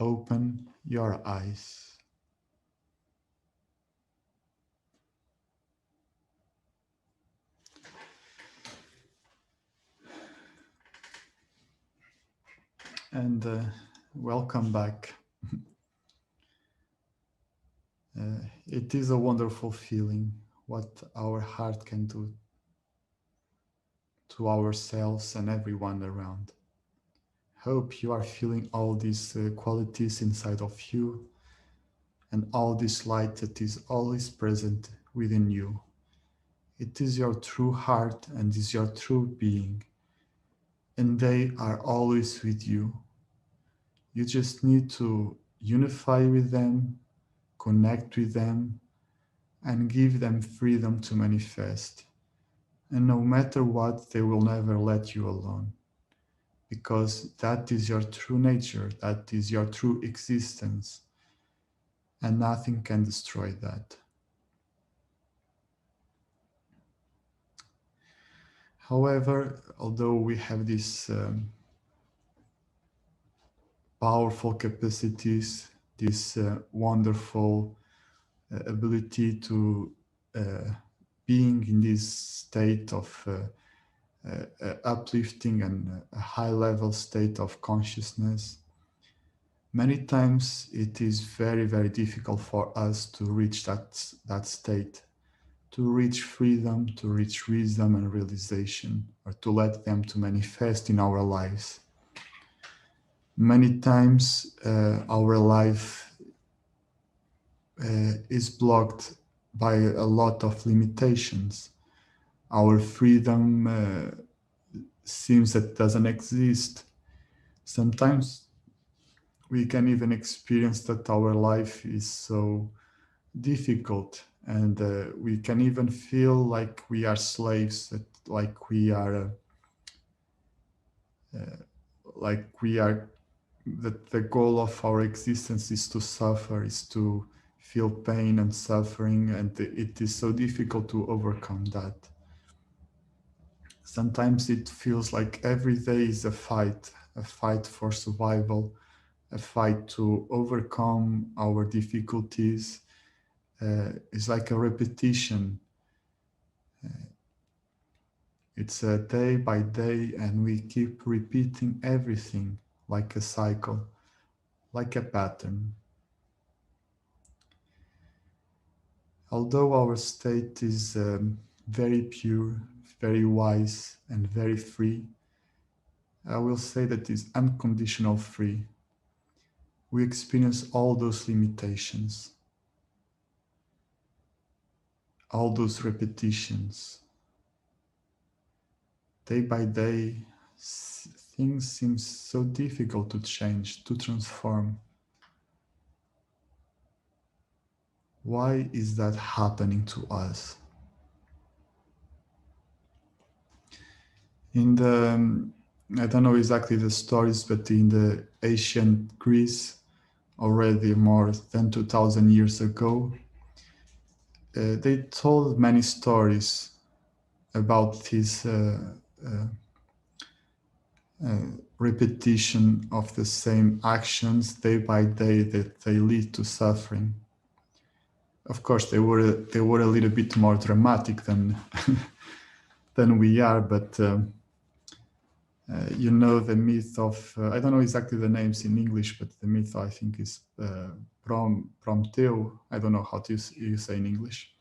Open your eyes. And welcome back. It is a wonderful feeling what our heart can do to ourselves and everyone around. Hope you are feeling all these qualities inside of you and all this light that is always present within you. It is your true heart and is your true being, and they are always with you. You just need to unify with them, connect with them, and give them freedom to manifest. And no matter what, they will never let you alone, because that is your true nature, that is your true existence, and nothing can destroy that. However, although we have these powerful capacities, this wonderful ability to being in this state of uplifting and a high level state of consciousness, many times it is very, very difficult for us to reach that state, to reach freedom, to reach wisdom and realization, or to let them to manifest in our lives. Many times our life is blocked by a lot of limitations. Our freedom seems that doesn't exist. Sometimes we can even experience that our life is so difficult, and we can even feel like we are slaves, that like we are that the goal of our existence is to suffer, is to feel pain and suffering, and it is so difficult to overcome that. Sometimes it feels like every day is a fight for survival, a fight to overcome our difficulties. It's like a repetition. It's a day by day, and we keep repeating everything like a cycle, like a pattern. Although our state is very pure, very wise, and very free, I will say that is unconditional free. We experience all those limitations, all those repetitions. Day by day, things seem so difficult to change, to transform. Why is that happening to us? In the, I don't know exactly the stories, but in the ancient Greece, already more than 2000 years ago, they told many stories about this repetition of the same actions day by day that they lead to suffering. Of course, they were a little bit more dramatic than than we are, but you know the myth of I don't know exactly the names in English, but the myth I think is Prometeu. I don't know how to you say in English,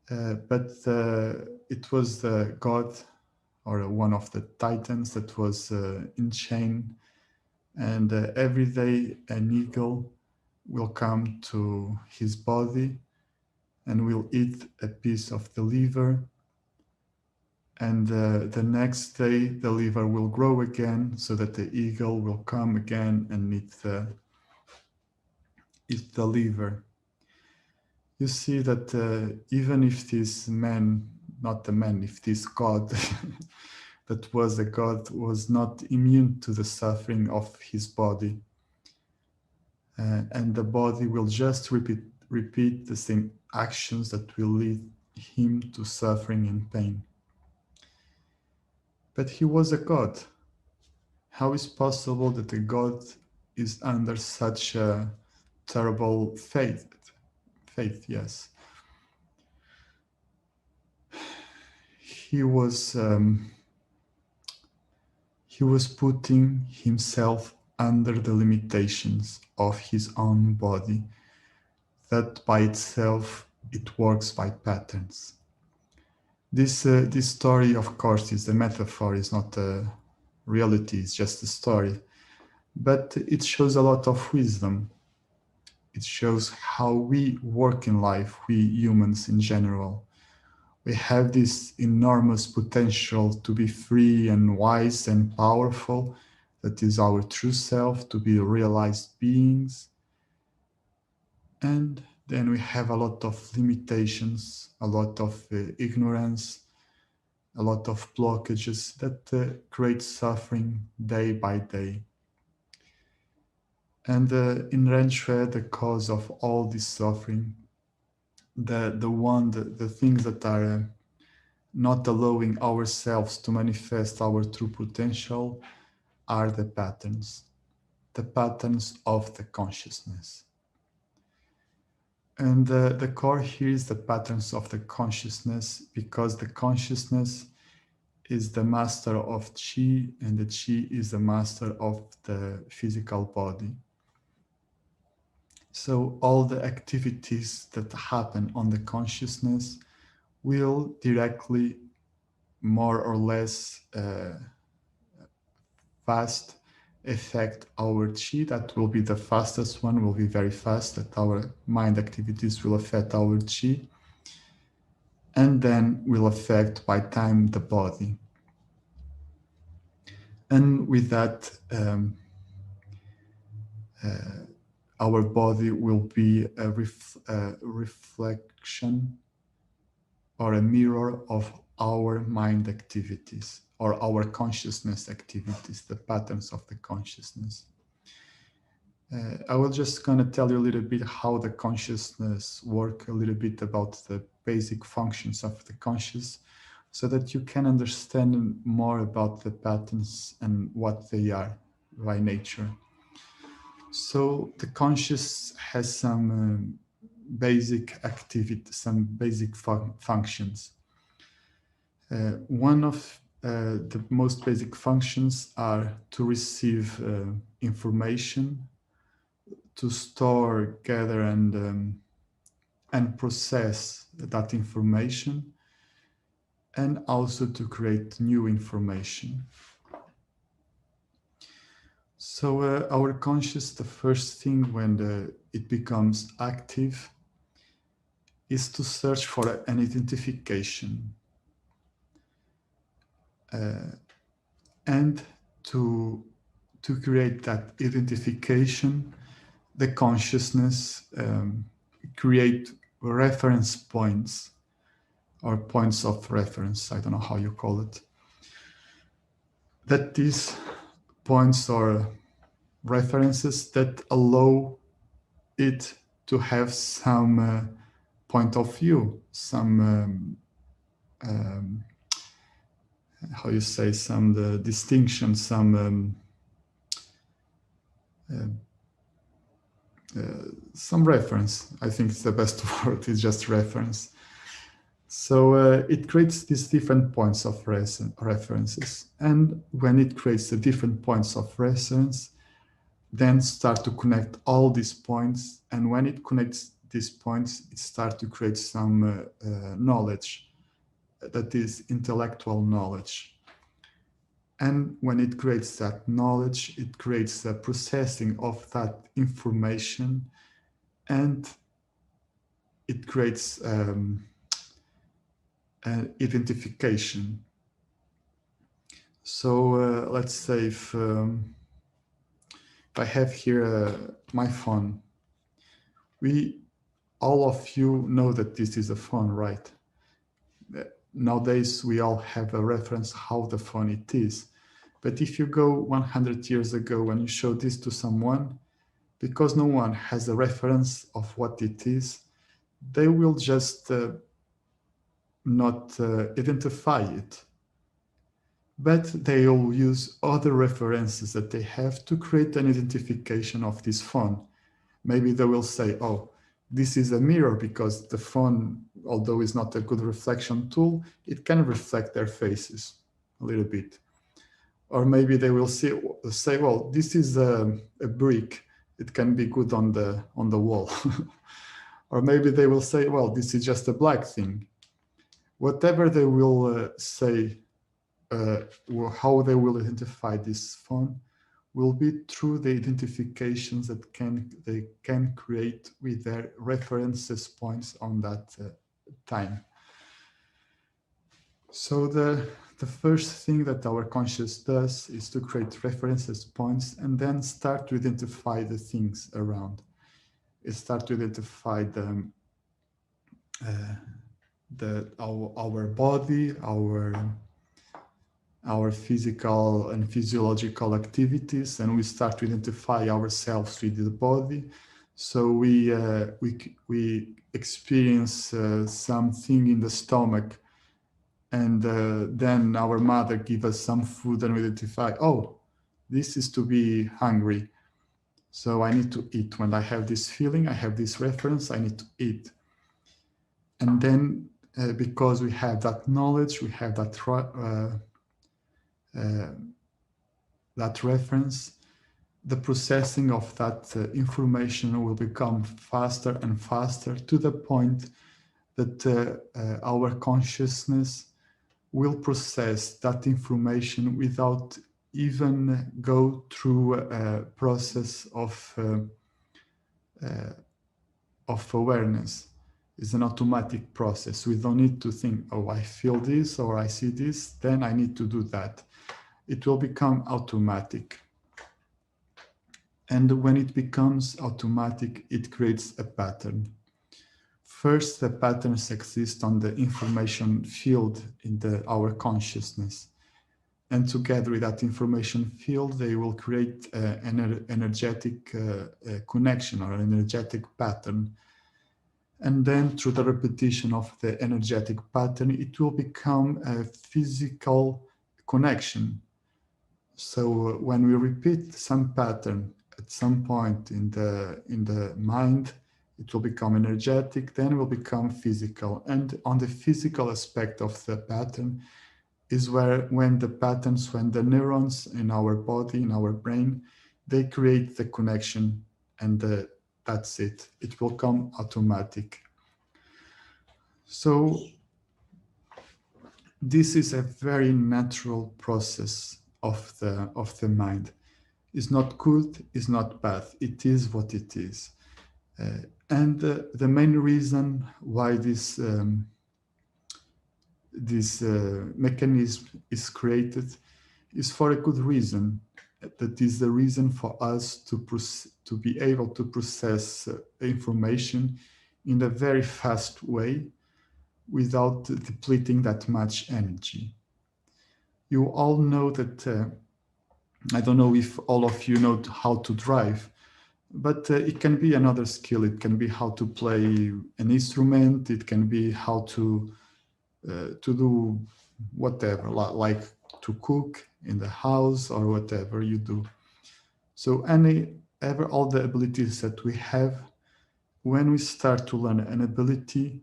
but it was the god or one of the titans that was in chain, and every day an eagle will come to his body and will eat a piece of the liver, and the next day the liver will grow again so that the eagle will come again and eat the liver. You see that even if this man, not the man, if this god that was a god was not immune to the suffering of his body, and the body will just repeat the same actions that will lead him to suffering and pain. But he was a god. How is possible that a god is under such a terrible fate. Yes. He was putting himself under the limitations of his own body, that by itself it works by patterns. This story, of course, is a metaphor, is not a reality, it's just a story. But it shows a lot of wisdom. It shows how we work in life, we humans in general. We have this enormous potential to be free and wise and powerful. That is our true self, to be realized beings. And then we have a lot of limitations, a lot of ignorance, a lot of blockages that create suffering day by day. And in Yuan Tze, the cause of all this suffering, the things that are not allowing ourselves to manifest our true potential are the patterns of the consciousness. And the core here is the patterns of the consciousness, because the consciousness is the master of Qi, and the Qi is the master of the physical body. So all the activities that happen on the consciousness will directly, more or less fast, affect our Qi. That will be the fastest one, will be very fast, that our mind activities will affect our Qi, and then will affect by time the body. And with that, our body will be a reflection or a mirror of our mind activities, or our consciousness activities, the patterns of the consciousness. I will just kind of tell you a little bit how the consciousness work, a little bit about the basic functions of the conscious, so that you can understand more about the patterns and what they are by nature. So the conscious has some basic activity, some basic functions. One of the most basic functions are to receive information, to store, gather, and process that information, and also to create new information. So our conscious, the first thing when it becomes active is to search for an identification, and to create that identification, the consciousness create reference points, or points of reference, I don't know how you call it, that these points or references that allow it to have some point of view, some how you say, some distinction, some reference. I think it's the best word, is just reference. So it creates these different points of references. And when it creates the different points of reference, then start to connect all these points. And when it connects these points, it starts to create some knowledge, that is intellectual knowledge. And when it creates that knowledge, it creates the processing of that information, and it creates an identification. So let's say if I have here my phone, all of you know that this is a phone, right? Nowadays, we all have a reference how the phone it is. But if you go 100 years ago and you show this to someone, because no one has a reference of what it is, they will just not identify it. but they will use other references that they have to create an identification of this phone. Maybe they will say, oh, this is a mirror because the phone, although it's not a good reflection tool, it can reflect their faces a little bit. Or maybe they will say, well, this is a brick. It can be good on the wall. Or maybe they will say, well, this is just a black thing. Whatever they will say, how they will identify this phone will be through the identifications that they can create with their references points on that time. So the first thing that our conscious does is to create references points and then start to identify the things around. It starts to identify our body, our physical and physiological activities, and we start to identify ourselves with the body. So we experience something in the stomach, and then our mother gives us some food, and we identify, oh, this is to be hungry. So I need to eat. When I have this feeling, I have this reference, I need to eat. And then because we have that knowledge, we have that reference, the processing of that information will become faster and faster to the point that our consciousness will process that information without even go through a process of awareness. It's an automatic process. We don't need to think, oh, I feel this or I see this, then I need to do that. It will become automatic. And when it becomes automatic, it creates a pattern. First, the patterns exist on the information field in our consciousness. And together with that information field, they will create an energetic connection or an energetic pattern. And then through the repetition of the energetic pattern, it will become a physical connection. So when we repeat some pattern at some point in the mind, it will become energetic, then it will become physical. And on the physical aspect of the pattern is when the neurons in our body, in our brain, they create the connection, and that's it. It will come automatic. So this is a very natural process of the mind. It's not good, it's not bad. It is what it is. And the main reason why this mechanism is created is for a good reason. That is the reason for us to be able to process information in a very fast way without depleting that much energy. You all know that, I don't know if all of you know how to drive, but it can be another skill. It can be how to play an instrument. It can be how to do whatever, like to cook in the house or whatever you do. So all the abilities that we have, when we start to learn an ability,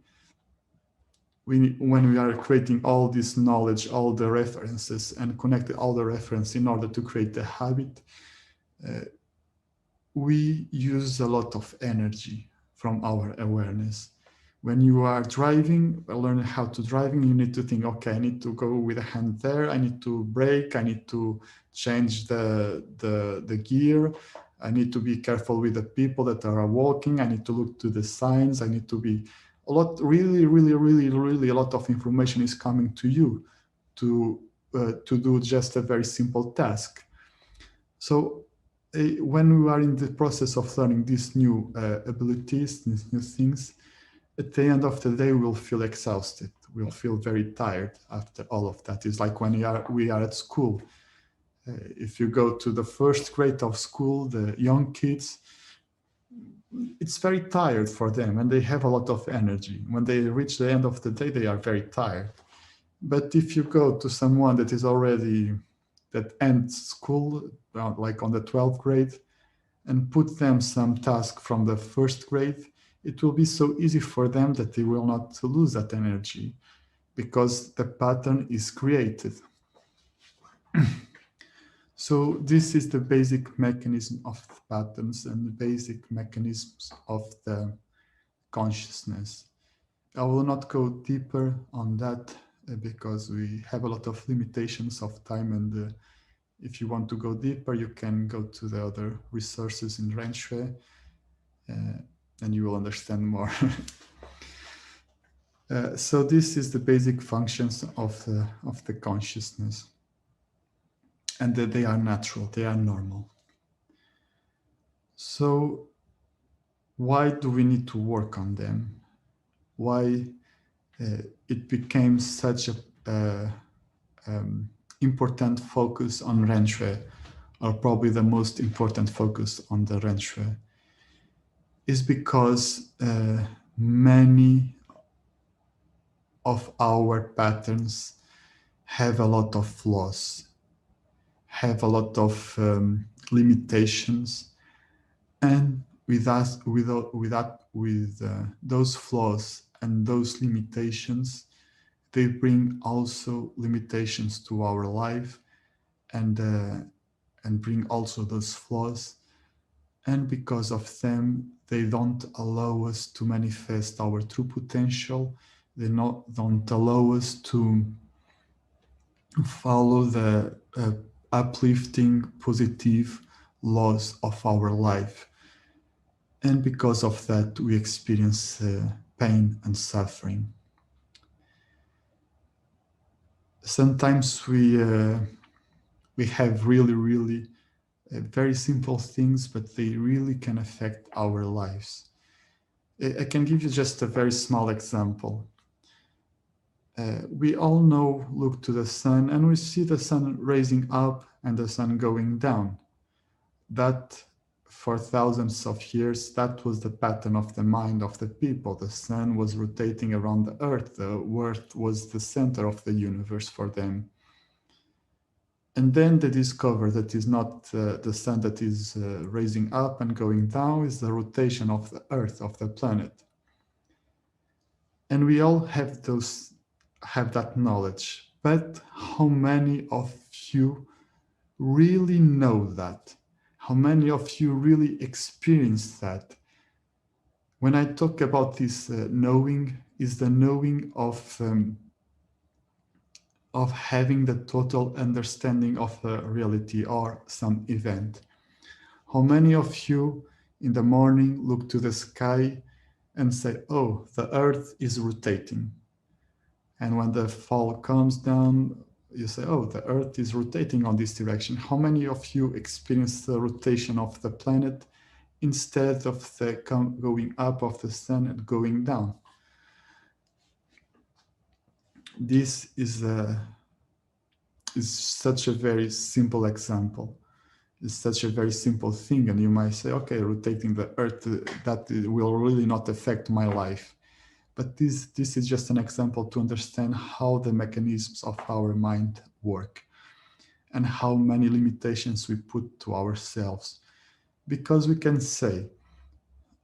when we are creating all this knowledge, all the references, and connect all the references in order to create the habit, we use a lot of energy from our awareness. When you are driving, learning how to driving, you need to think, okay, I need to go with a hand there, I need to brake, I need to change the gear, I need to be careful with the people that are walking, I need to look to the signs, I need to be a lot, really a lot of information is coming to you to do just a very simple task. So when we are in the process of learning these new abilities, these new things, at the end of the day, we'll feel exhausted. We'll feel very tired after all of that. It's like when we are at school. If you go to the first grade of school, the young kids, it's very tired for them and they have a lot of energy. When they reach the end of the day, they are very tired. But if you go to someone that is already, that ends school, like on the 12th grade, and put them some task from the first grade, it will be so easy for them that they will not lose that energy because the pattern is created. So this is the basic mechanism of patterns and the basic mechanisms of the consciousness. I will not go deeper on that because we have a lot of limitations of time, and if you want to go deeper, you can go to the other resources in Yuan Tze, and you will understand more. So this is the basic functions of the consciousness, and that they are natural, they are normal. So why do we need to work on them? Why it became such a important focus on Yuan Tze, or probably the most important focus on the Yuan Tze, is because many of our patterns have a lot of flaws, have a lot of limitations, and with those flaws and those limitations, they bring also limitations to our life, and bring also those flaws. And because of them, they don't allow us to manifest our true potential. They don't allow us to follow the uplifting, positive laws of our life. And because of that, we experience pain and suffering. Sometimes we have really very simple things, but they really can affect our lives. I can give you just a very small example. We all know, look to the sun, and we see the sun rising up and the sun going down. That, for thousands of years, that was the pattern of the mind of the people. The sun was rotating around the earth. The earth was the center of the universe for them. And then they discover that is not the sun that is rising up and going down, is the rotation of the earth, of the planet. And we all have that knowledge. But how many of you really know that? How many of you really experience that? When I talk about this knowing, is the knowing of having the total understanding of a reality or some event. How many of you in the morning look to the sky and say, oh, the earth is rotating? And when the fall comes down, you say, oh, the earth is rotating on this direction. How many of you experience the rotation of the planet instead of the going up of the sun and going down? This is such a very simple example. It's such a very simple thing, and you might say, okay, rotating the earth, that will really not affect my life. But this is just an example to understand how the mechanisms of our mind work and how many limitations we put to ourselves. Because we can say,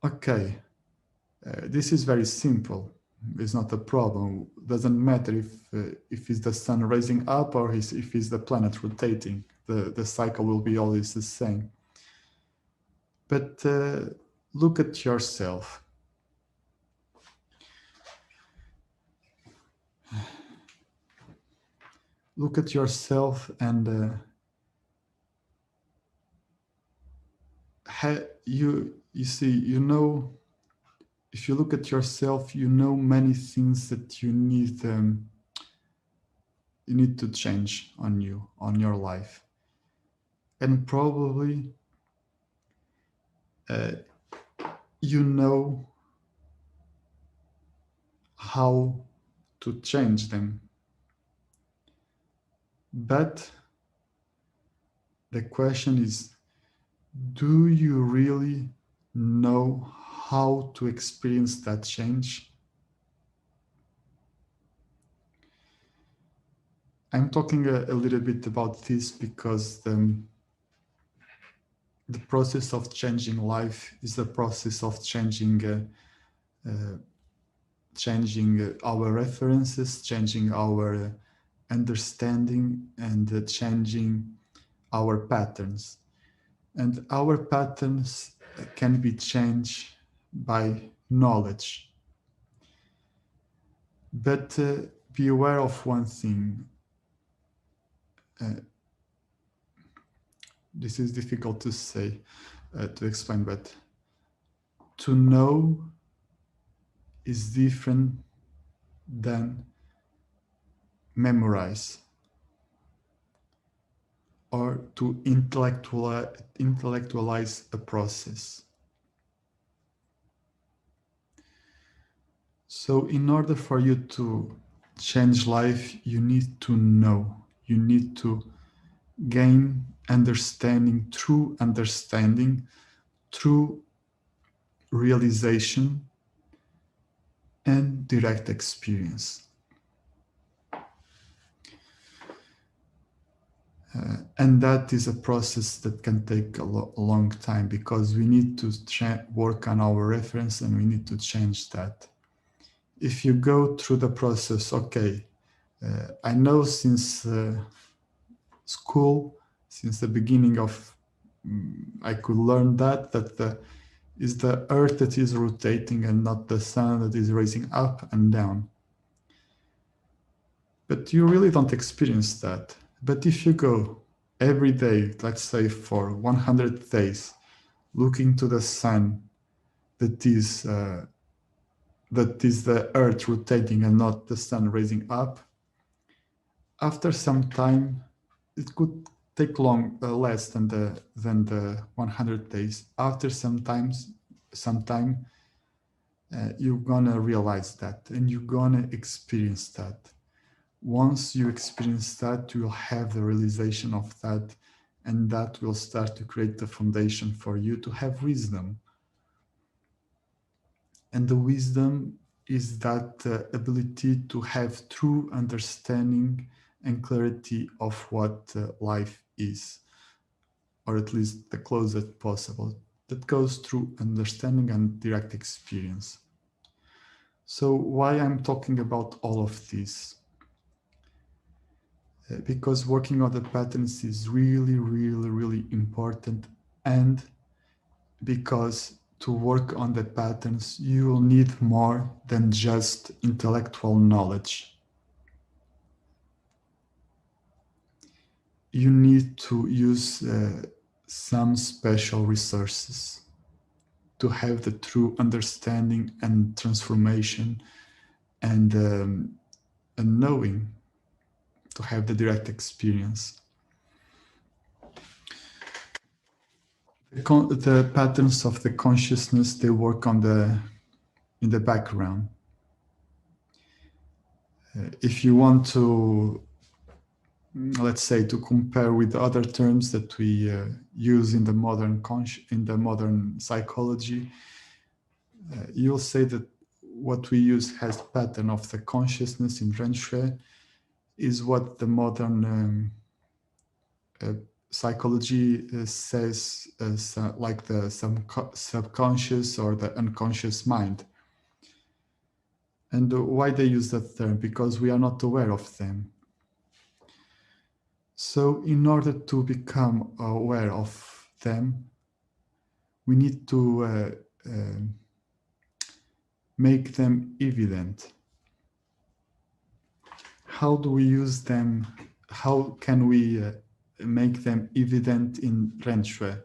okay, this is very simple. It's not a problem. Doesn't matter if it's the sun rising up or if it's the planet rotating. The cycle will be always the same. But look at yourself. Look at yourself and you see, you know, if you look at yourself, you know many things that you need to change on you, on your life. And probably you know how to change them. But the question is, do you really know how to experience that change? I'm talking a little bit about this because the process of changing life is the process of changing our references, changing our understanding, and changing our patterns. And our patterns can be changed by knowledge. But be aware of one thing. This is difficult to say, to explain, but to know is different than memorize or to intellectualize a process. So in order for you to change life, you need to know, you need to gain understanding, true realization, and direct experience. And that is a process that can take a long time because we need to work on our reference and we need to change that. If you go through the process, okay, I know since school, since the beginning of, I could learn that is the earth that is rotating and not the sun that is rising up and down. But you really don't experience that. But if you go every day, let's say for 100 days, looking to the sun that is the earth rotating and not the sun rising up, after some time, it could take less than the 100 days. After some time, you're gonna realize that and you're gonna experience that. Once you experience that, you'll have the realization of that, and that will start to create the foundation for you to have wisdom. And the wisdom is that ability to have true understanding and clarity of what life is, or at least the closest possible. That goes through understanding and direct experience. So why I'm talking about all of this? Because working on the patterns is really, really, really important, and because to work on the patterns, you will need more than just intellectual knowledge. You need to use some special resources to have the true understanding and transformation and knowing, to have the direct experience. The patterns of the consciousness, they work in the background. If you want to, let's say, to compare with other terms that we use in the modern psychology, you'll say that what we use as pattern of the consciousness in Yuan Tze is what the modern psychology says as like the subconscious or the unconscious mind. And why they use that term? Because we are not aware of them. So in order to become aware of them, we need to make them evident. How do we use them? How can we make them evident in Yuan Tze?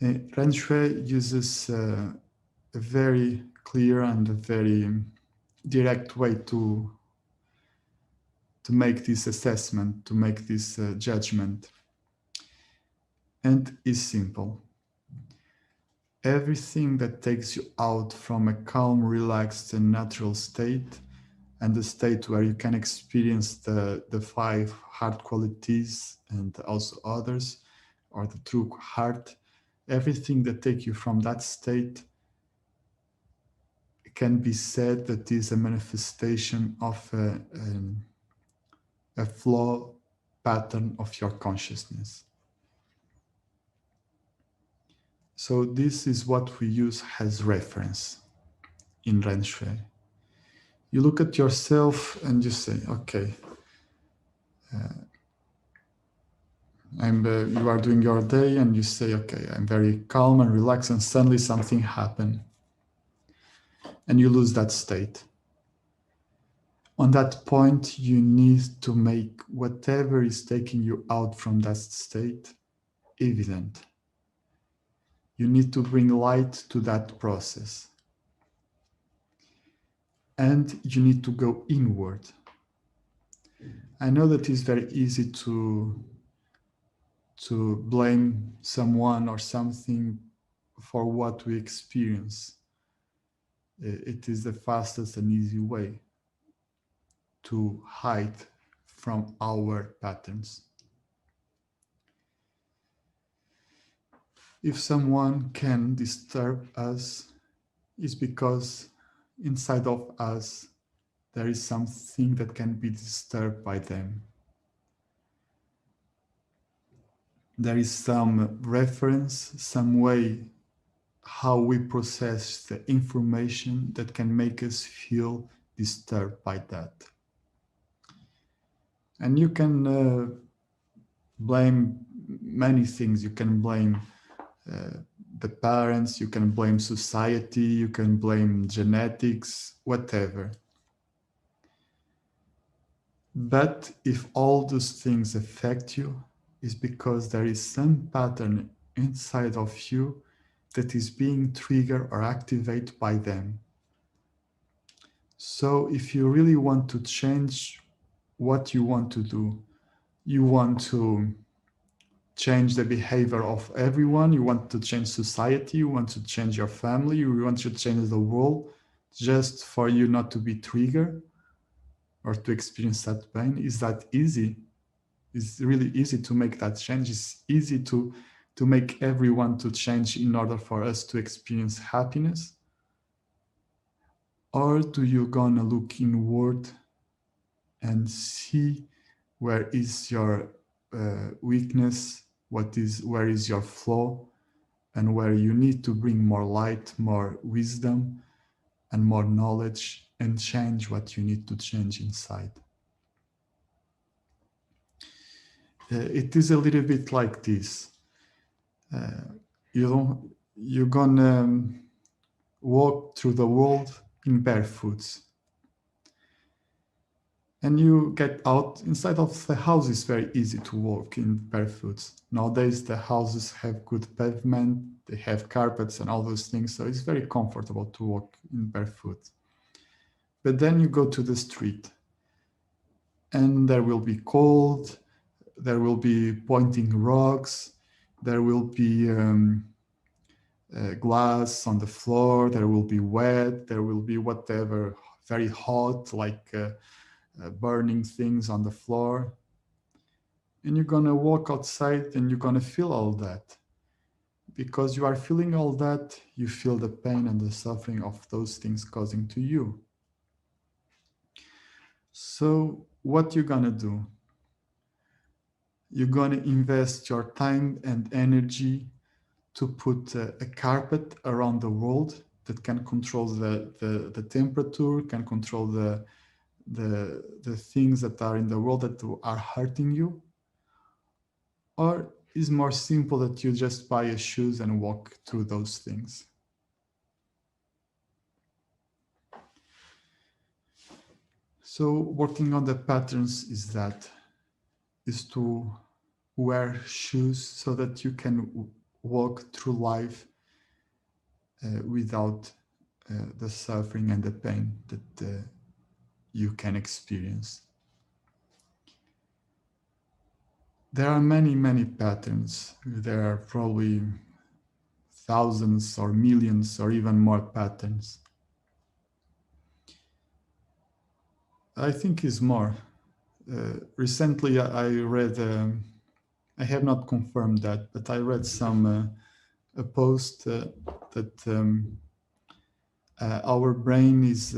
Yuan Tze uses a very clear and a very direct way to make this assessment, to make this judgment. And is simple. Everything that takes you out from a calm, relaxed and natural state, and the state where you can experience the 5 heart qualities and also others, or the true heart, everything that takes you from that state can be said that is a manifestation of a flow pattern of your consciousness. So this is what we use as reference in Ren Shui. You look at yourself and you say, okay, you are doing your day and you say, okay, I'm very calm and relaxed, and suddenly something happened and you lose that state. On that point, you need to make whatever is taking you out from that state evident. You need to bring light to that process. And you need to go inward. I know that it's very easy to blame someone or something for what we experience. It is the fastest and easy way to hide from our patterns. If someone can disturb us, it's because inside of us there is something that can be disturbed by them. There is some reference, some way how we process the information that can make us feel disturbed by that. And you can blame many things. You can blame the parents, you can blame society, you can blame genetics, whatever. But if all those things affect you, it's because there is some pattern inside of you that is being triggered or activated by them. So if you really want to change what you want to do, you want to change the behavior of everyone, you want to change society, you want to change your family, you want to change the world, just for you not to be triggered or to experience that pain, is that easy? It's really easy to make that change. It's easy to make everyone to change in order for us to experience happiness? Or do you gonna look inward and see where is your weakness, where is your flaw, and where you need to bring more light, more wisdom, and more knowledge, and change what you need to change inside. It is a little bit like this. You're gonna walk through the world in barefoots. And you get out inside of the house. It's very easy to walk in barefoot. Nowadays, the houses have good pavement, they have carpets and all those things, so it's very comfortable to walk in barefoot. But then you go to the street, and there will be cold, there will be pointing rocks, there will be glass on the floor, there will be wet, there will be whatever, very hot, like burning things on the floor. And you're gonna walk outside and you're gonna feel all that. Because you are feeling all that, you feel the pain and the suffering of those things causing to you. So what you're gonna do? You're gonna invest your time and energy to put a carpet around the world that can control the temperature, can control the things that are in the world that are hurting you? Or is more simple that you just buy your shoes and walk through those things? So working on the patterns is to wear shoes so that you can walk through life without the suffering and the pain that you can experience. There are many patterns. There are probably thousands or millions or even more patterns. I think it's more. Recently I read, I have not confirmed that, but I read a post that our brain is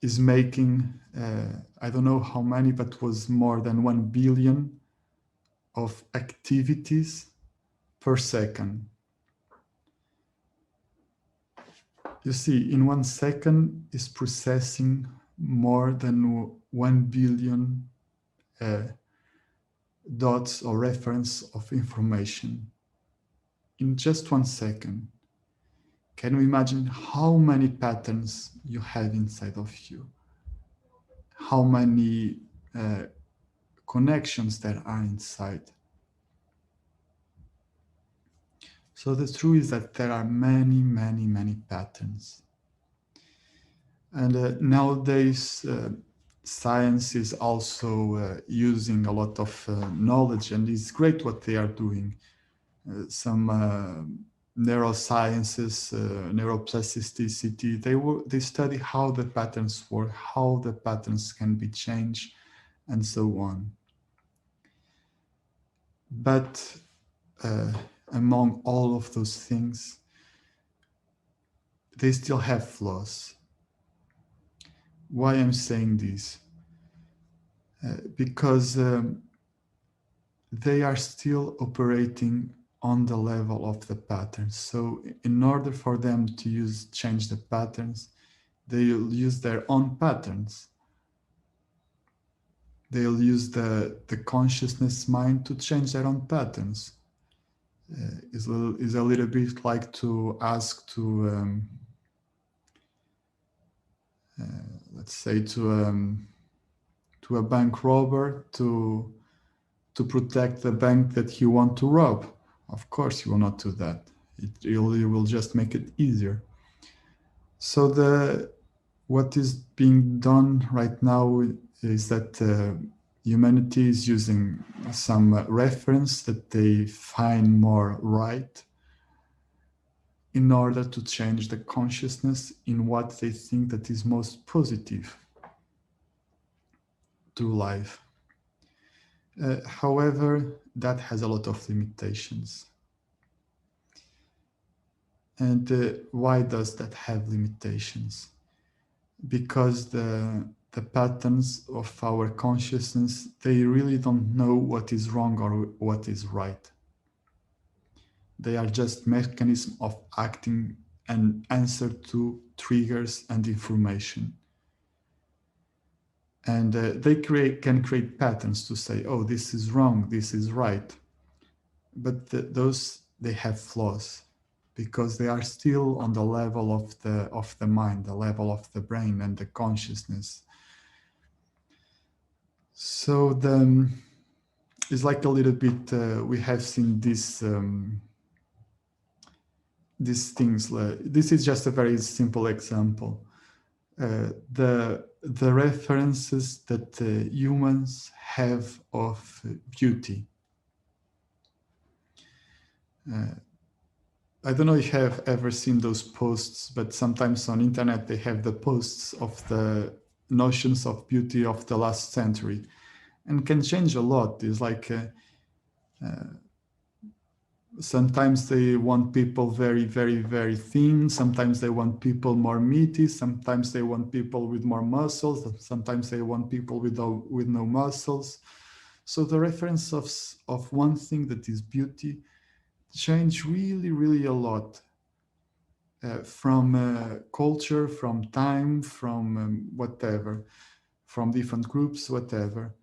is making, I don't know how many, but was more than 1 billion of activities per second. You see, in 1 second is processing more than 1 billion dots or reference of information in just 1 second. Can you imagine how many patterns you have inside of you? How many connections there are inside? So the truth is that there are many, many, many patterns. And nowadays, science is also using a lot of knowledge, and it's great what they are doing. Some neurosciences, neuroplasticity, they study how the patterns work, how the patterns can be changed, and so on. But among all of those things, they still have flaws. Why I'm saying this? Because they are still operating on the level of the patterns. So in order for them to change the patterns, they'll use their own patterns. They'll use the consciousness mind to change their own patterns. Is a little bit like to ask to, let's say, to a bank robber to protect the bank that you want to rob. Of course, you will not do that. It really will just make it easier. So what is being done right now is that humanity is using some reference that they find more right in order to change the consciousness in what they think that is most positive to life. However, that has a lot of limitations. And why does that have limitations? Because the patterns of our consciousness, they really don't know what is wrong or what is right. They are just mechanisms of acting and answer to triggers and information. And they can create patterns to say, oh, this is wrong, this is right. But they have flaws because they are still on the level of the mind, the level of the brain and the consciousness. So it's like a little bit, we have seen these things. This is just a very simple example. The references that humans have of beauty. I don't know if you have ever seen those posts, but sometimes on internet they have the posts of the notions of beauty of the last century, and can change a lot. It's like sometimes they want people very, very, very thin. Sometimes they want people more meaty. Sometimes they want people with more muscles. Sometimes they want people with no muscles. So the reference of one thing that is beauty change really, really a lot from culture, from time, from whatever, from different groups, whatever.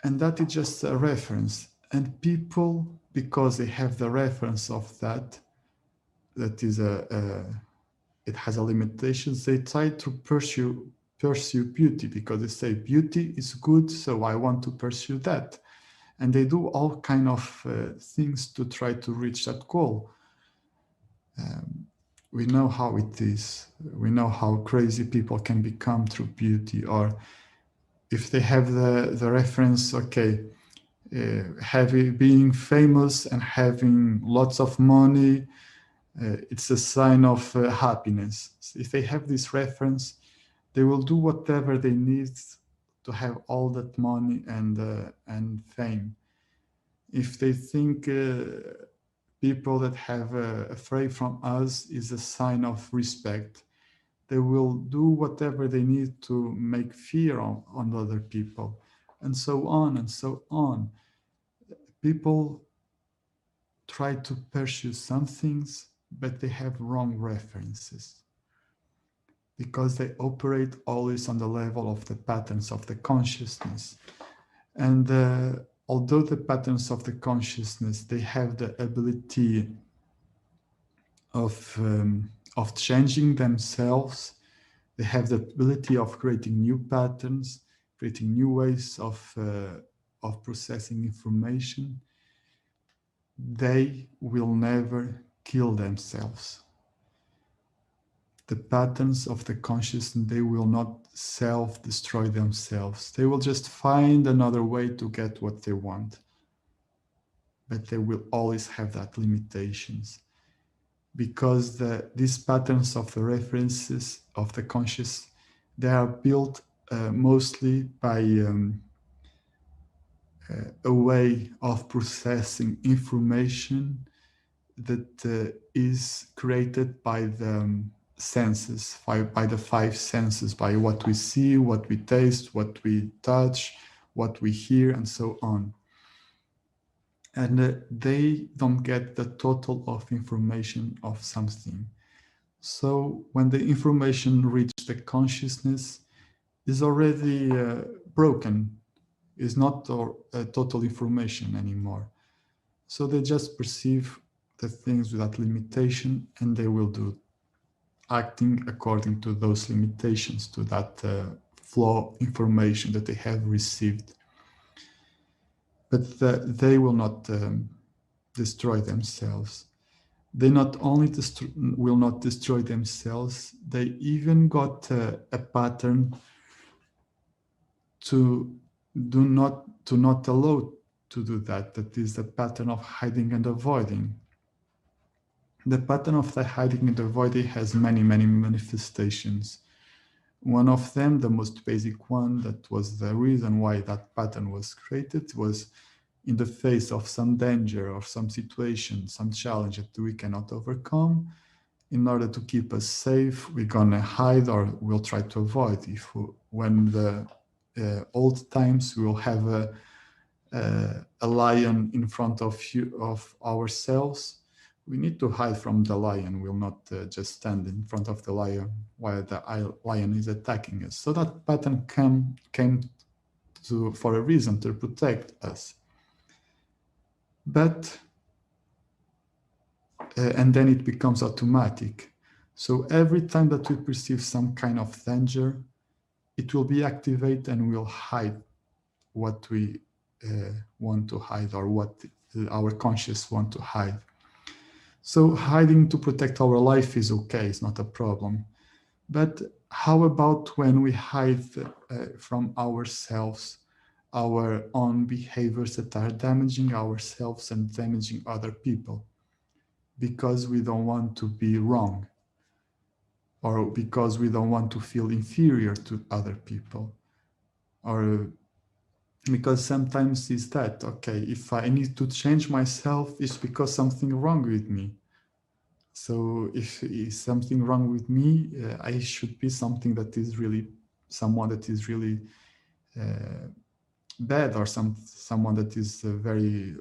And that is just a reference. And people, because they have the reference of that is it has a limitations, they try to pursue beauty because they say beauty is good, so I want to pursue that. And they do all kind of things to try to reach that goal. We know how it is. We know how crazy people can become through beauty. Or if they have the reference, okay, being famous and having lots of money, it's a sign of happiness. So if they have this reference, they will do whatever they need to have all that money and fame. If they think people that have afraid from us is a sign of respect, They will do whatever they need to make fear on other people, and so on and so on. People try to pursue some things, but they have wrong references because they operate always on the level of the patterns of the consciousness. And although the patterns of the consciousness, they have the ability of changing themselves, they have the ability of creating new patterns, creating new ways of processing information. They will never kill themselves. The patterns of the consciousness, they will not self-destroy themselves. They will just find another way to get what they want. But they will always have that limitations, because these patterns of the references of the conscious, they are built mostly by a way of processing information that is created by the senses, by the five senses, by what we see, what we taste, what we touch, what we hear, and so on. And they don't get the total of information of something. So when the information reaches the consciousness, is already broken, is not total information anymore. So they just perceive the things without limitation, and they will do acting according to those limitations, to that flow information that they have received. But they will not destroy themselves. They not only will not destroy themselves, they even got a pattern to not allow to do that. That is the pattern of hiding and avoiding. The pattern of the hiding and avoiding has many, many manifestations. One of them, the most basic one, that was the reason why that pattern was created, was in the face of some danger or some situation, some challenge that we cannot overcome. In order to keep us safe, we're gonna hide, or we'll try to avoid. When the old times, we will have a lion in front of ourselves, we need to hide from the lion. We'll not just stand in front of the lion while the lion is attacking us. So that pattern came for a reason, to protect us. But and then it becomes automatic. So every time that we perceive some kind of danger, it will be activated and we'll hide what we want to hide, or what our conscious want to hide. So hiding to protect our life is okay, it's not a problem. But how about when we hide from ourselves, our own behaviors that are damaging ourselves and damaging other people, because we don't want to be wrong, or because we don't want to feel inferior to other people, or because sometimes it's that, okay, if I need to change myself, it's because something wrong with me. So if something wrong with me, I should be someone that is really bad, or someone that is very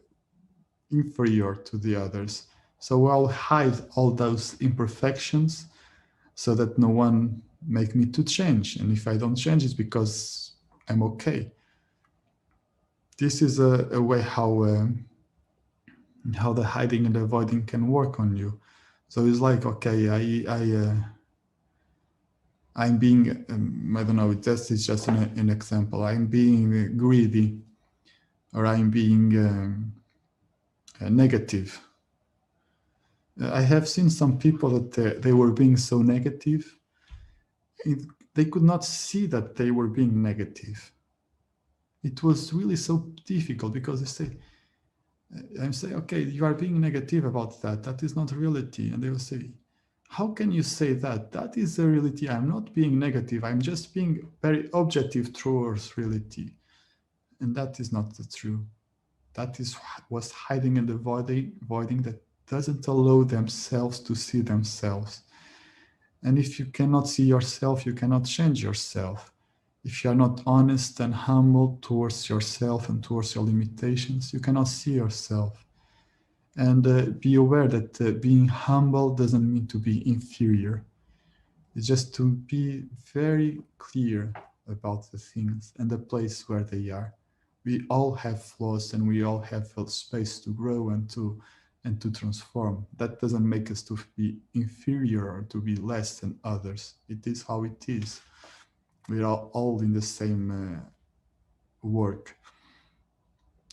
inferior to the others. So I'll hide all those imperfections so that no one make me to change. And if I don't change, it's because I'm okay. This is a way how the hiding and avoiding can work on you. So it's like, okay, I'm being, I don't know, this is just an example. I'm being greedy, or I'm being negative. I have seen some people that they were being so negative, they could not see that they were being negative. It was really so difficult, because I'm saying, okay, you are being negative about that. That is not reality. And they will say, how can you say that? That is the reality. I'm not being negative. I'm just being very objective towards reality. And that is not the truth. That was hiding and avoiding that doesn't allow themselves to see themselves. And if you cannot see yourself, you cannot change yourself. If you are not honest and humble towards yourself and towards your limitations, you cannot see yourself. And be aware that being humble doesn't mean to be inferior. It's just to be very clear about the things and the place where they are. We all have flaws and we all have a space to grow and to transform. That doesn't make us to be inferior or to be less than others. It is how it is. We are all in the same work.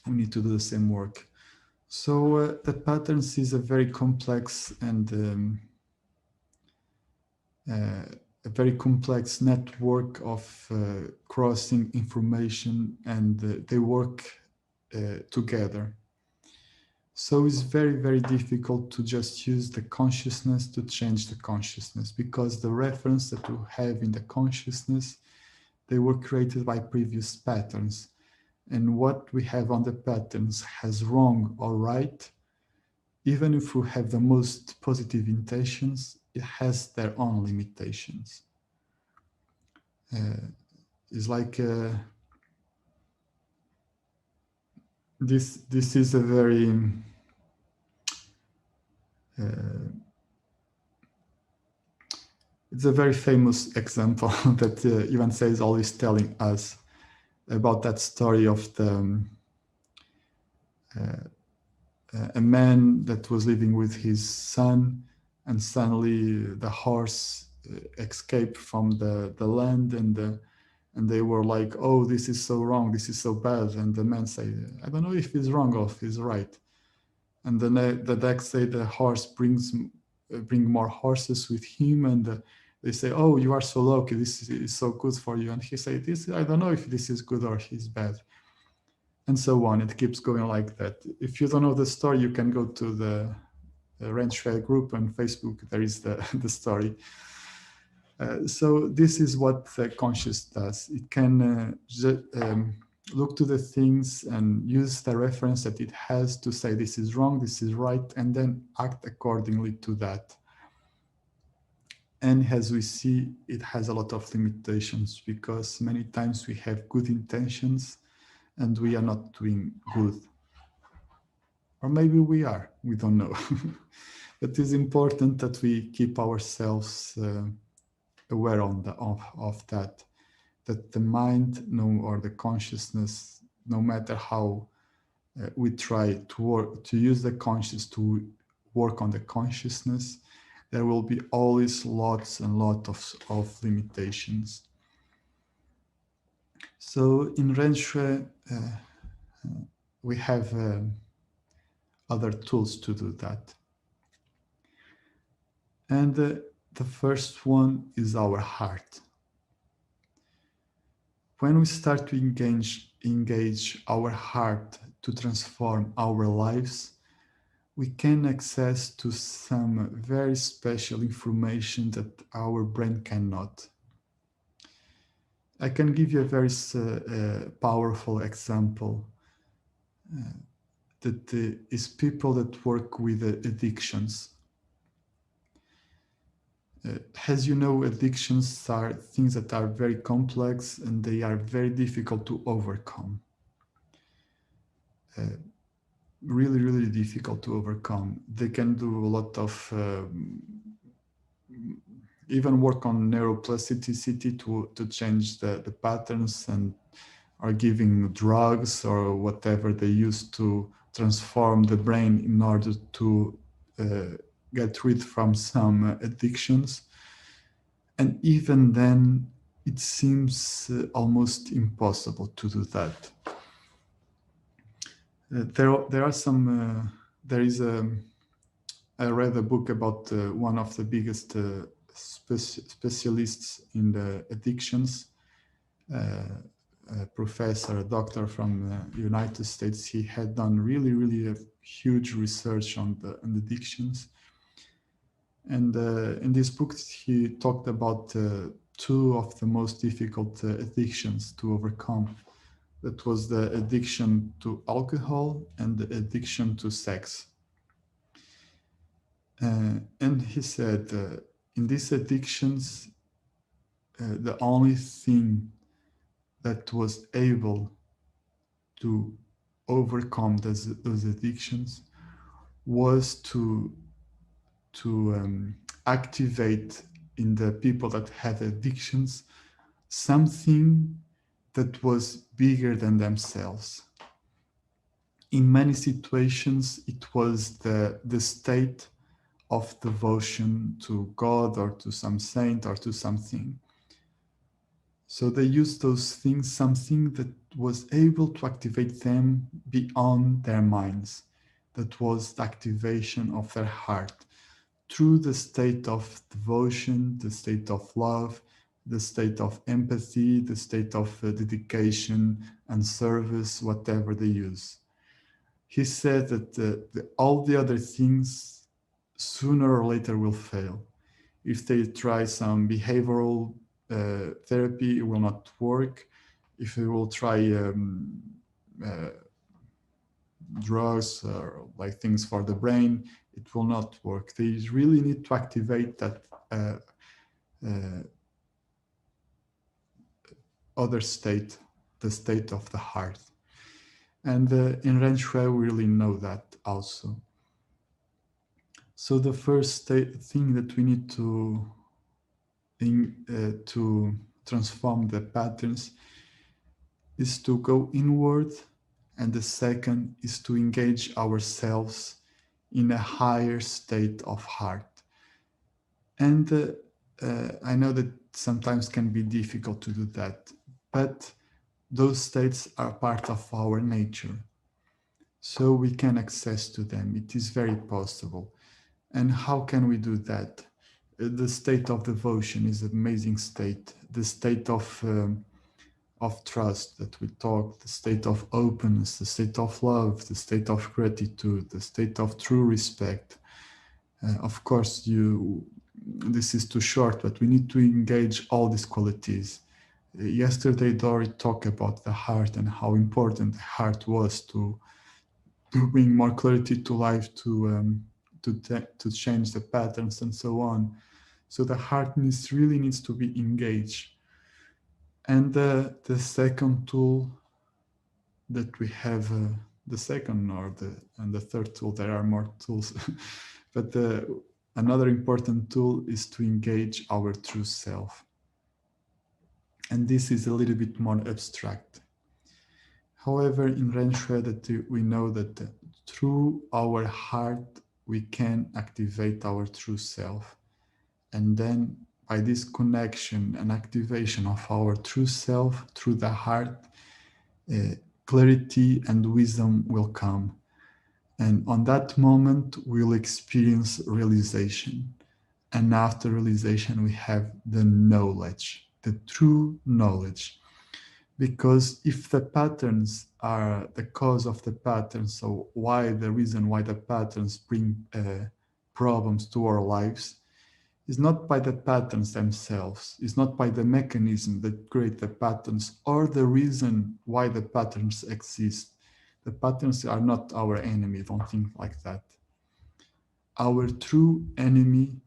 We need to do the same work. So the patterns is a very complex and a very complex network of crossing information, and they work together. So it's very, very difficult to just use the consciousness to change the consciousness, because the reference that you have in the consciousness, they were created by previous patterns. And what we have on the patterns has wrong or right, even if we have the most positive intentions, it has their own limitations. It's like this is a very it's a very famous example that Yuan Tze is always telling us about that story of the a man that was living with his son, and suddenly the horse escaped from the land, and they were like, oh, this is so wrong, this is so bad. And the man said, I don't know if he's wrong or if he's right. And the next day the horse bring more horses with him, and they say, oh, you are so lucky, this is so good for you. And he said, this, I don't know if this is good or he's bad. And so on. It keeps going like that. If you don't know the story, you can go to the Ranchway group on Facebook. There is the story. So this is what the conscious does. It can look to the things and use the reference that it has to say this is wrong, this is right, and then act accordingly to that. And as we see, it has a lot of limitations, because many times we have good intentions and we are not doing good. Or maybe we are, we don't know. But it is important that we keep ourselves aware of that the mind, or the consciousness, no matter how we try to use the conscious to work on the consciousness, there will be always lots and lots of limitations. So in Renshui, we have other tools to do that. And the first one is our heart. When we start to engage our heart to transform our lives, we can access to some very special information that our brain cannot. I can give you a very powerful example that is people that work with addictions. As you know, addictions are things that are very complex and they are very difficult to overcome. Really, really difficult to overcome. They can do a lot of, even work on neuroplasticity to change the patterns, and are giving drugs or whatever they use to transform the brain in order to get rid from some addictions. And even then, it seems almost impossible to do that. There are some, I read a book about one of the biggest specialists in the addictions, a professor, a doctor from the United States. He had done really, really a huge research on the addictions. And in this book, he talked about two of the most difficult addictions to overcome. That was the addiction to alcohol and the addiction to sex. And he said, in these addictions, the only thing that was able to overcome those addictions was to activate in the people that had addictions something that was bigger than themselves. In many situations, it was the state of devotion to God or to some saint or to something. So they used those things, something that was able to activate them beyond their minds. That was the activation of their heart through the state of devotion, the state of love, the state of empathy, the state of dedication and service, whatever they use. He said that all the other things sooner or later will fail. If they try some behavioral therapy, it will not work. If they will try uh, drugs or like things for the brain, it will not work. They really need to activate that other state, the state of the heart. And in Ren Shui, we really know that also. So the first thing that we need to transform the patterns is to go inward, and the second is to engage ourselves in a higher state of heart. And I know that sometimes can be difficult to do that, but those states are part of our nature. So we can access to them. It is very possible. And how can we do that? The state of devotion is an amazing state. The state of trust that we talk, the state of openness, the state of love, the state of gratitude, the state of true respect. Of course, this is too short, but we need to engage all these qualities. Yesterday, Dory talked about the heart and how important the heart was to bring more clarity to life, to change the patterns and so on. So the heart really needs to be engaged. And the second tool that we have, the second and the third tool, there are more tools, but another important tool is to engage our true self. And this is a little bit more abstract. However, in Ren Shui, we know that through our heart, we can activate our true self. And then by this connection and activation of our true self through the heart, clarity and wisdom will come. And on that moment, we'll experience realization. And after realization, we have the knowledge, the true knowledge. Because if the patterns are the cause of the patterns, so the reason why the patterns bring problems to our lives, is not by the patterns themselves, is not by the mechanism that create the patterns or the reason why the patterns exist. The patterns are not our enemy, don't think like that. Our true enemy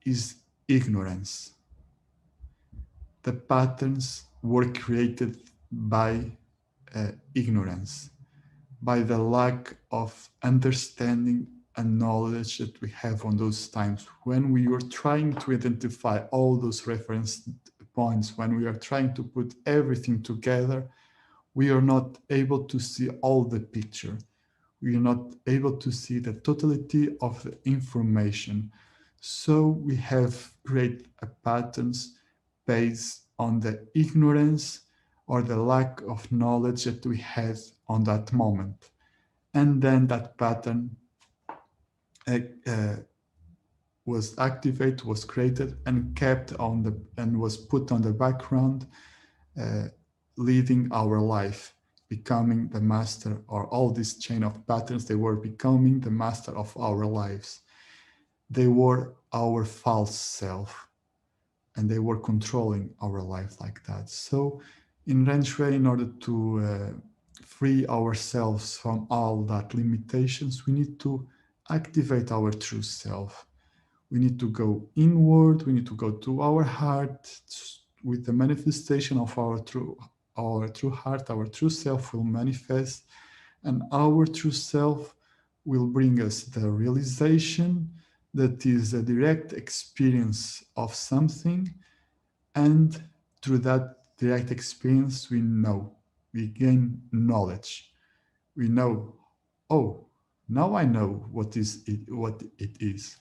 is ignorance. The patterns were created by ignorance, by the lack of understanding and knowledge that we have on those times when we were trying to identify all those reference points, when we are trying to put everything together, we are not able to see all the picture. We are not able to see the totality of the information. So we have created patterns based on the ignorance or the lack of knowledge that we had on that moment. And then that pattern was activated, was created, and kept and was put on the background, leading our life, becoming the master, or all this chain of patterns, they were becoming the master of our lives. They were our false self, and they were controlling our life like that. So in Ren Shui, in order to free ourselves from all that limitations, we need to activate our true self. We need to go inward. We need to go to our heart. With the manifestation of our true heart, our true self will manifest, and our true self will bring us the realization that is a direct experience of something, and through that direct experience we gain knowledge. We know, oh, now I know what it is.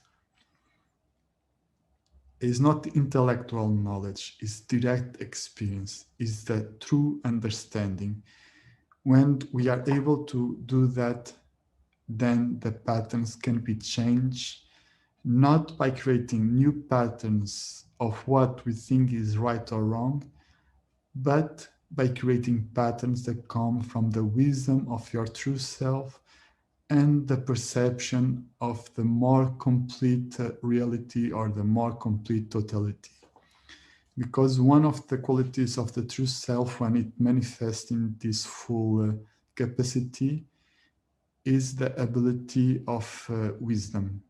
It's not intellectual knowledge, it's direct experience, it's the true understanding. When we are able to do that, then the patterns can be changed, not by creating new patterns of what we think is right or wrong, but by creating patterns that come from the wisdom of your true self and the perception of the more complete reality or the more complete totality. Because one of the qualities of the true self, when it manifests in this full capacity, is the ability of wisdom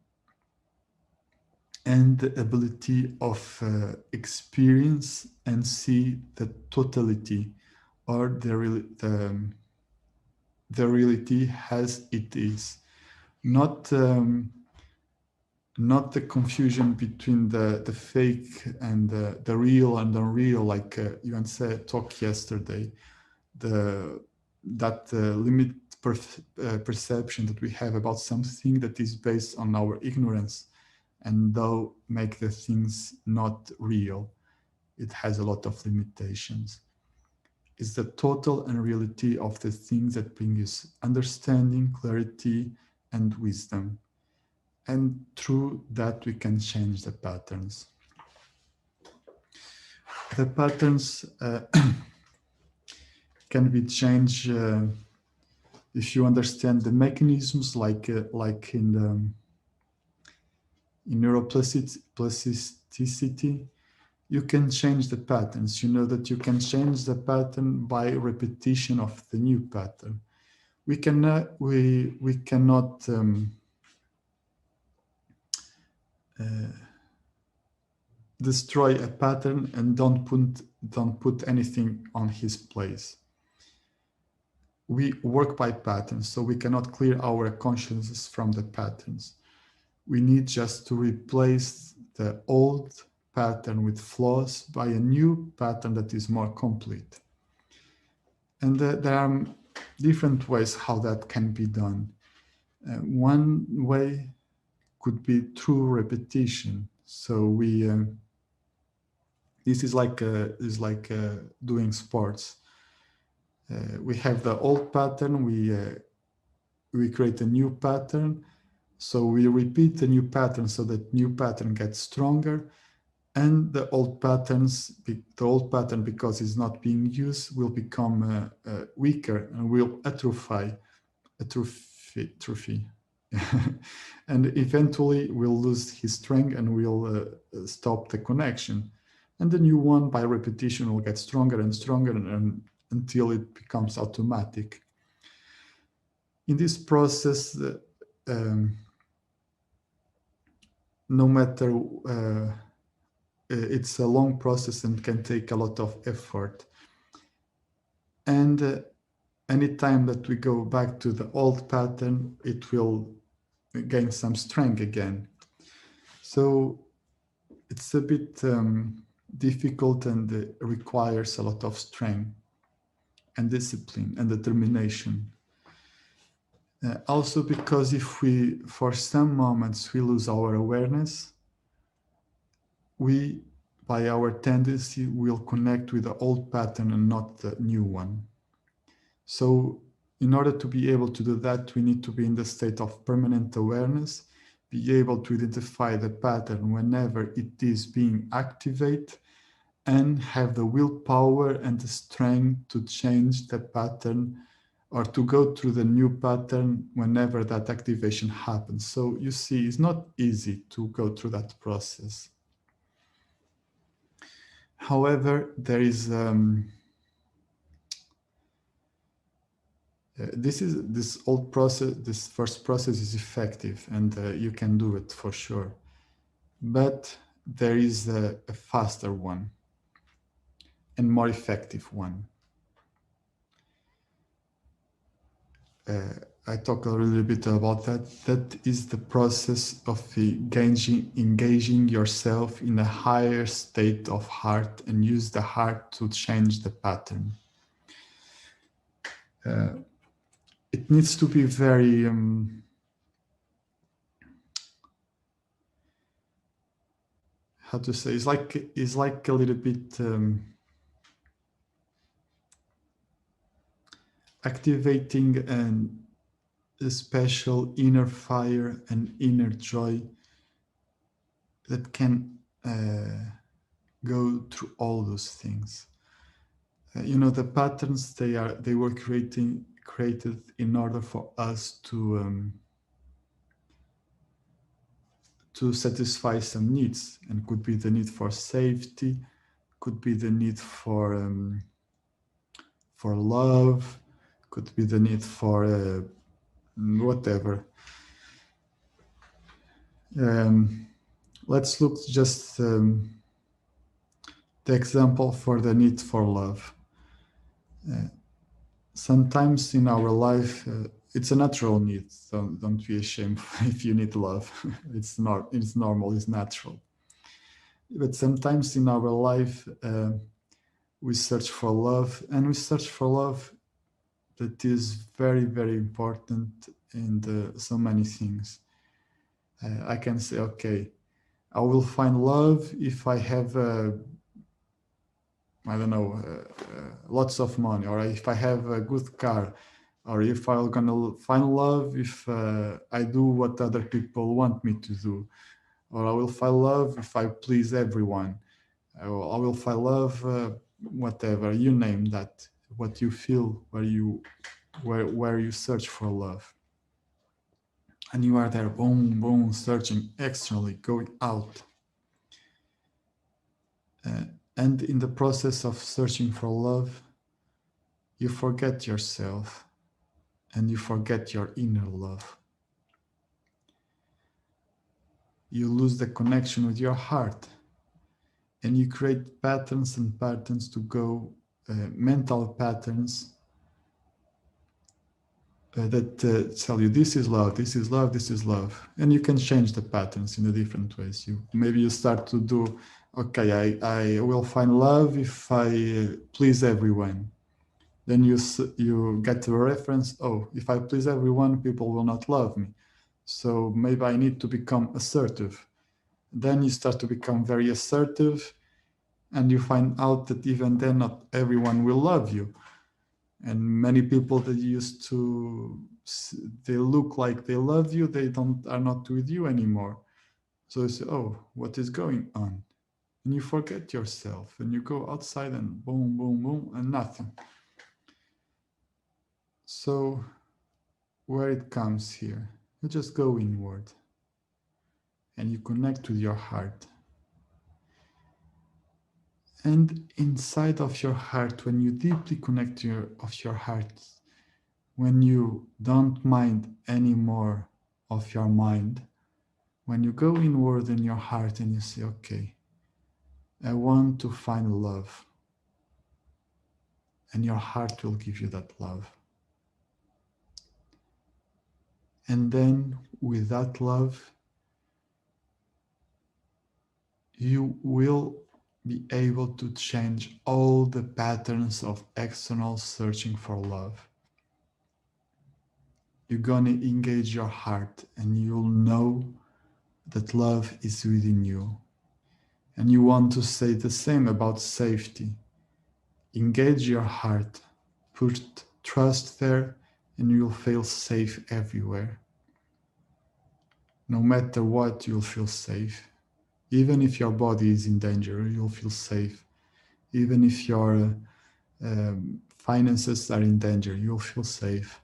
and the ability of experience and see the totality, or the reality as it is, not the confusion between the fake and the real and unreal, like Yuan Tze talked yesterday, that limit perception that we have about something that is based on our ignorance, and though make the things not real, it has a lot of limitations. It's the total unreality of the things that bring us understanding, clarity, and wisdom. And through that, we can change the patterns. The patterns can be changed if you understand the mechanisms, like in neuroplasticity. You can change the patterns. You know that you can change the pattern by repetition of the new pattern. We cannot destroy a pattern and don't put anything on his place. We work by patterns, so we cannot clear our consciousness from the patterns. We need just to replace the old pattern with flaws by a new pattern that is more complete. And there are different ways how that can be done. One way could be through repetition. So this is like doing sports. We have the old pattern. We create a new pattern. So we repeat the new pattern so that new pattern gets stronger, and the old pattern, because it's not being used, will become weaker and will atrophy, and eventually will lose his strength and will stop the connection. And the new one, by repetition, will get stronger and stronger until it becomes automatic. In this process, no matter, it's a long process and can take a lot of effort. And anytime that we go back to the old pattern, it will gain some strength again. So it's a bit difficult, and requires a lot of strength and discipline and determination. Also because if we, for some moments, we lose our awareness, we, by our tendency, will connect with the old pattern and not the new one. So in order to be able to do that, we need to be in the state of permanent awareness, be able to identify the pattern whenever it is being activated, and have the willpower and the strength to change the pattern or to go through the new pattern whenever that activation happens. So you see, it's not easy to go through that process. However, there is this old process. This first process is effective, and you can do it for sure. But there is a faster one and more effective one. I talk a little bit about that. That is the process of engaging yourself in a higher state of heart and use the heart to change the pattern. It needs to be very how to say, it's like a little bit activating a special inner fire and inner joy that can go through all those things. The patterns, they were created in order for us to satisfy some needs, and could be the need for safety, could be the need for love, could be the need for whatever. Let's look just the example for the need for love. Sometimes in our life, it's a natural need. Don't be ashamed if you need love. It's normal, it's natural. But sometimes in our life, we search for love, and we search for love that is very, very important in so many things. I can say, okay, I will find love if I have, I don't know, lots of money, or if I have a good car, or if I'm gonna find love if I do what other people want me to do, or I will find love if I please everyone. I will find love, whatever, you name that, what you feel, where you search for love. And you are there, boom, boom, searching externally, going out. And in the process of searching for love, you forget yourself and you forget your inner love. You lose the connection with your heart, and you create patterns and patterns to go, mental patterns that tell you this is love, this is love, this is love. And you can change the patterns in a different ways. Maybe you start to do, okay, I will find love if I please everyone. Then you get to a reference, oh, if I please everyone, people will not love me. So maybe I need to become assertive. Then you start to become very assertive, and you find out that even then not everyone will love you. And many people that used to, they look like they love you, they are not with you anymore. So you say, oh, what is going on? And you forget yourself, and you go outside and boom, boom, boom, and nothing. So where it comes here, you just go inward and you connect with your heart. And inside of your heart, when you deeply connect of your heart, when you don't mind anymore of your mind, when you go inward in your heart and you say, okay, I want to find love, and your heart will give you that love. And then with that love, you will be able to change all the patterns of external searching for love. You're gonna engage your heart, and you'll know that love is within you. And you want to say the same about safety. Engage your heart, put trust there, and you'll feel safe everywhere. No matter what, you'll feel safe. Even if your body is in danger, you'll feel safe. Even if your finances are in danger, you'll feel safe.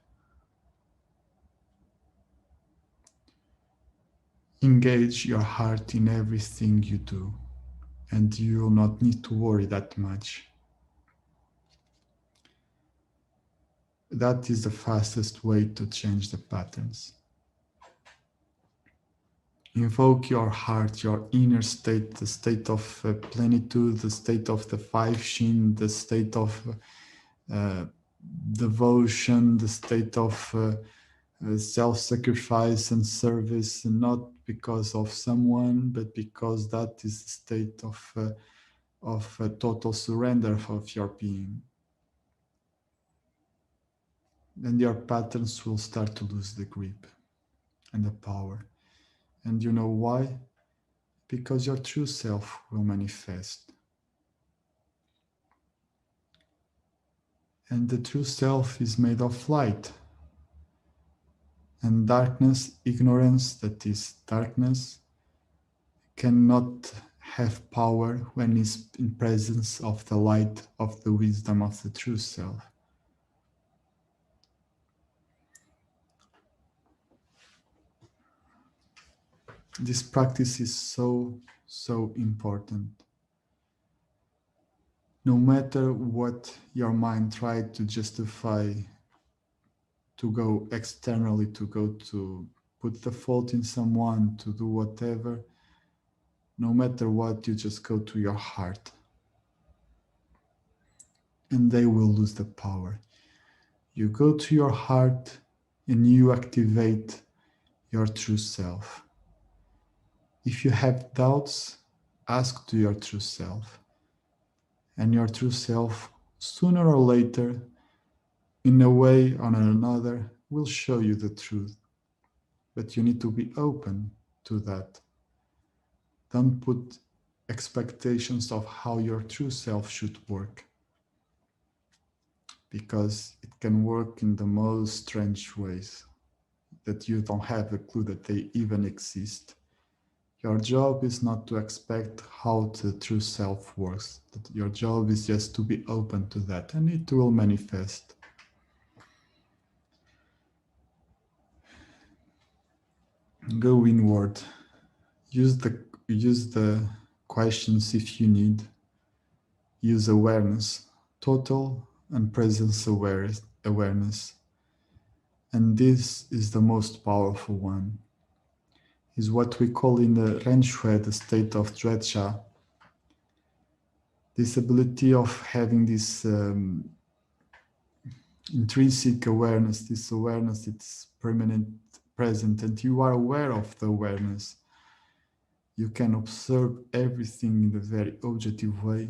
Engage your heart in everything you do, and you will not need to worry that much. That is the fastest way to change the patterns. Invoke your heart, your inner state, the state of plenitude, the state of the five shin, the state of uh, devotion, the state of self-sacrifice and service, not because of someone, but because that is the state of total surrender of your being. Then your patterns will start to lose the grip and the power. And you know why? Because your true self will manifest. And the true self is made of light. And darkness, ignorance, that is darkness, cannot have power when it's in presence of the light of the wisdom of the true self. This practice is so important. No matter what your mind tried to justify, to go externally, to go to put the fault in someone, to do whatever, no matter what, you just go to your heart. And they will lose the power. You go to your heart and you activate your true self. If you have doubts, ask to your true self. And your true self, sooner or later, in a way or another, will show you the truth. But you need to be open to that. Don't put expectations of how your true self should work, because it can work in the most strange ways that you don't have a clue that they even exist. Your job is not to expect how the true self works. Your job is just to be open to that, and it will manifest. Go inward. Use the questions if you need. Use awareness, total and presence awareness. And this is the most powerful one. Is what we call in the Ren Shui the state of Dredja. This ability of having this intrinsic awareness, this awareness that's permanent, present, and you are aware of the awareness. You can observe everything in a very objective way.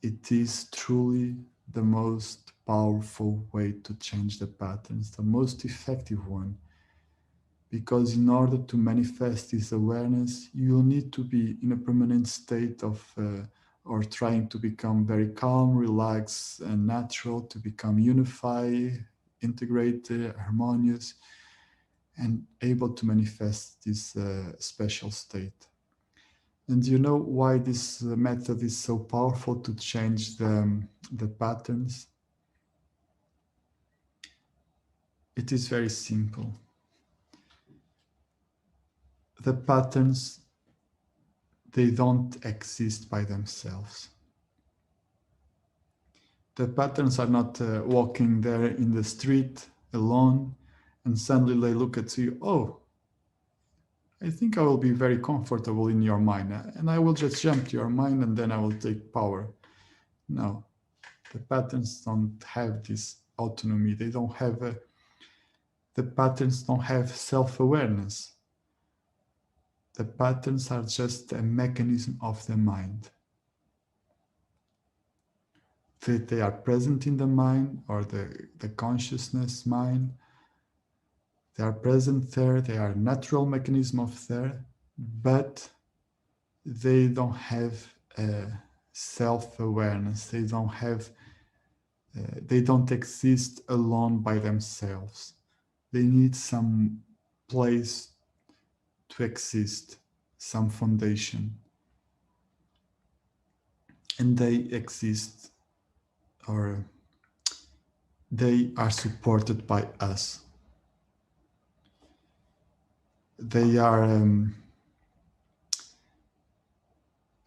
It is truly the most powerful way to change the patterns, the most effective one. Because in order to manifest this awareness, you'll need to be in a permanent state of or trying to become very calm, relaxed, and natural, to become unified, integrated, harmonious, and able to manifest this special state. And you know why this method is so powerful to change the patterns? It is very simple. The patterns, they don't exist by themselves. The patterns are not walking there in the street alone and suddenly they look at you, oh, I think I will be very comfortable in your mind and I will just jump to your mind and then I will take power. No, the patterns don't have this autonomy. They don't have the patterns don't have self-awareness. The patterns are just a mechanism of the mind. They are present in the mind or the consciousness mind. They are present there, they are a natural mechanism of there, but they don't have self-awareness. They don't exist alone by themselves. They need some place to exist, some foundation. And they exist, or they are supported by us. They are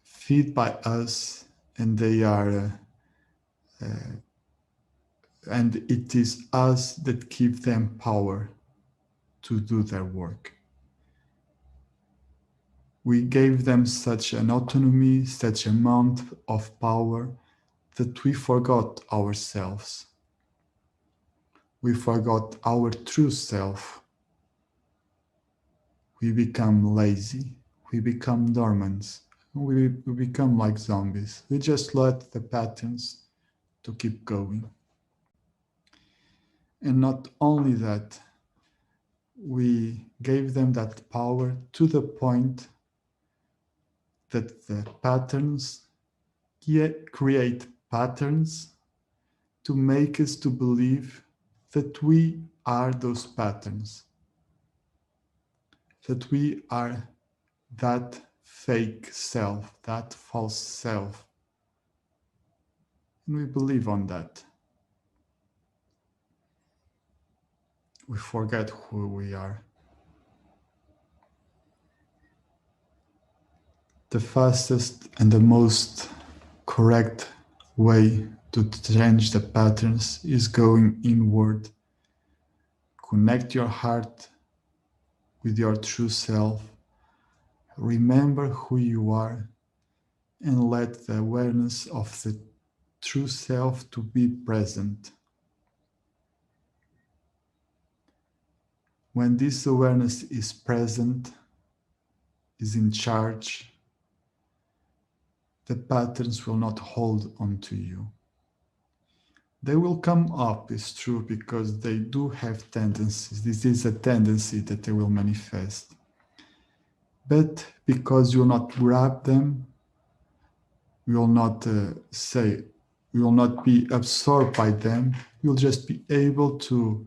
fed by us, and they are and it is us that give them power to do their work. We gave them such an autonomy, such amount of power, that we forgot ourselves. We forgot our true self. We become lazy. We become dormant. We become like zombies. We just let the patterns to keep going. And not only that, we gave them that power to the point that the patterns create patterns to make us to believe that we are those patterns, that we are that fake self, that false self. And we believe on that. We forget who we are. The fastest and the most correct way to change the patterns is going inward. Connect your heart with your true self. Remember who you are and let the awareness of the true self to be present. When this awareness is present, is in charge, the patterns will not hold on to you. They will come up, it's true, because they do have tendencies. This is a tendency that they will manifest. But because you will not grab them, you will not you will not be absorbed by them, you'll just be able to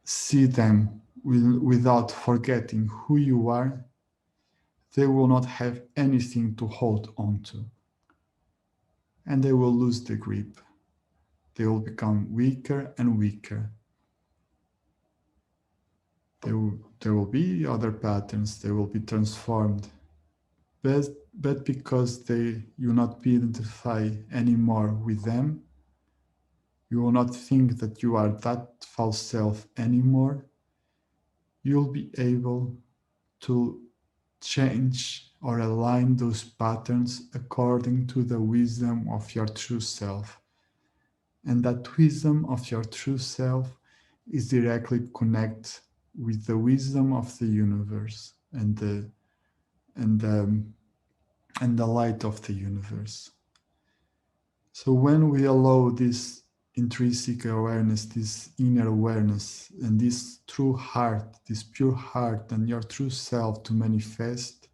see them without forgetting who you are. They will not have anything to hold on to. And they will lose the grip. They will become weaker and weaker. There will be other patterns, they will be transformed. But because you will not be identified anymore with them, you will not think that you are that false self anymore, you'll be able to change or align those patterns according to the wisdom of your true self. And that wisdom of your true self is directly connected with the wisdom of the universe and the light of the universe. So when we allow this intrinsic awareness, this inner awareness, and this true heart, this pure heart and your true self to manifest,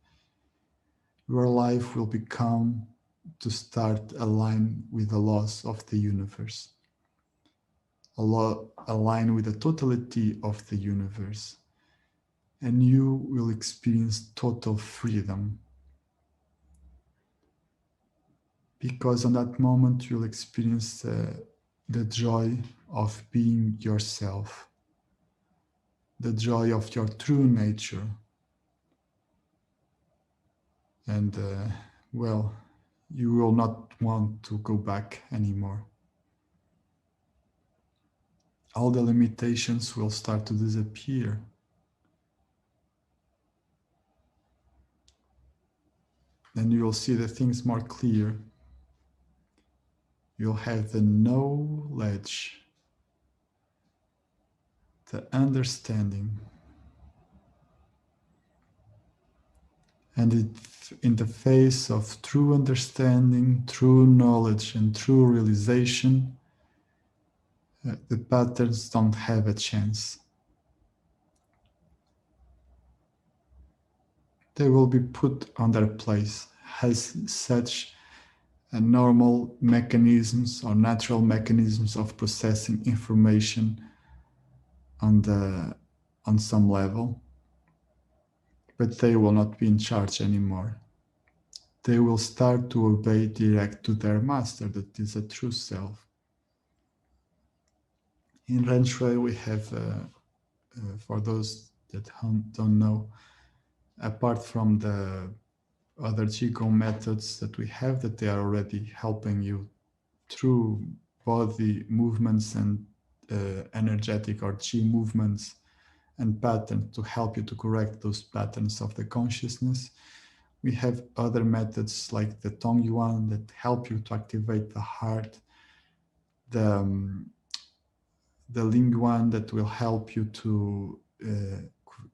your life will become to start align with the laws of the universe, align with the totality of the universe, and you will experience total freedom. Because on that moment you'll experience the joy of being yourself, the joy of your true nature. And well, you will not want to go back anymore. All the limitations will start to disappear. Then you will see the things more clear. You'll have the knowledge, the understanding. And in the face of true understanding, true knowledge, and true realization, the patterns don't have a chance. They will be put on their place as such normal mechanisms or natural mechanisms of processing information on some level. But they will not be in charge anymore. They will start to obey direct to their master, that is a true self. In Ren Shui we have, for those that don't know, apart from the other Qigong methods that we have, that they are already helping you through body movements and energetic or Qi movements and patterns to help you to correct those patterns of the consciousness. We have other methods like the Tong Yuan that help you to activate the heart, the Ling Yuan that will help you to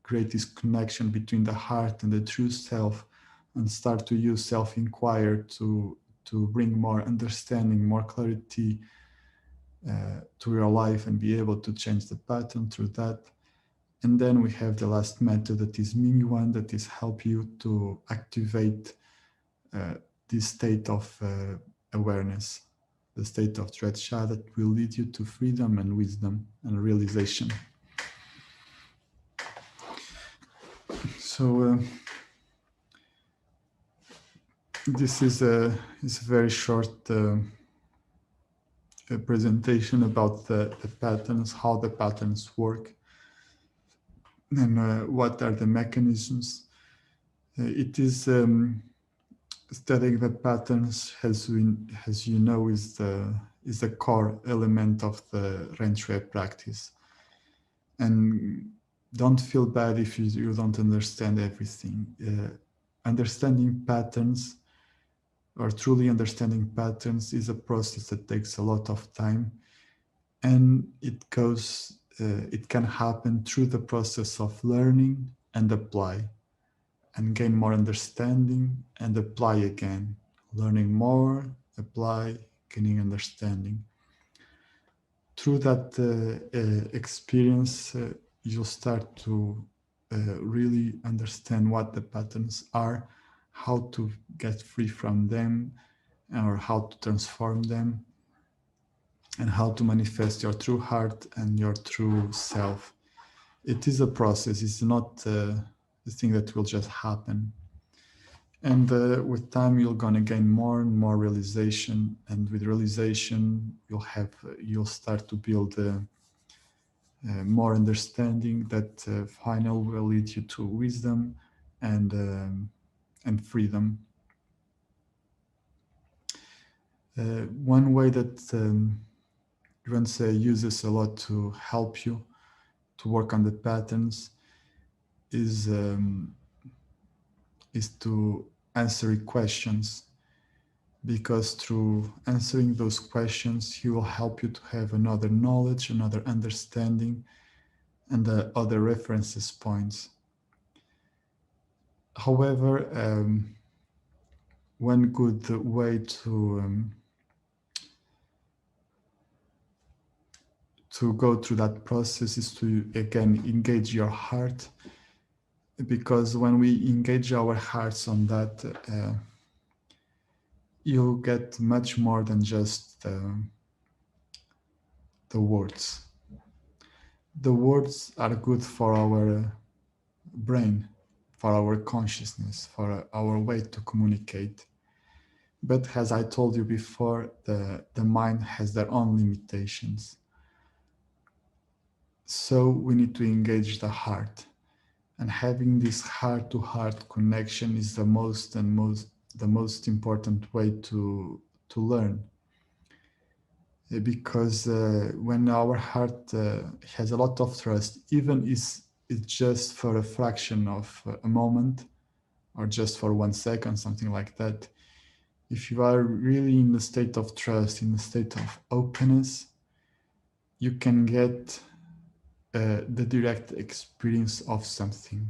create this connection between the heart and the true self, and start to use self-inquiry to bring more understanding, more clarity to your life, and be able to change the pattern through that. And then we have the last method, that is Ming Yuan, that is help you to activate this state of awareness, the state of Dread Sha, that will lead you to freedom and wisdom and realization. So this is a very short a presentation about the patterns, how the patterns work, and what are the mechanisms. It is studying the patterns, as you know, is the core element of the Ren Shui practice. And don't feel bad if you don't understand everything. Understanding patterns, or truly understanding patterns, is a process that takes a lot of time, and it can happen through the process of learning and apply, and gain more understanding and apply again, learning more, apply, gaining understanding. Through that experience, you'll start to really understand what the patterns are, how to get free from them, or how to transform them, and how to manifest your true heart and your true self. It is a process. It's not a thing that will just happen. And with time, you're gonna gain more and more realization. And with realization, you'll start to build more understanding that finally will lead you to wisdom and freedom. One way that Yuan Tze uses a lot to help you to work on the patterns is to answer questions, because through answering those questions, he will help you to have another knowledge, another understanding, and other references points. However, one good way to go through that process is to, again, engage your heart, because when we engage our hearts on that, you'll get much more than just the words. The words are good for our brain, for our consciousness, for our way to communicate. But as I told you before, the mind has their own limitations. So we need to engage the heart. And having this heart-to-heart connection is the most important way to learn. Because when our heart has a lot of trust, even if it's just for a fraction of a moment, or just for 1 second, something like that, if you are really in the state of trust, in the state of openness, you can get the direct experience of something.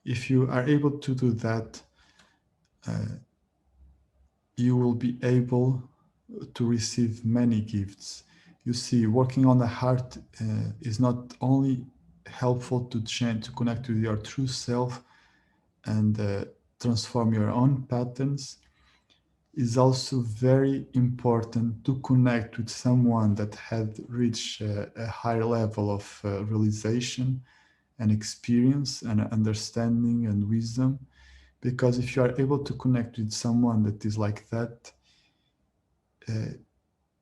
If you are able to do that, you will be able to receive many gifts. You see, working on the heart is not only helpful to change, to connect with your true self and transform your own patterns, is also very important to connect with someone that had reached a higher level of realization and experience and understanding and wisdom. Because if you are able to connect with someone that is like that,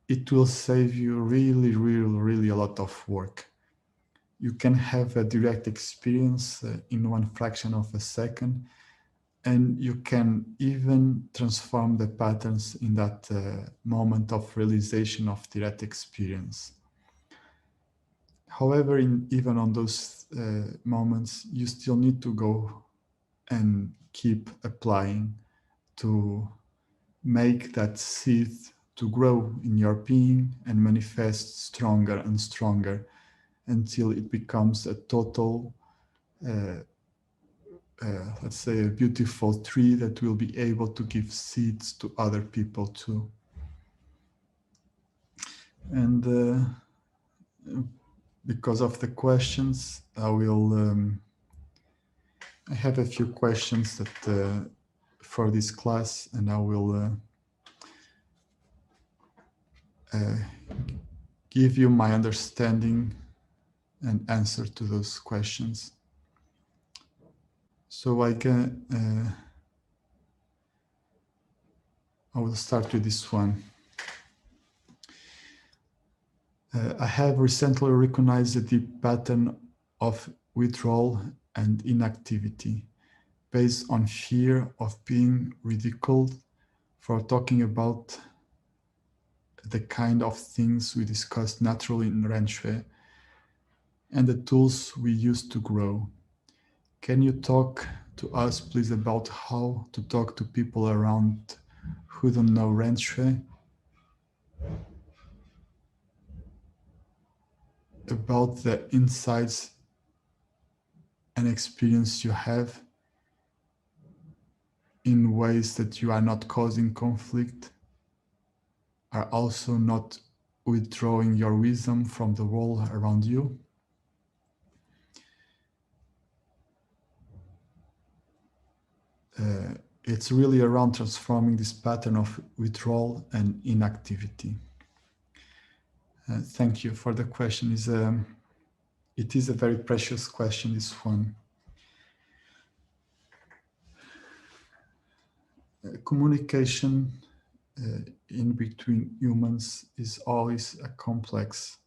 it will save you really a lot of work. You can have a direct experience in 1 fraction of a second, and you can even transform the patterns in that moment of realization of direct experience. However, even on those moments, you still need to go and keep applying to make that seed to grow in your being and manifest stronger and stronger until it becomes a total, let's say, a beautiful tree that will be able to give seeds to other people too. And because of the questions, I have a few questions that for this class, and I will give you my understanding and answer to those questions. So I will start with this one. I have recently recognized a deep pattern of withdrawal and inactivity based on fear of being ridiculed for talking about the kind of things we discuss naturally in Renshui and the tools we use to grow. Can you talk to us, please, about how to talk to people around who don't know Renshui, about the insights and experience you have in ways that you are not causing conflict, are also not withdrawing your wisdom from the world around you? It's really around transforming this pattern of withdrawal and inactivity. Thank you for the question. It is a very precious question, this one. Communication in between humans is always a complex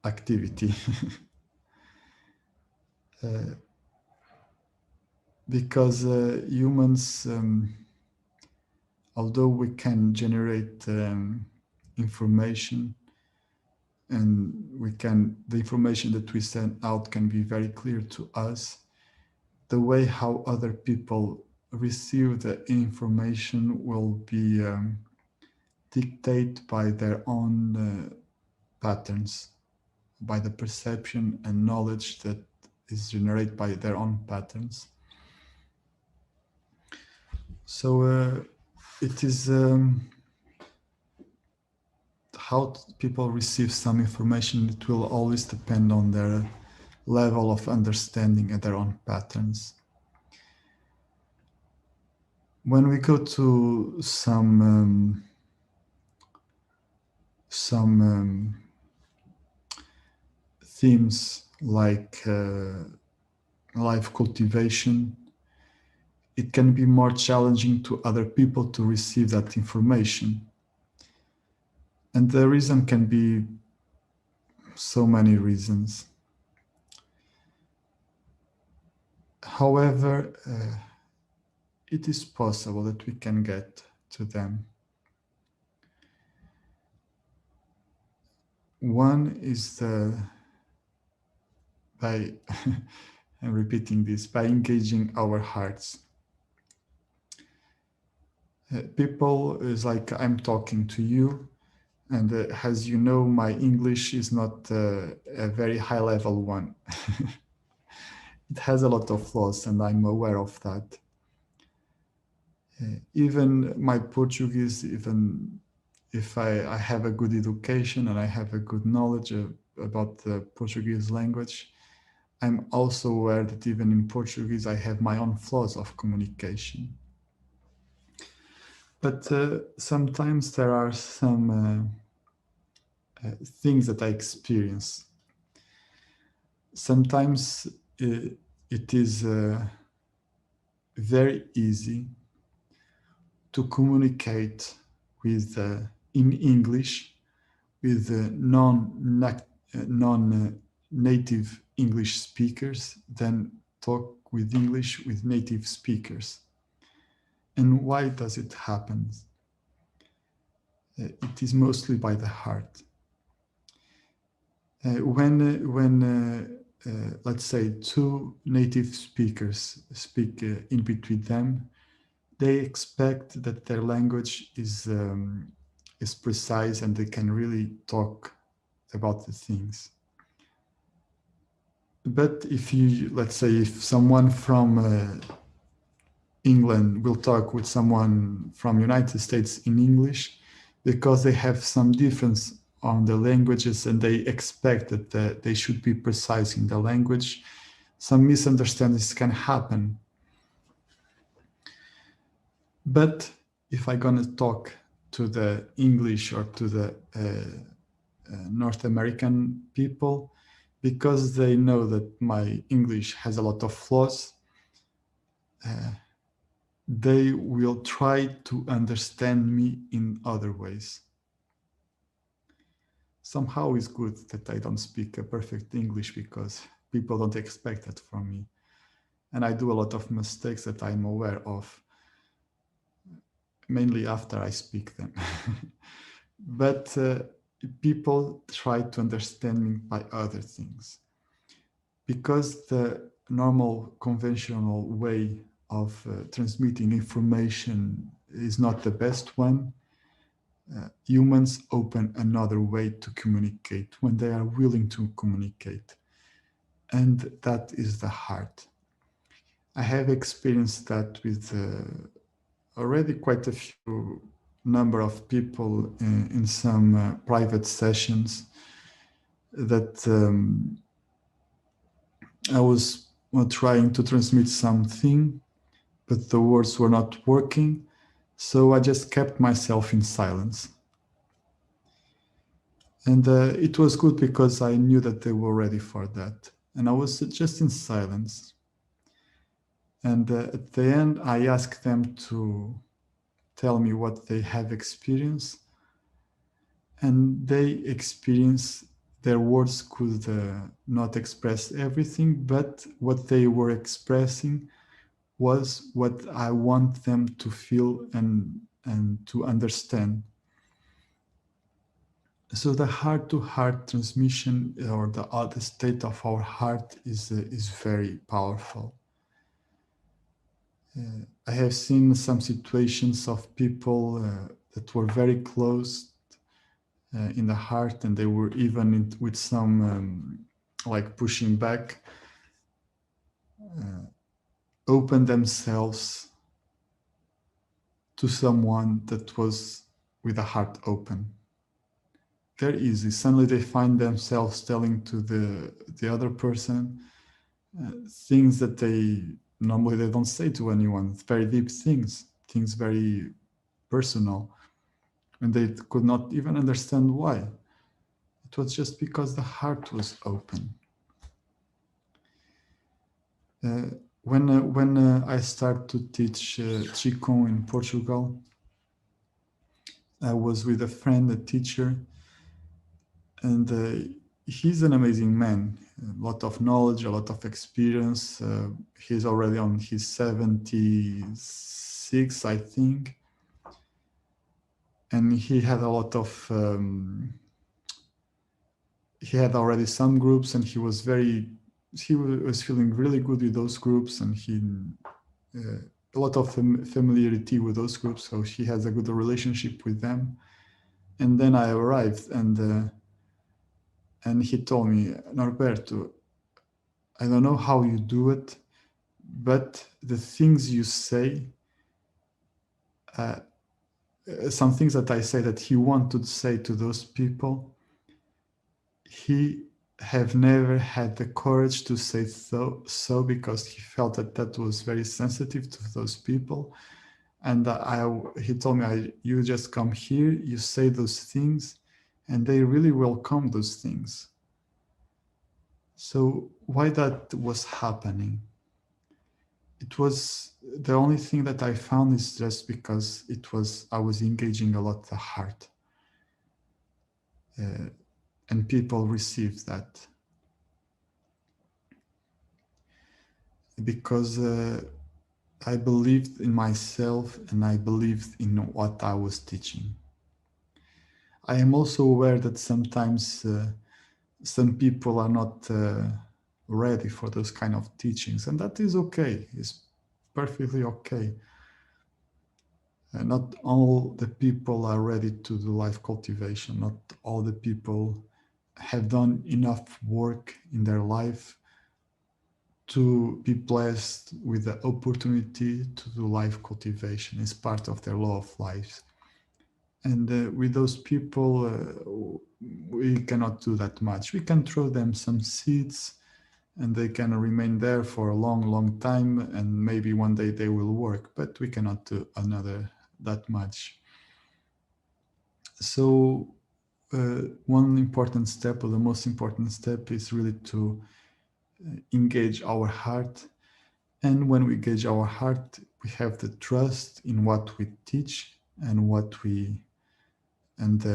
activity. Because humans, although we can generate information, and the information that we send out can be very clear to us, the way how other people receive the information will be dictated by their own patterns, by the perception and knowledge that is generated by their own patterns. So it is how people receive some information. It will always depend on their level of understanding and their own patterns. When we go to some themes like life cultivation, it can be more challenging to other people to receive that information. And the reason can be so many reasons. However, it is possible that we can get to them. One is by, I'm repeating this, by engaging our hearts. People is like I'm talking to you, and as you know, my English is not a very high level one. It has a lot of flaws, and I'm aware of that. Even my Portuguese, even if I have a good education and I have a good knowledge about the Portuguese language, I'm also aware that even in Portuguese, I have my own flaws of communication. But sometimes there are some things that I experience. Sometimes it is very easy to communicate with in English with non-native English speakers than talk with English with native speakers. And why does it happen? It is mostly by the heart. When let's say two native speakers speak in between them, they expect that their language is precise and they can really talk about the things. But if you, let's say, if someone from England will talk with someone from United States in English, because they have some difference on the languages and they expect that they should be precise in the language, some misunderstandings can happen. But if I'm gonna talk to the English or to the North American people, because they know that my English has a lot of flaws, they will try to understand me in other ways. Somehow it's good that I don't speak a perfect English because people don't expect that from me. And I do a lot of mistakes that I'm aware of, mainly after I speak them. But people try to understand me by other things. Because the normal conventional way of transmitting information is not the best one, humans open another way to communicate when they are willing to communicate. And that is the heart. I have experienced that with already quite a few number of people in some private sessions that I was trying to transmit something, but the words were not working. So I just kept myself in silence. And it was good because I knew that they were ready for that. And I was just in silence. And at the end, I asked them to tell me what they have experienced. And they experienced, their words could not express everything, but what they were expressing was what I want them to feel and to understand. So the heart-to-heart transmission, or the state of our heart, is very powerful. I have seen some situations of people that were very close in the heart, and they were even with some like pushing back, open themselves to someone that was with a heart open. Very easy. Suddenly they find themselves telling to the other person things that they normally don't say to anyone. Very deep things very personal, and they could not even understand why. It was just because the heart was open. When I started to teach Qigong in Portugal, I was with a friend, a teacher, and he's an amazing man. A lot of knowledge, a lot of experience. He's already on his 76, I think. And he had a lot of, he had already some groups, and he was feeling really good with those groups, and a lot of familiarity with those groups, so he has a good relationship with them. And then I arrived, and he told me, Norberto, I don't know how you do it, but the things you say, some things that I say that he wanted to say to those people, he have never had the courage to say so because he felt that was very sensitive to those people. And he told me, you just come here, you say those things, and they really welcome those things. So why that was happening? It was, the only thing that I found is just because I was engaging a lot the heart. And people received that. Because I believed in myself and I believed in what I was teaching. I am also aware that sometimes some people are not ready for those kind of teachings, and that is okay. It's perfectly okay. Not all the people are ready to do life cultivation. Not all the people have done enough work in their life to be blessed with the opportunity to do life cultivation. It's part of their law of life. And with those people, we cannot do that much. We can throw them some seeds and they can remain there for a long, long time. And maybe one day they will work, but we cannot do that much. So one important step, or the most important step, is really to engage our heart. And when we engage our heart, we have the trust in what we teach and what we and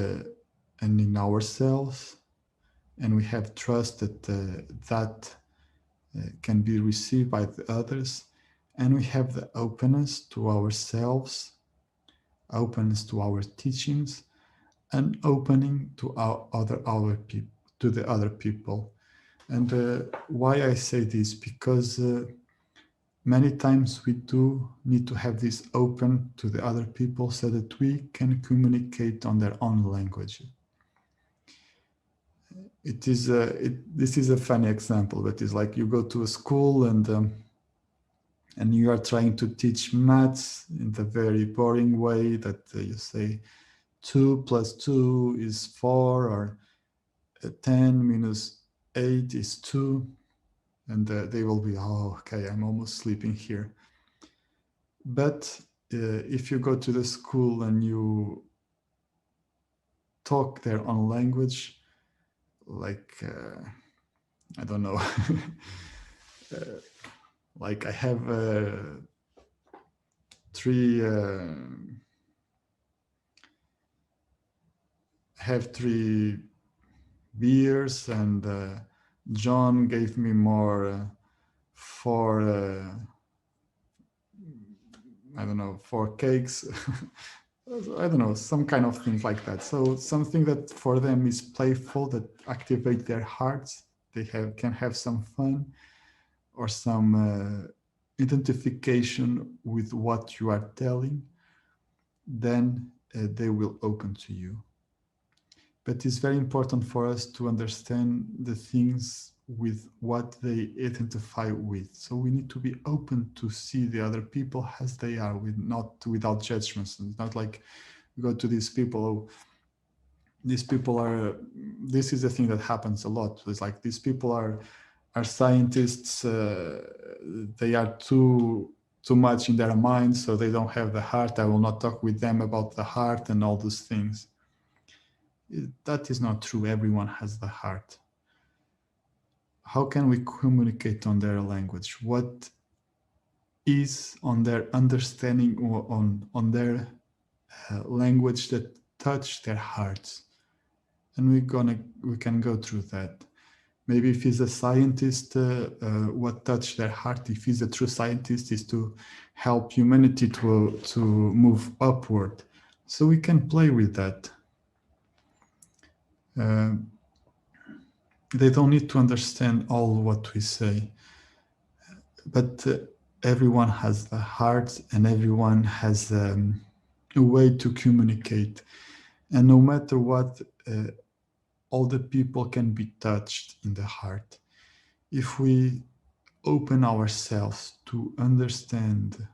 in ourselves, and we have trust that that can be received by the others, and we have the openness to ourselves, openness to our teachings, and opening to the other people. And why I say this, because many times we do need to have this open to the other people so that we can communicate on their own language. This is a funny example, but it's like you go to a school and you are trying to teach maths in the very boring way that you say 2 plus 2 is 4, or 10 minus 8 is 2, and they will be, oh, okay, I'm almost sleeping here. But if you go to the school and you talk their own language, like, I don't know, like I have three beers, and John gave me more 4 I don't know, 4 cakes. I don't know, some kind of things like that. So something that for them is playful, that activate their hearts. They can have some fun or some identification with what you are telling. Then they will open to you. But it's very important for us to understand the things with what they identify with. So we need to be open to see the other people as they are, without judgments. It's not like we go to these people. This is a thing that happens a lot. It's like these people are scientists. They are too much in their minds, so they don't have the heart. I will not talk with them about the heart and all those things. That is not true. Everyone has the heart. How can we communicate on their language? What is on their understanding, or on their language that touch their hearts? And we can go through that. Maybe if he's a scientist, what touched their heart, if he's a true scientist, is to help humanity to move upward. So we can play with that. They don't need to understand all what we say, but everyone has a heart, and everyone has a way to communicate. And no matter what, all the people can be touched in the heart. If we open ourselves to understand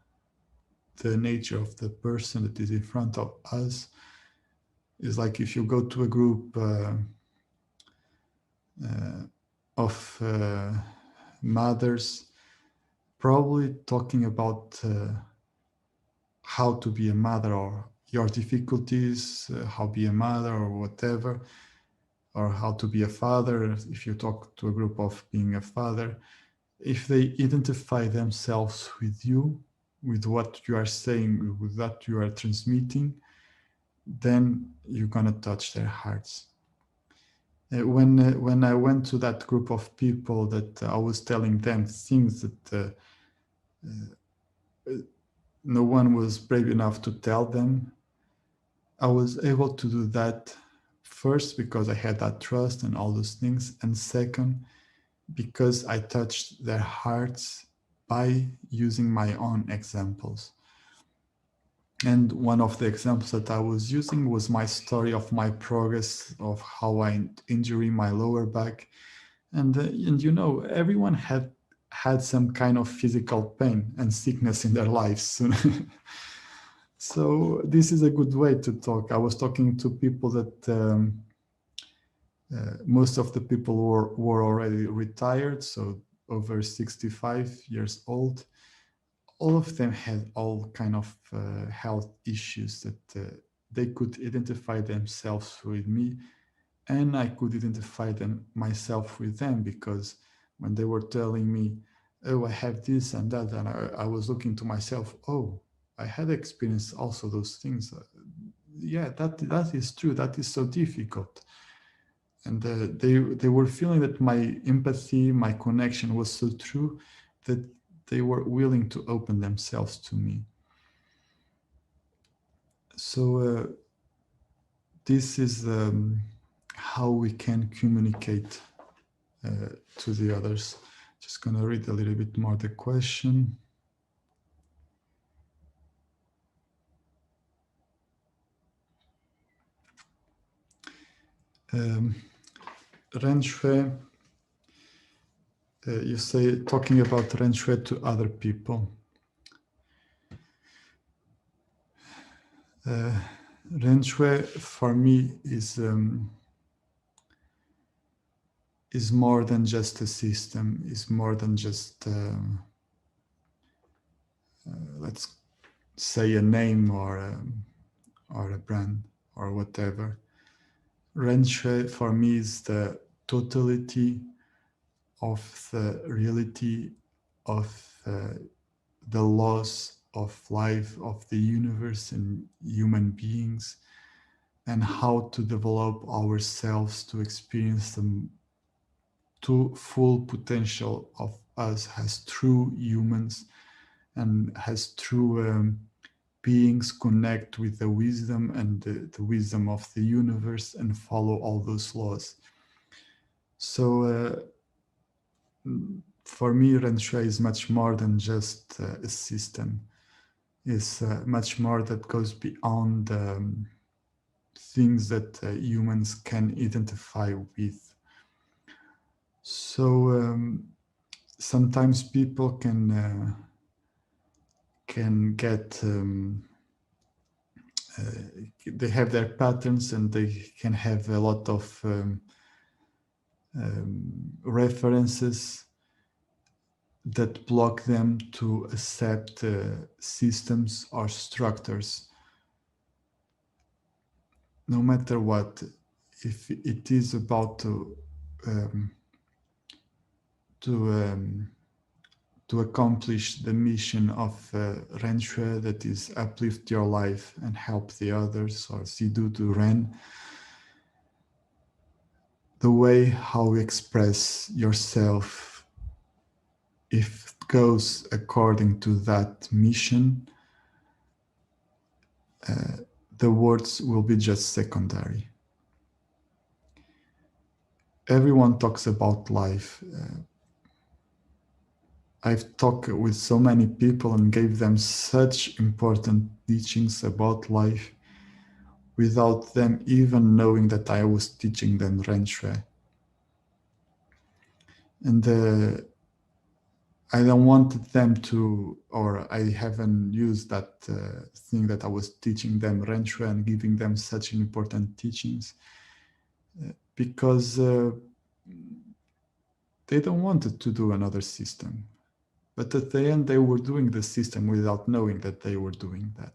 the nature of the person that is in front of us, it's like if you go to a group of mothers, probably talking about how to be a mother, or your difficulties, how to be a mother, or whatever, or how to be a father. If you talk to a group of being a father, if they identify themselves with you, with what you are saying, with what you are transmitting, then you're gonna touch their hearts. When I went to that group of people that I was telling them things that no one was brave enough to tell them, I was able to do that First, because I had that trust and all those things. And second, because I touched their hearts by using my own examples. And one of the examples that I was using was my story of my progress, of how I injuring my lower back. And you know, everyone had some kind of physical pain and sickness in their lives. So this is a good way to talk. I was talking to people that most of the people were already retired, so over 65 years old. All of them had all kind of health issues that they could identify themselves with me, and I could identify myself with them, because when they were telling me, oh, I have this and that, and I was looking to myself, oh, I had experienced also those things. Yeah, that is true. That is so difficult. And they were feeling that my empathy, my connection was so true that they were willing to open themselves to me. So this is how we can communicate to the others. Just going to read a little bit more the question. Ren Shui, you say talking about Ren Shui to other people. Ren Shui for me is more than just a system, is more than just let's say a name or a brand or whatever. Ren Shui for me is the totality of the reality of the laws of life, of the universe and human beings, and how to develop ourselves to experience the full potential of us as true humans and as true beings, connect with the wisdom and the wisdom of the universe and follow all those laws. So for me, Ren Shui is much more than just a system. It's much more that goes beyond things that humans can identify with. So sometimes people can get they have their patterns and they can have a lot of references that block them to accept systems or structures. No matter what, if it is about to accomplish the mission of Ren Shui, that is uplift your life and help the others, or Sidu to Ren, the way how you express yourself, if it goes according to that mission, the words will be just secondary. Everyone talks about life. I've talked with so many people and gave them such important teachings about life without them even knowing that I was teaching them Ren Shui. And I don't want them to, or I haven't used that thing that I was teaching them Ren Shui and giving them such important teachings because they don't want to do another system. But at the end, they were doing the system without knowing that they were doing that.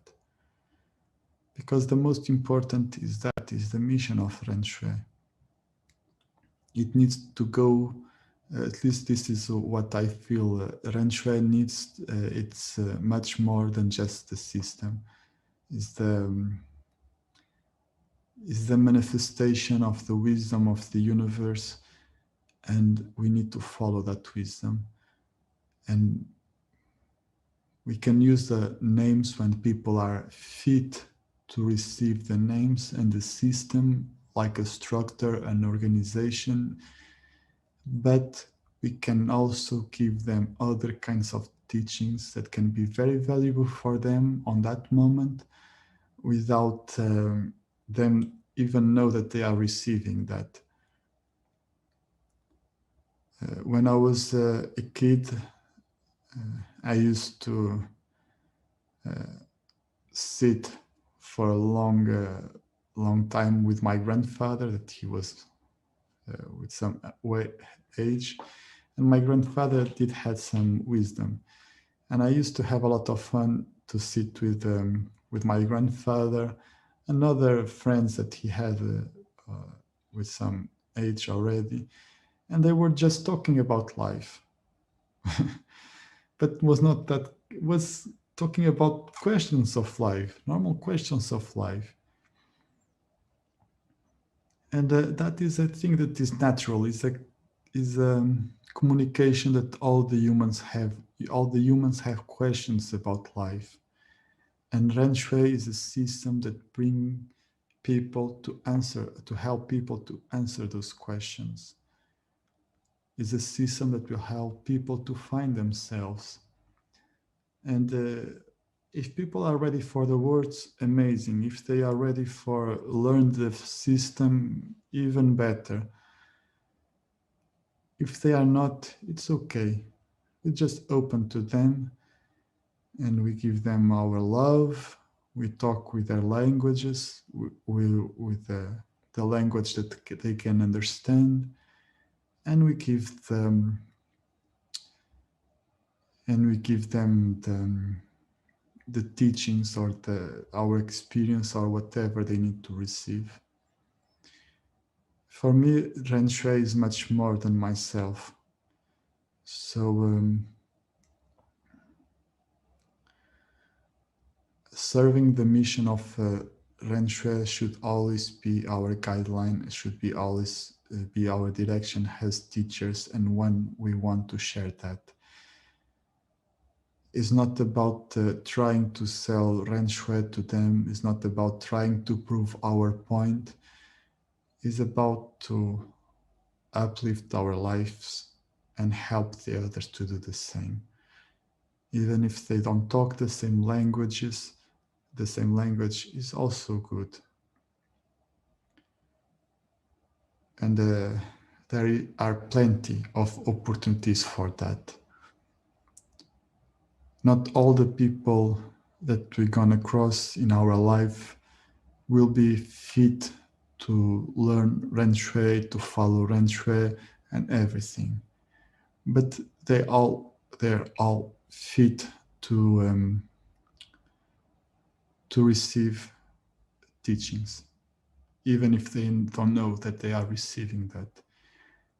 Because the most important is the mission of Ren Shui. It needs to go, at least this is what I feel, Ren Shui needs, it's much more than just the system. It's the manifestation of the wisdom of the universe, and we need to follow that wisdom. And we can use the names when people are fit to receive the names, and the system like a structure, an organization, but we can also give them other kinds of teachings that can be very valuable for them on that moment without them even know that they are receiving that. When I was a kid, I used to sit for a long time with my grandfather, that he was with some age, and my grandfather did have some wisdom, and I used to have a lot of fun to sit with my grandfather and other friends that he had with some age already, and they were just talking about life. But was not that, was talking about questions of life, normal questions of life. And that is a thing that is natural, is communication that all the humans have. All the humans have questions about life. And Ren Shui is a system that bring people to answer, to help people to answer those questions. Is a system that will help people to find themselves. And if people are ready for the words, amazing. If they are ready for learn the system, even better. If they are not, it's okay. We just open to them and we give them our love. We talk with their languages, with the language that they can understand, and we give them the teachings or our experience or whatever they need to receive. For me, Ren Shui is much more than myself. So serving the mission of Ren Shui should always be our guideline, should be always be our direction as teachers, and when we want to share that. It's not about trying to sell Ren Shui to them. It's not about trying to prove our point. It's about to uplift our lives and help the others to do the same. Even if they don't talk the same languages, the same language is also good. And there are plenty of opportunities for that. Not all the people that we're gonna cross in our life will be fit to learn Ren Shui, to follow Ren Shui and everything. But they're all fit to receive teachings, even if they don't know that they are receiving that.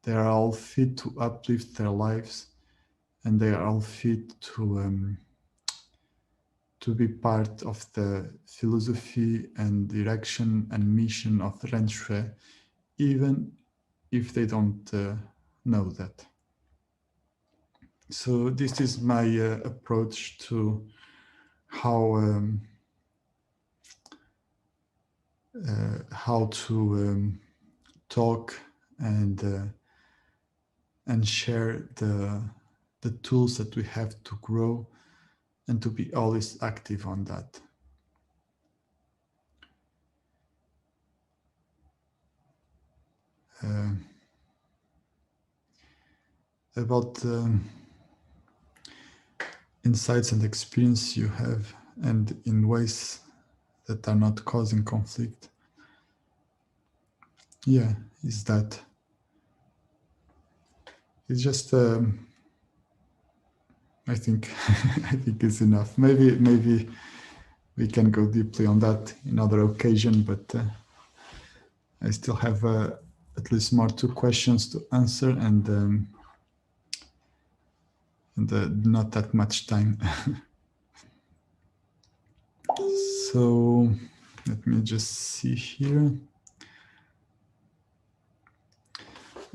They are all fit to uplift their lives, and they are all fit to be part of the philosophy and direction and mission of Ren Shui, even if they don't know that. So this is my approach to how to talk and share the tools that we have to grow and to be always active on that. About insights and experience you have, and in ways that are not causing conflict. Yeah, is that it's just I think I think it's enough. Maybe we can go deeply on that in other occasion, but I still have at least more 2 questions to answer, and not that much time. So let me just see here.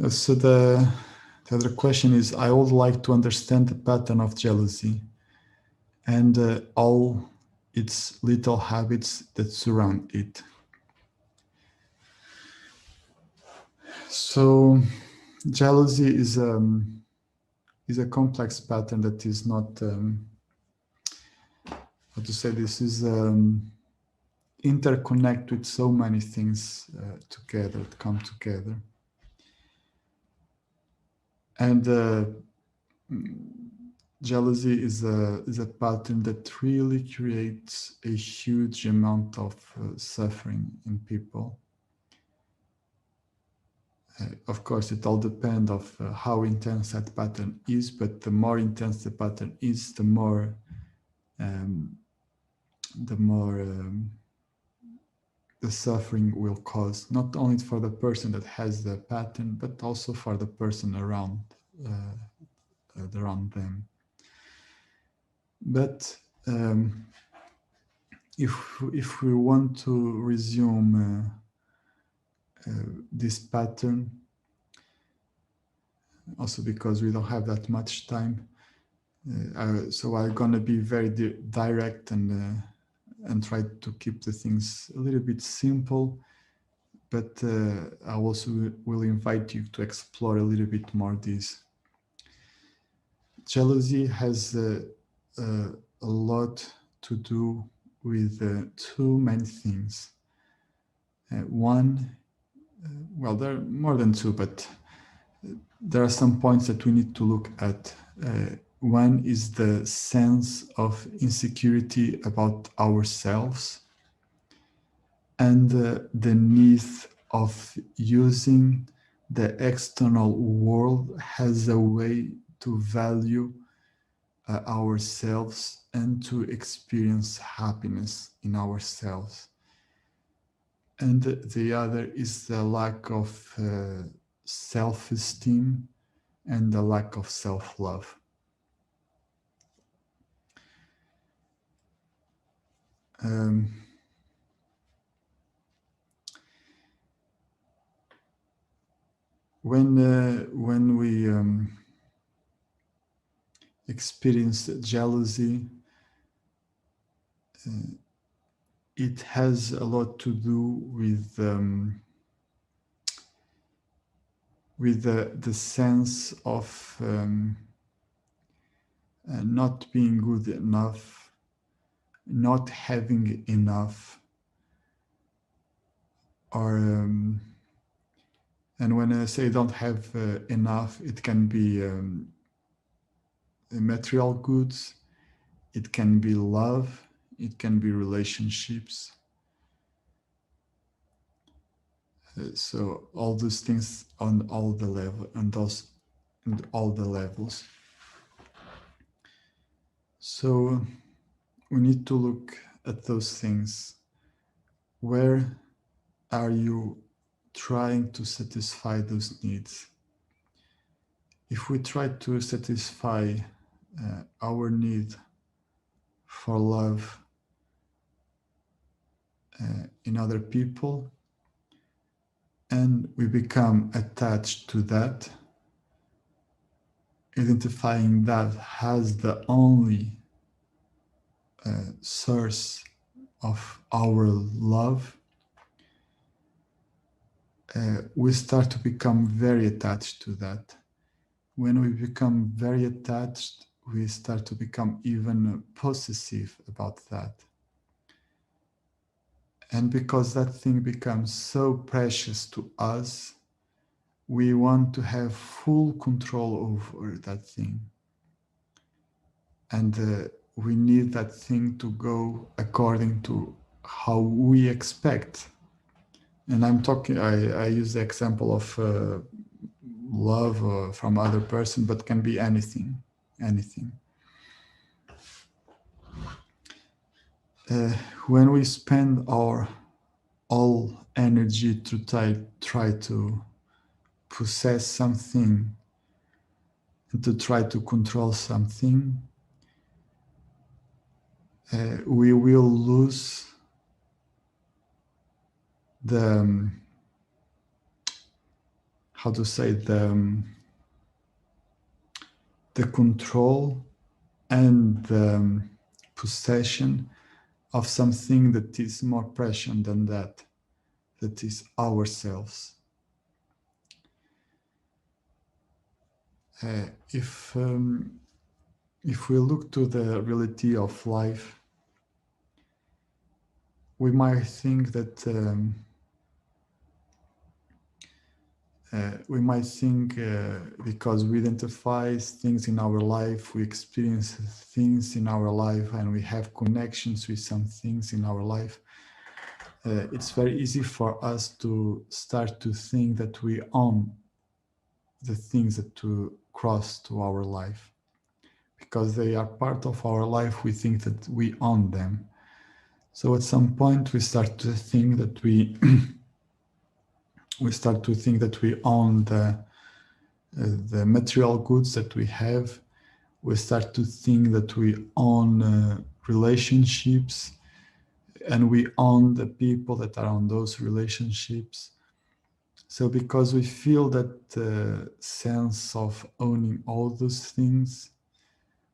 So the other question is, I would like to understand the pattern of jealousy and all its little habits that surround it. So jealousy is a complex pattern that is not how to say this is interconnect with so many things together, that come together. And jealousy is a pattern that really creates a huge amount of suffering in people. Of course, it all depends of how intense that pattern is, but the more intense the pattern is, the more the suffering will cause, not only for the person that has the pattern, but also for the person around them. But if we want to resume this pattern, also because we don't have that much time, so I'm gonna be very direct and try to keep the things a little bit simple, but I also will invite you to explore a little bit more this. Jealousy has a lot to do with two main things. One, well, there are more than two, but there are some points that we need to look at. One is the sense of insecurity about ourselves and the need of using the external world as a way to value ourselves and to experience happiness in ourselves. And the other is the lack of self-esteem and the lack of self-love. When we experience jealousy, it has a lot to do with the sense of not being good enough, not having enough, or and when I say don't have enough, it can be material goods, it can be love, it can be relationships. So all those things on all the level and all the levels. So we need to look at those things. Where are you trying to satisfy those needs? If we try to satisfy our need for love in other people, and we become attached to that, identifying that as the only source of our love, we start to become very attached to that. When we become very attached, we start to become even possessive about that. And because that thing becomes so precious to us, we want to have full control over that thing. And we need that thing to go according to how we expect. And I'm talking, I use the example of love from other person, but can be anything. When we spend our all energy to try to possess something and to try to control something, we will lose the how to say the control and the possession of something that is more precious than that is ourselves. If we look to the reality of life, we might think that because we identify things in our life, we experience things in our life, and we have connections with some things in our life, it's very easy for us to start to think that we own the things that to cross to our life. Because they are part of our life, we think that we own them. So at some point we start to think that we own the material goods that we have. We start to think that we own relationships, and we own the people that are on those relationships. So because we feel that sense of owning all those things,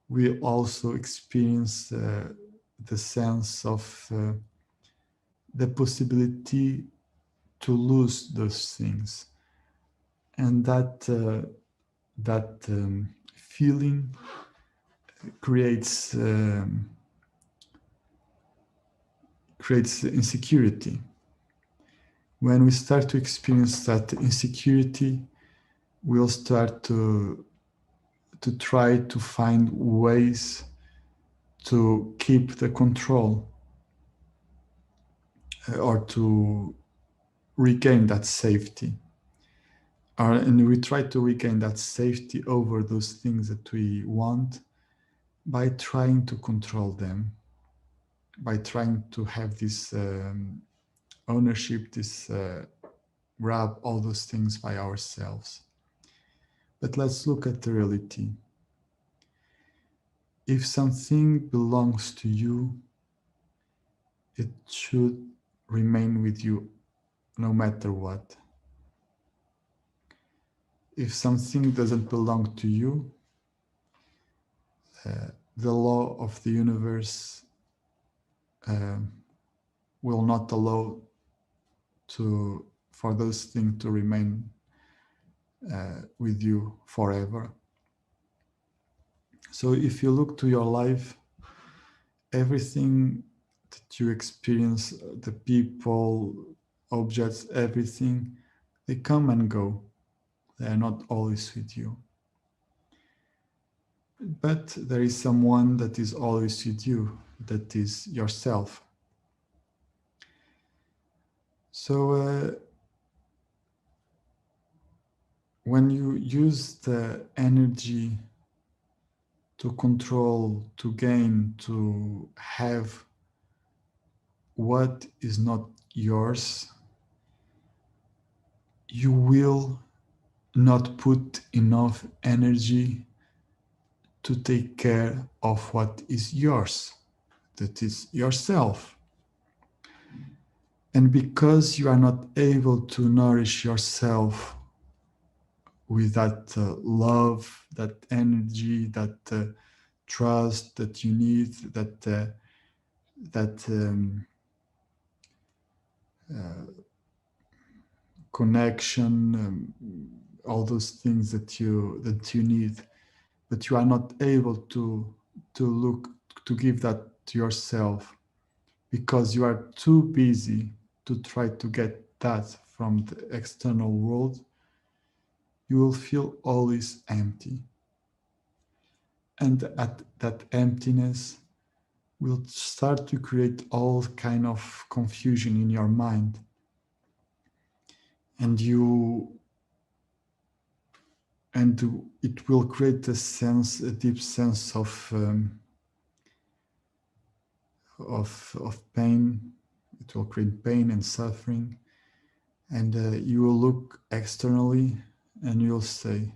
we also experience the sense of the possibility to lose those things. And that feeling creates insecurity. When we start to experience that insecurity, we'll start to try to find ways to keep the control or to regain that safety. And we try to regain that safety over those things that we want by trying to control them, by trying to have this ownership, this grab all those things by ourselves. But let's look at the reality. If something belongs to you, it should remain with you no matter what. If something doesn't belong to you, the law of the universe will not allow for those things to remain with you forever. So if you look to your life, everything that you experience, the people, objects, everything, they come and go. They are not always with you. But there is someone that is always with you, that is yourself. So when you use the energy to control, to gain, to have what is not yours, you will not put enough energy to take care of what is yours, that is yourself. And because you are not able to nourish yourself with that love, that energy, that trust that you need, that connection, all those things that you need, but you are not able to give that to yourself because you are too busy to try to get that from the external world, you will feel always empty. And at that emptiness will start to create all kind of confusion in your mind. And it will create a deep sense of pain. It will create pain and suffering. And you will look externally and you'll say,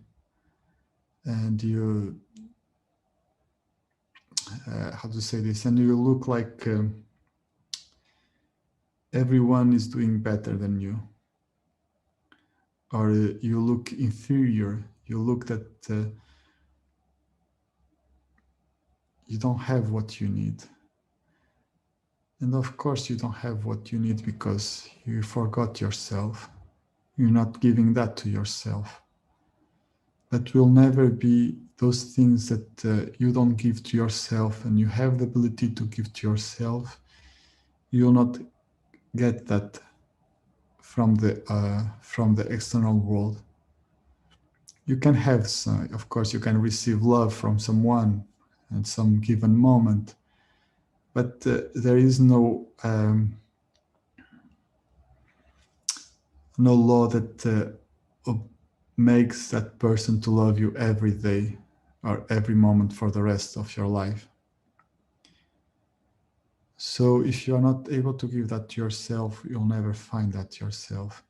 and you, how to say this, and you look like everyone is doing better than you. Or you look inferior, you look that you don't have what you need. And of course you don't have what you need because you forgot yourself. You're not giving that to yourself. but will never be those things that you don't give to yourself and you have the ability to give to yourself. You will not get that from the external world. You can have some, of course, you can receive love from someone at some given moment, but there is no law that makes that person to love you every day or every moment for the rest of your life. So if you are not able to give that to yourself, you'll never find that yourself.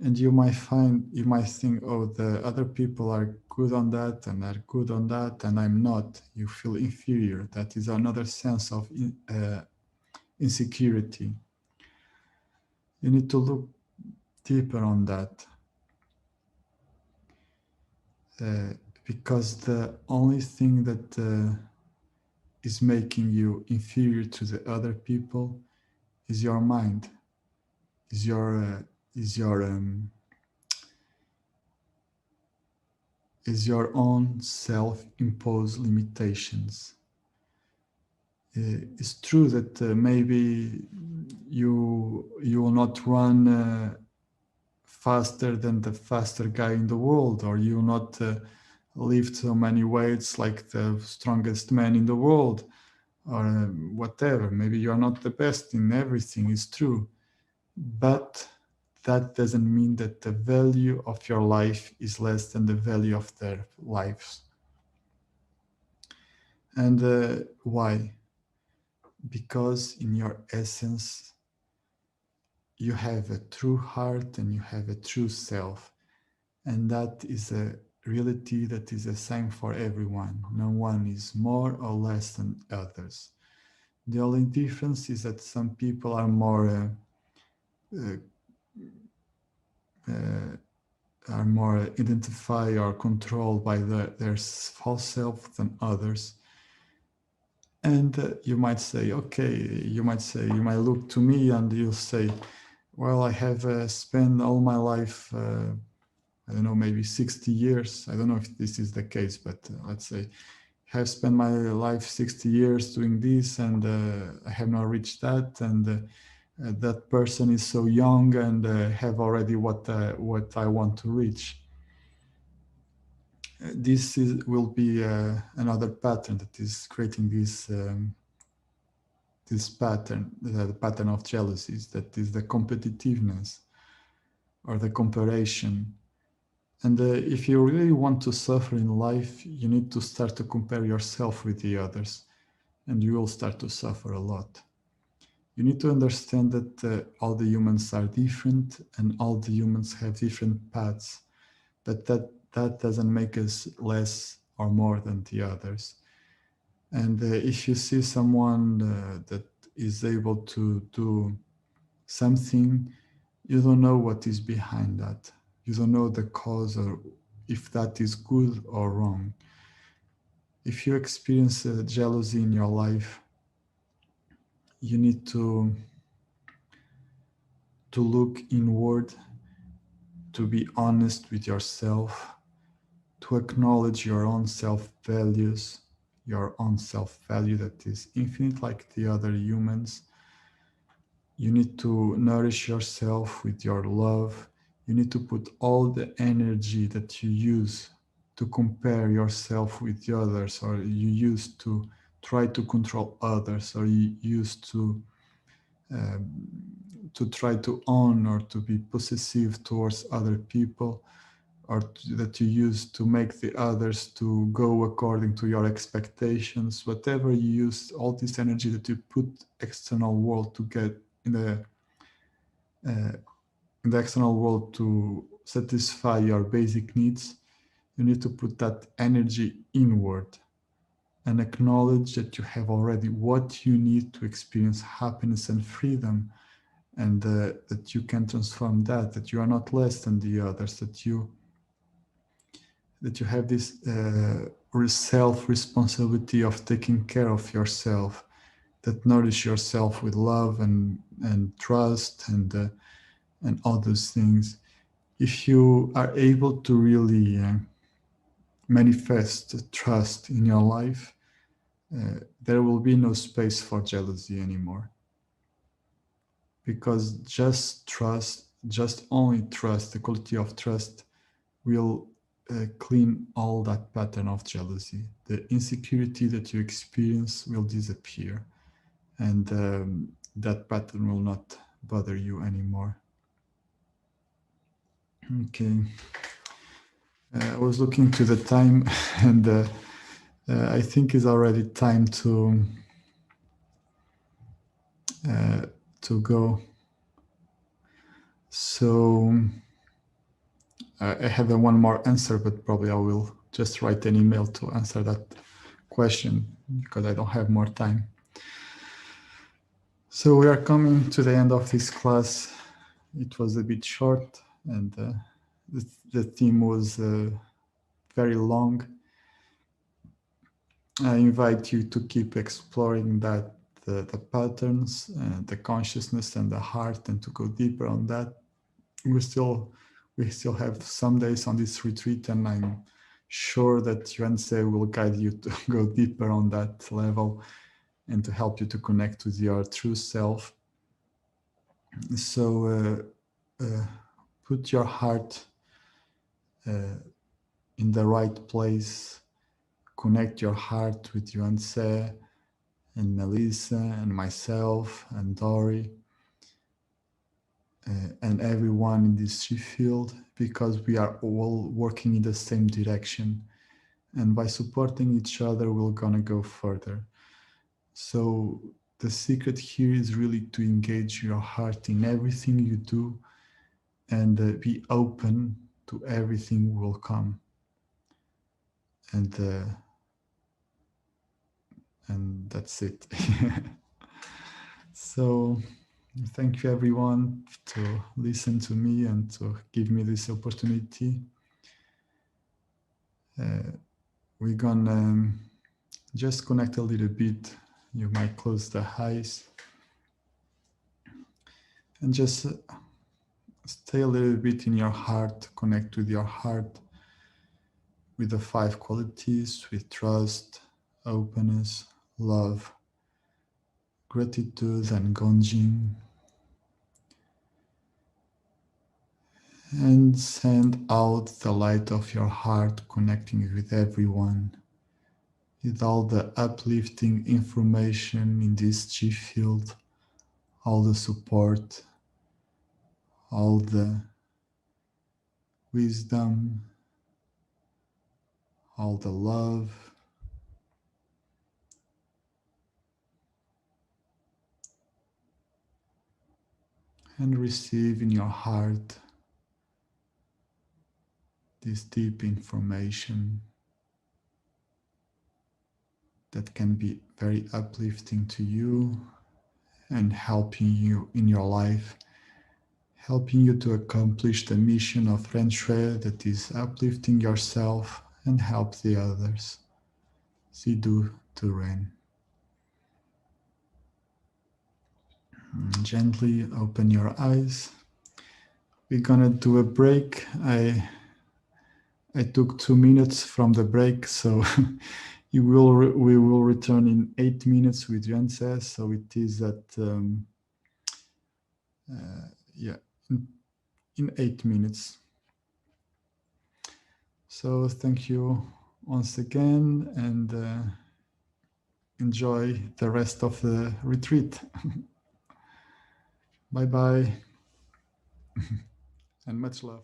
And you might think, oh, the other people are good on that and are good on that, and I'm not. You feel inferior. That is another sense of insecurity. You need to look deeper on that. Because the only thing that is making you inferior to the other people is your mind, is your own self-imposed limitations. It's true that maybe you will not run faster than the faster guy in the world, or you will not lift so many weights like the strongest man in the world, or whatever. Maybe you are not the best in everything, it's true. But that doesn't mean that the value of your life is less than the value of their lives. And why? Because in your essence, you have a true heart and you have a true self. And that is a reality that is the same for everyone. No one is more or less than others. The only difference is that some people are more identified or controlled by their false self than others. And you might say, okay, you might look to me and you'll say, well, I have spent all my life, I don't know, maybe 60 years. I don't know if this is the case, but let's say I have spent my life 60 years doing this, and I have not reached that. And that person is so young and have already what I want to reach. This will be another pattern that is creating this pattern, the pattern of jealousies, that is the competitiveness or the comparison. And if you really want to suffer in life, you need to start to compare yourself with the others, and you will start to suffer a lot. You need to understand that all the humans are different and all the humans have different paths, but that doesn't make us less or more than the others. And if you see someone that is able to do something, you don't know what is behind that. You don't know the cause or if that is good or wrong. If you experience jealousy in your life, you need to look inward, to be honest with yourself, to acknowledge your own self-values, your own self-value that is infinite like the other humans. You need to nourish yourself with your love. You need to put all the energy that you use to compare yourself with the others, or you use to try to control others, or you use to try to own or to be possessive towards other people, or that you use to make the others to go according to your expectations. Whatever you use, all this energy that you put external world to get in the external world to satisfy your basic needs, you need to put that energy inward and acknowledge that you have already what you need to experience happiness and freedom, and that you can transform that you are not less than the others, that you have this self-responsibility of taking care of yourself, that nourish yourself with love and trust and all those things. If you are able to really manifest trust in your life, there will be no space for jealousy anymore. Because just trust, just only trust, the quality of trust will clean all that pattern of jealousy. The insecurity that you experience will disappear, and that pattern will not bother you anymore. Okay. I was looking to the time, and I think it's already time to go. So I have one more answer, but probably I will just write an email to answer that question because I don't have more time. So we are coming to the end of this class. It was a bit short, and the theme was very long. I invite you to keep exploring that, the patterns, the consciousness and the heart, and to go deeper on that. We still have some days on this retreat, and I'm sure that Yuan Tze will guide you to go deeper on that level and to help you to connect with your true self. So put your heart in the right place. Connect your heart with Yuan Tze and Melissa and myself and Dory and everyone in this chi field, because we are all working in the same direction. And by supporting each other, we're gonna go further. So the secret here is really to engage your heart in everything you do and be open to everything will come. And that's it. So thank you everyone to listen to me and to give me this opportunity. We're gonna just connect a little bit. You might close the eyes and just stay a little bit in your heart, connect with your heart, with the 5 qualities, with trust, openness, love, gratitude, and Gonjin. And send out the light of your heart, connecting with everyone, with all the uplifting information in this chi field, all the support, all the wisdom, all the love. And receive in your heart this deep information that can be very uplifting to you and helping you in your life, helping you to accomplish the mission of TRANSCEND, that is uplifting yourself and help the others. Sidu Turen. Gently open your eyes. We're gonna do a break. I took 2 minutes from the break, so we will return in 8 minutes with Yuan Tze. So it is at in 8 minutes. So thank you once again, and enjoy the rest of the retreat. Bye bye, and much love.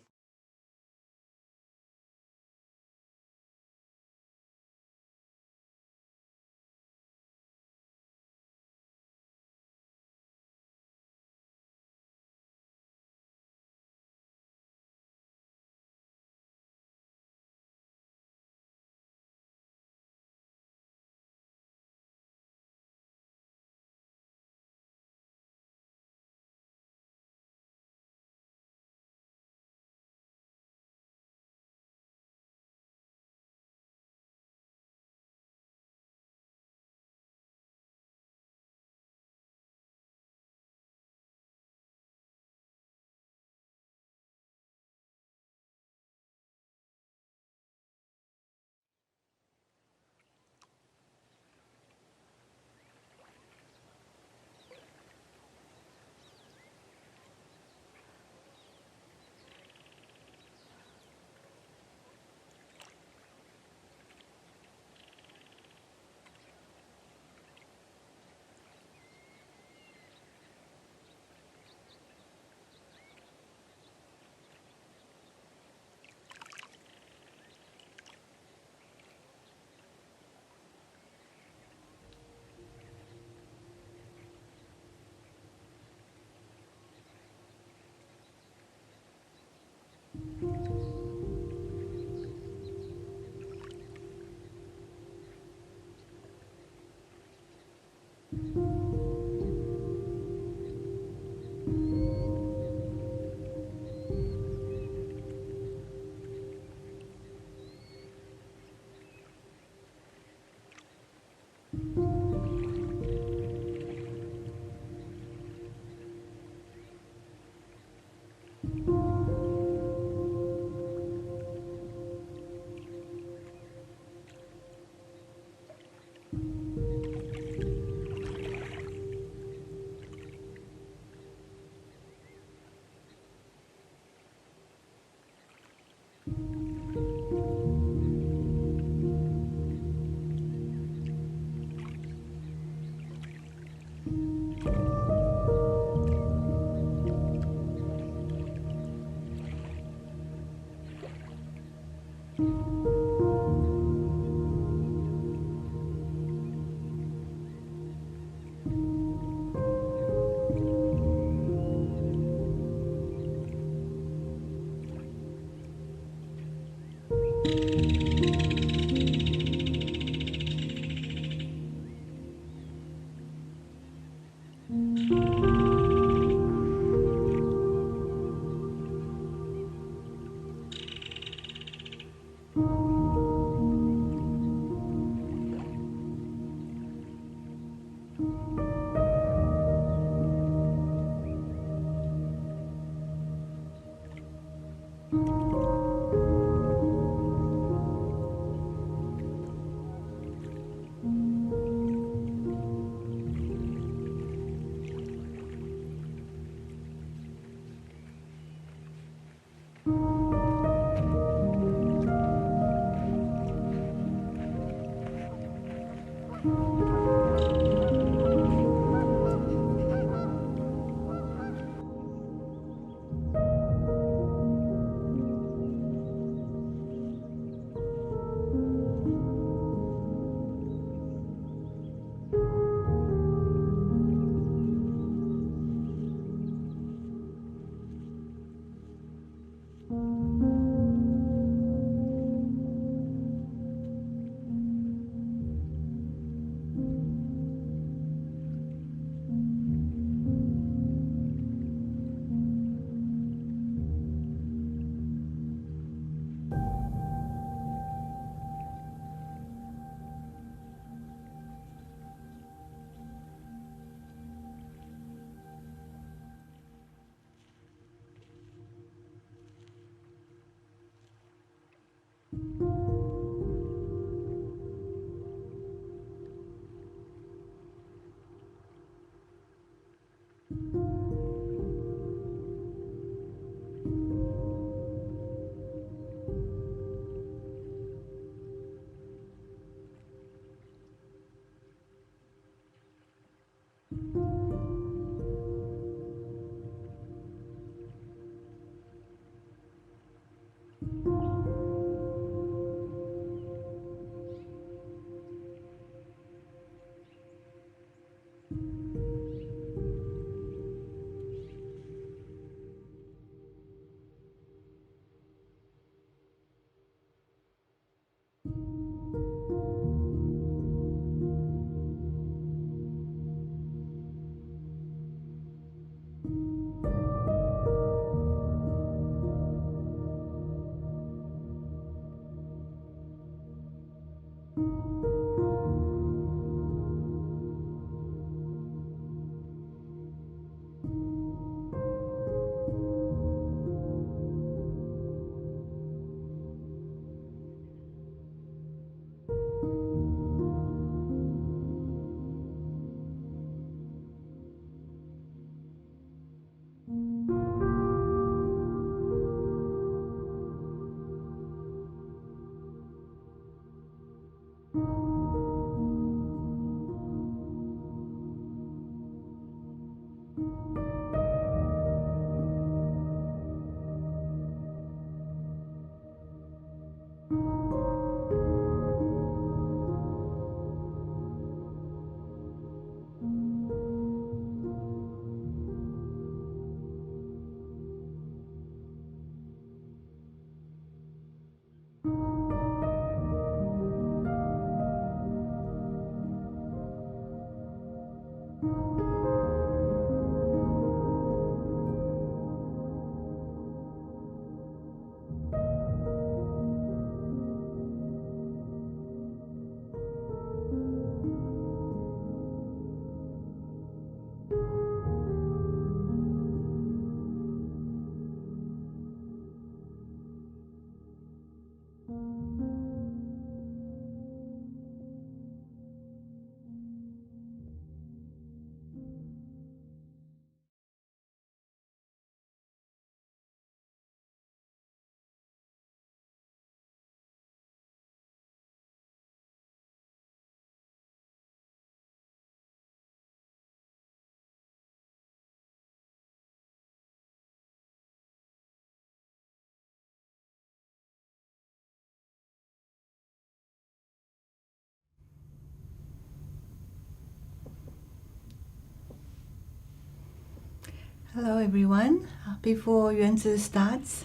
Hello everyone. Before Yuan Tze starts,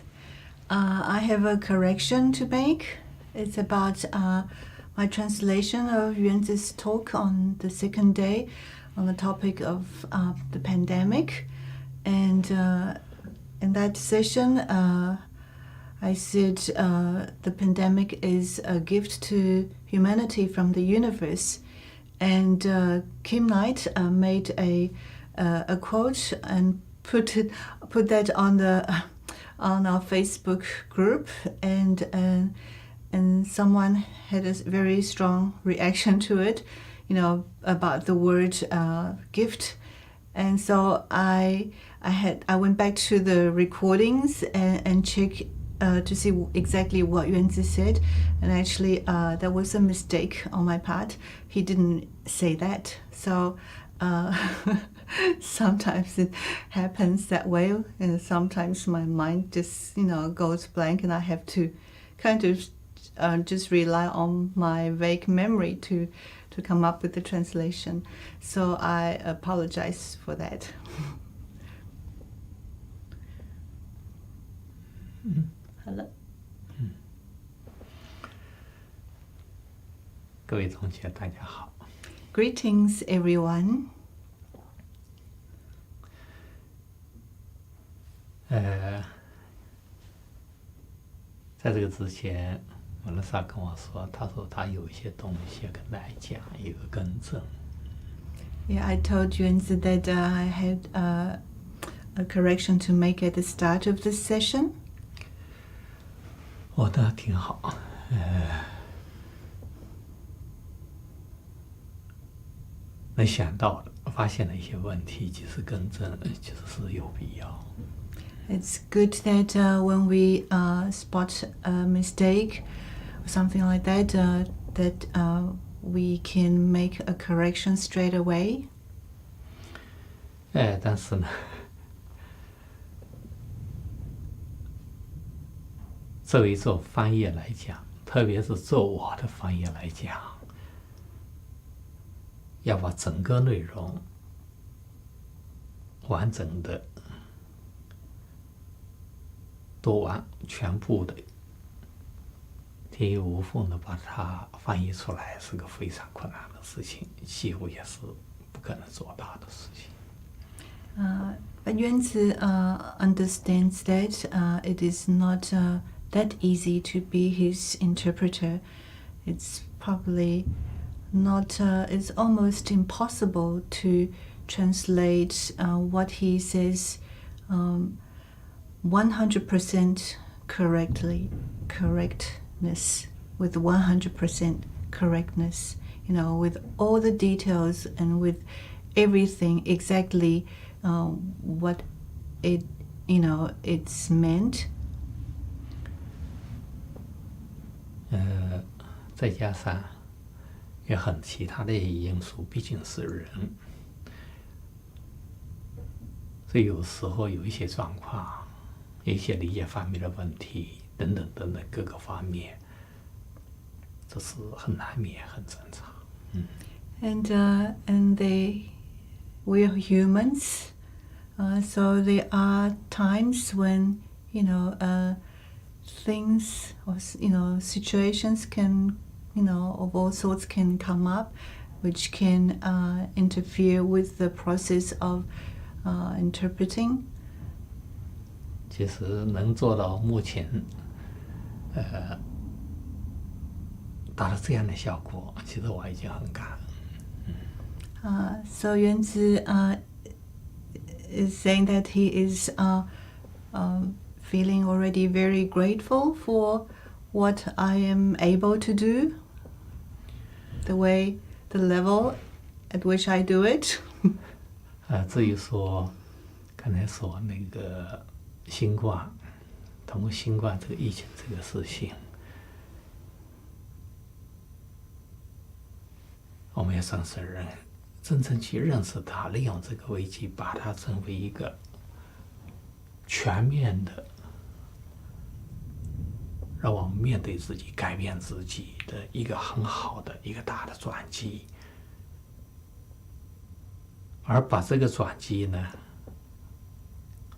I have a correction to make. It's about my translation of Yuan Tze's talk on the second day on the topic of the pandemic. And in that session, I said the pandemic is a gift to humanity from the universe. And Kim Knight made a quote and put that on our Facebook group, and someone had a very strong reaction to it, about the word gift. And so I went back to the recordings and checked to see exactly what Yuan Tze said, and actually there was a mistake on my part. He didn't say that, so sometimes it happens that way, and sometimes my mind just goes blank, and I have to kind of just rely on my vague memory to come up with the translation. So I apologize for that. 好了。各位同学，大家好。Greetings, everyone. 在这个之前，文乐莎跟我说，他说他有一些东西要跟大家讲，一个更正。Yeah, I told Yuan Tze that I had a correction to make at the start of this session. 哦，那挺好。能想到的，发现了一些问题，及时更正，其实是有必要。It's good that when we spot a mistake or something like that, we can make a correction straight away. 但是呢，作为做翻译来讲，特别是做我的翻译来讲，要把整个内容完整的读完，全部的天衣无缝的把它翻译出来，是个非常困难的事情，几乎也是不可能做到的事情。But Yuan Tze understands that it is not that easy to be his interpreter. It's probably not, it's almost impossible to translate what he says 100% correctness, with 100% correctness, with all the details and with everything exactly what it, it's meant. 再加上也很其他的因素，毕竟是人，所以有时候有一些状况，有一些理解方面的问题，等等等等各个方面，这是很难免，很正常。And we are humans, so there are times when things or situations can of all sorts can come up, which can interfere with the process of interpreting. 其实能做到目前，达到这样的效果，其实我已经很感恩。So Yuan Tze is saying that he is feeling already very grateful for what I am able to do, the level at which I do it. 至于说刚才说那个新冠，通过新冠这个疫情这个事情，我们也算是人真正去认识它，利用这个危机，把它成为一个全面的，让我们面对自己、改变自己的一个很好的一个大的转机。而把这个转机呢，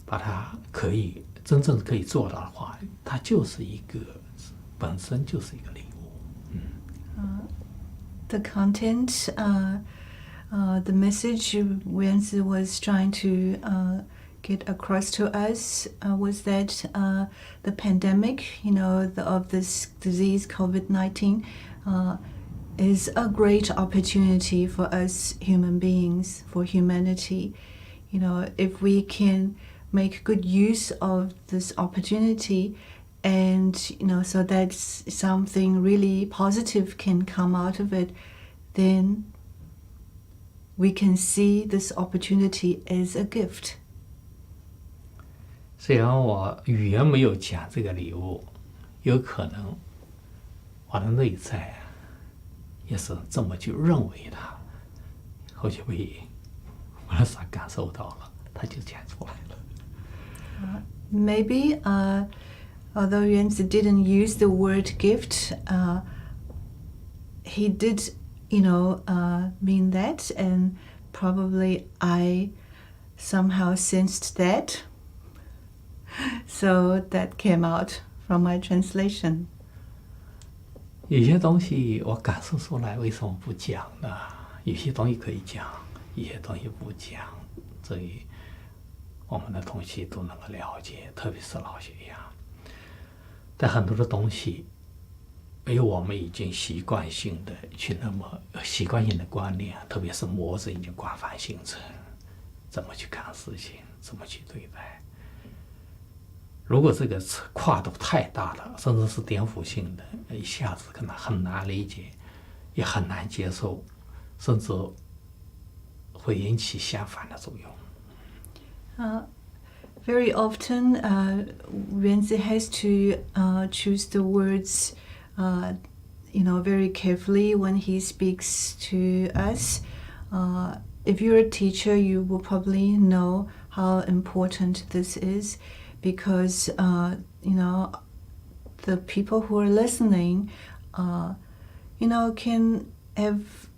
把它可以真正可以做到的话，它就是一个本身就是一个礼物。The content, the message Yuan Tze was trying to get across to us was that the pandemic, of this disease, COVID-19, is a great opportunity for us human beings, for humanity. If we can make good use of this opportunity, and so that something really positive can come out of it, then we can see this opportunity as a gift. 虽然我语言没有讲这个礼物，有可能我的内在也是这么就认为它，或许被我的啥感受到了，它就讲出来了。Maybe, although Yuan Tze didn't use the word gift, he did, mean that, and probably I somehow sensed that. So that came out from my translation. 有些东西我感受出来，为什么不讲呢？有些东西可以讲，有些东西不讲，所以我们的同学都能够了解，特别是老学员。但很多的东西，因为我们已经习惯性的去那么习惯性的观念，特别是模式已经广泛形成，怎么去看事情，怎么去对待。如果这个跨度太大了，甚至是颠覆性的，一下子可能很难理解，也很难接受，甚至会引起相反的作用。Very often, Yuan Tze has to choose the words, very carefully when he speaks to us. If you're a teacher, you will probably know how important this is, because the people who are listening, can have,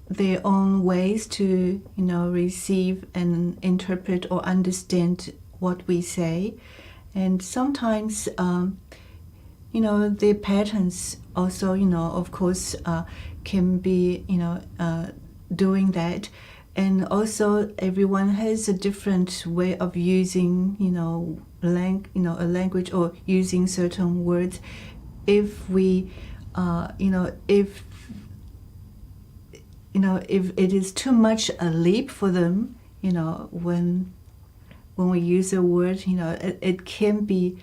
their own ways to, receive and interpret or understand what we say. And sometimes, their patterns also, of course, can be, doing that. And also everyone has a different way of using, a language or using certain words. If we, if it is too much a leap for them, when we use a word, it can be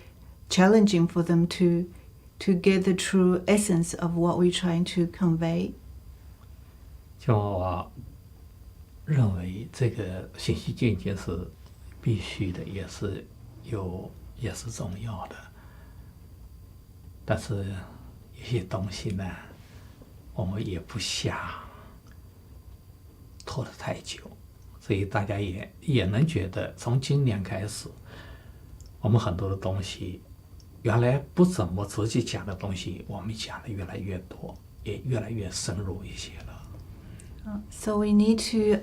challenging for them to get the true essence of what we're trying to convey. 就我认为这个信息境界是必须的，也是重要的。但是有些东西呢，我们也不想拖得太久，所以大家也能觉得，从今年开始，我们很多的东西，原来不怎么直接讲的东西，我们讲的越来越多，也越来越深入一些了。So we need to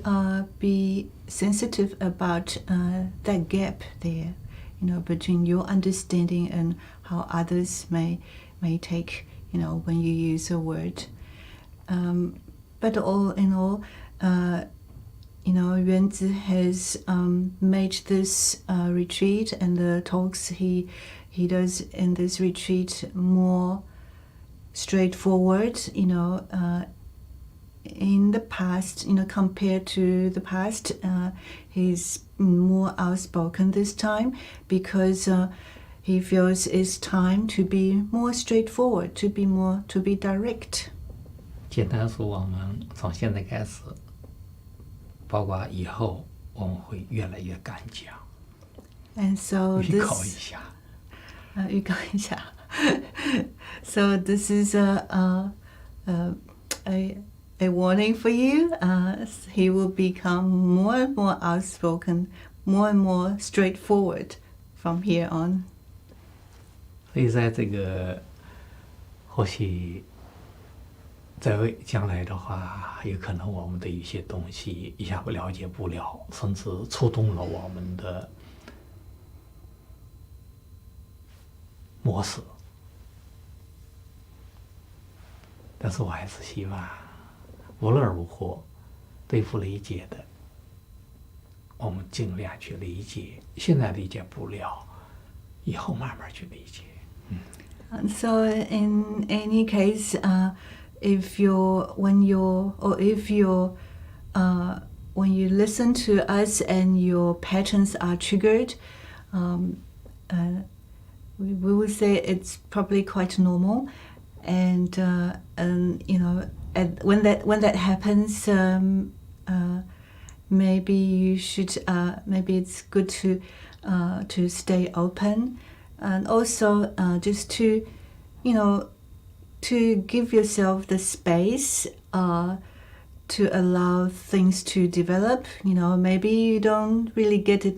be sensitive about that gap there, between your understanding and how others may take, when you use a word. But all in all, Yuan Tze has made this retreat and the talks he does in this retreat more straightforward, in the past, compared to the past, he's more outspoken this time because he feels it's time to be more straightforward, to be direct. 简单说，我们从现在开始，包括以后，我们会越来越敢讲。And so 预告一下。预告一下。So this is a warning for you. He will become more and more outspoken, more and more straightforward from here on. 所以在这个或许在将来的话，有可能我们的一些东西一下了解不了，甚至触动了我们的模式。但是我还是希望，无论如何，对不理解的，我们尽量去理解。现在理解不了，以后慢慢去理解。So in any case, when you listen to us and your patterns are triggered, we will say it's probably quite normal, and when that happens, maybe you should maybe it's good to stay open, and also just to to give yourself the space to allow things to develop. Maybe you don't really get it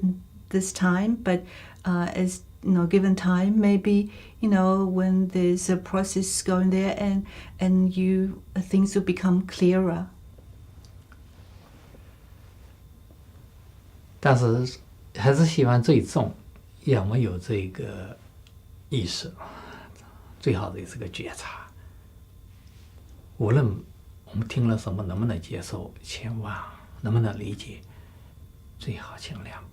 this time, but as given time, maybe when there's a process going there, and things will become clearer. 但是还是希望最终要么有这个意识，最好的这个觉察。无论我们听了什么，能不能接受，千万能不能理解，最好尽量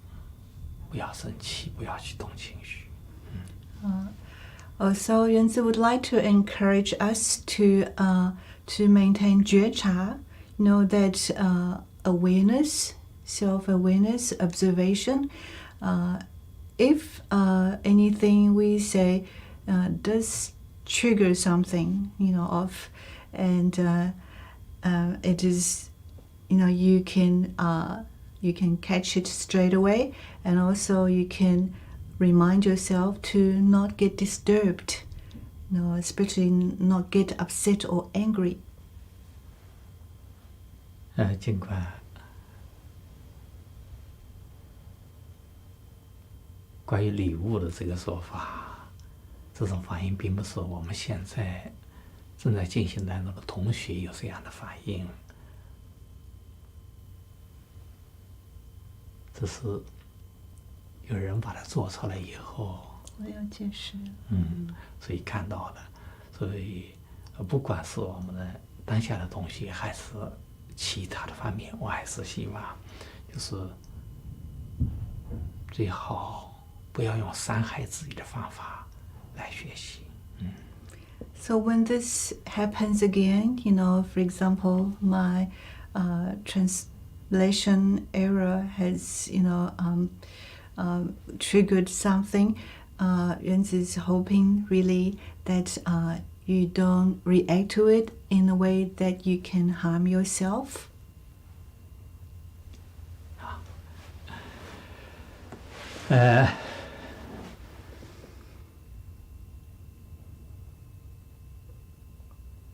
不要生气，不要去动情绪。Also, Yuan Tze would like to encourage us to maintain 觉察, that awareness, self-awareness, observation. If anything we say does trigger something, off, and it is, you can catch it straight away, and also you can remind yourself to not get disturbed, especially not get upset or angry. 尽管关于礼物的这个说法，这种反应并不是我们现在正在进行当中的同学有这样的反应，只是有人把它做出来以后，我要解释。所以看到了，所以不管是我们的当下的同学，还是其他的方面，我还是希望，就是最好不要用伤害自己的方法来学习。So when this happens again, for example, my translation error has, triggered something. Yuan Tze is hoping really that you don't react to it in a way that you can harm yourself.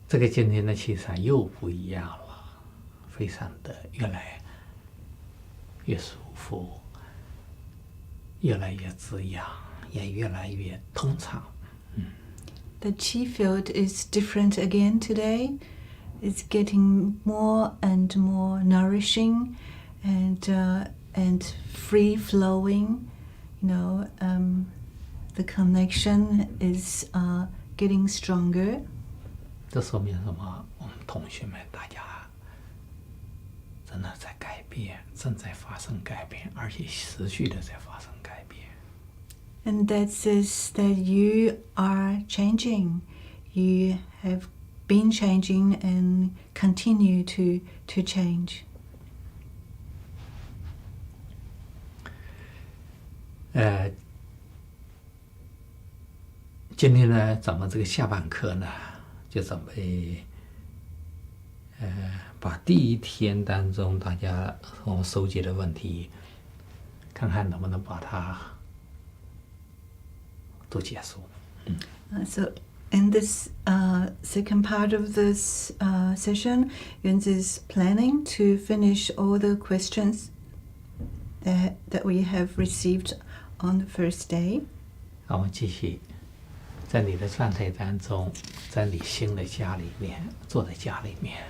这个今天的气场又不一样了，非常的越来越舒服，越来越滋养，也越来越通畅。The chi field is different again today. It's getting more and more nourishing and free flowing. The connection is getting stronger. 这说明什么？我们同学们大家真的在改变，正在发生改变，而且持续的在发生改变。And that says that you are changing. You have been changing and continue to change. 今天呢，咱们这个下半课呢，就准备把第一天当中大家我们收集的问题，看看能不能把它都结束。So in this second part of this session, Yuan Tze is planning to finish all the questions that we have received on the first day. 我们继续在你的状态当中，在你新的家里面，坐在家里面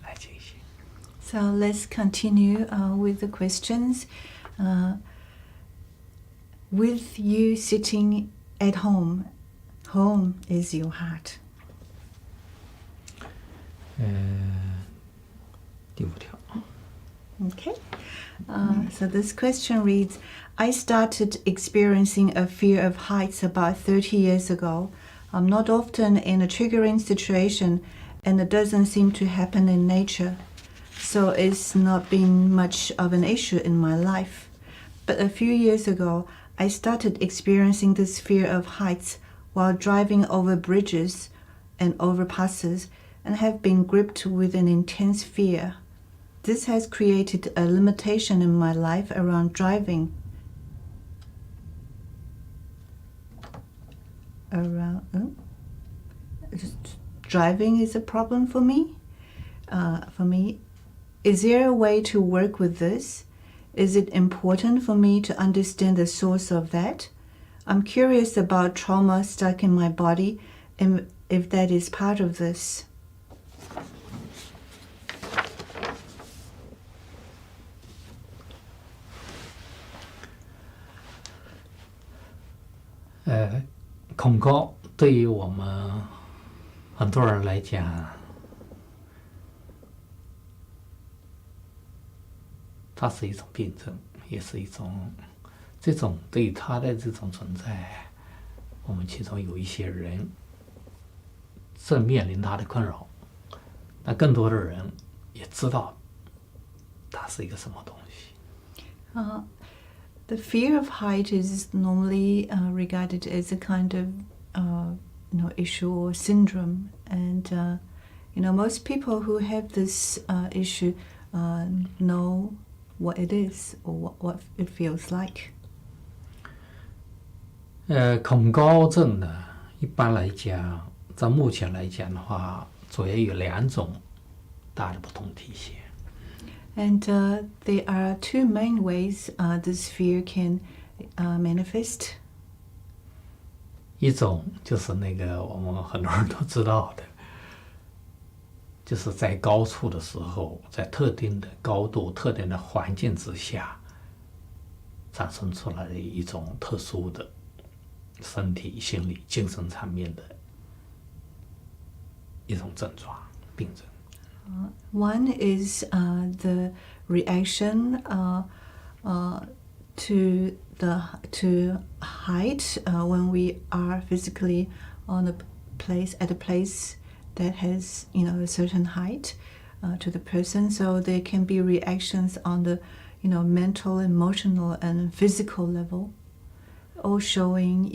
来进行。So let's continue with the questions. With you sitting at home, home is your heart. 第5条。Okay. So this question reads, I started experiencing a fear of heights about 30 years ago. I'm not often in a triggering situation, and it doesn't seem to happen in nature. So it's not been much of an issue in my life. But a few years ago, I started experiencing this fear of heights while driving over bridges and overpasses, and have been gripped with an intense fear. this has created a limitation in my life around driving. Driving is a problem for me. Is there a way to work with this? Is it important for me to understand the source of that? I'm curious about trauma stuck in my body and if that is part of this. 恐高对于我们很多人来讲，它是一种病症，也是一种这种对于它的这种存在，我们其中有一些人正面临它的困扰，那更多的人也知道它是一个什么东西。The fear of height is normally regarded as a kind of issue or syndrome, and most people who have this issue know what it is or what it feels like. 恐高症呢，一般来讲，在目前来讲的话，主要有2种大的不同体现。And there are 2 main ways this fear can manifest. 一种就是那个我们很多人都知道的，就是在高处的时候，在特定的高度、特定的环境之下，产生出来的一种特殊的身体、心理、精神层面的一种症状、病症。One is the reaction to height when we are physically at a place that has a certain height to the person. So there can be reactions on the mental, emotional, and physical level, all showing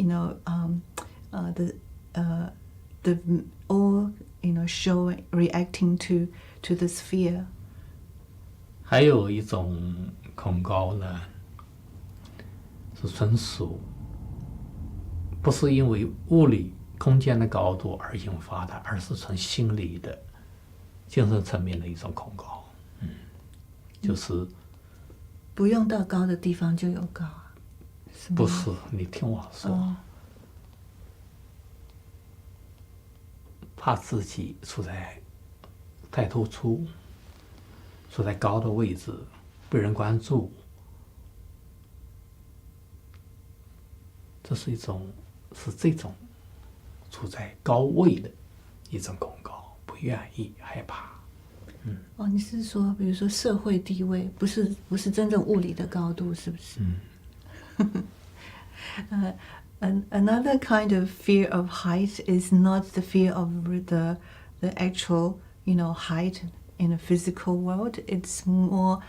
showing reacting to this fear. 还有一种恐高呢，是纯属不是因为物理空间的高度而引发的，而是从心理的、精神层面的一种恐高。就是不用到高的地方就有高，是吗？不是？你听我说，怕自己处在太突出，处在高的位置，被人关注，这是这种处在高位的一种恐高，不愿意、害怕。你是说，比如说社会地位，不是真正物理的高度，是不是？Another kind of fear of height is not the fear of the actual, height in a physical world. It's more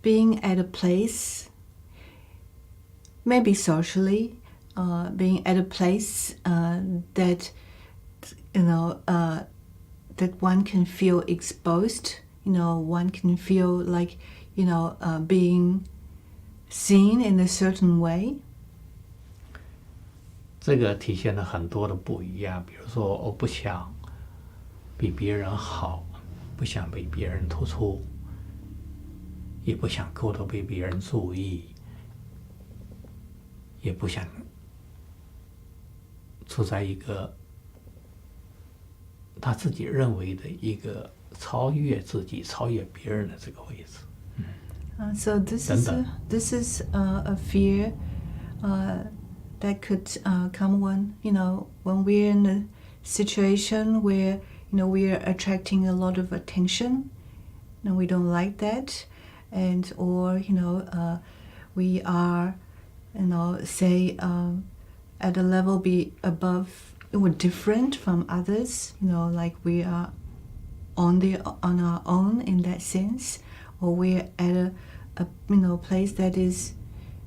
being at a place, maybe socially, being at a place that that one can feel exposed. One can feel like being seen in a certain way. 这个体现了很多的不一样，比如说我不想比别人好，不想被别人突出，也不想过多被别人注意，也不想处在一个他自己认为的一个超越自己、超越别人的这个位置。So this is a fear that could come when we're in a situation where we are attracting a lot of attention, and we don't like that, or we are say at a level be above or different from others, like we are on our own in that sense, or we're at a place that is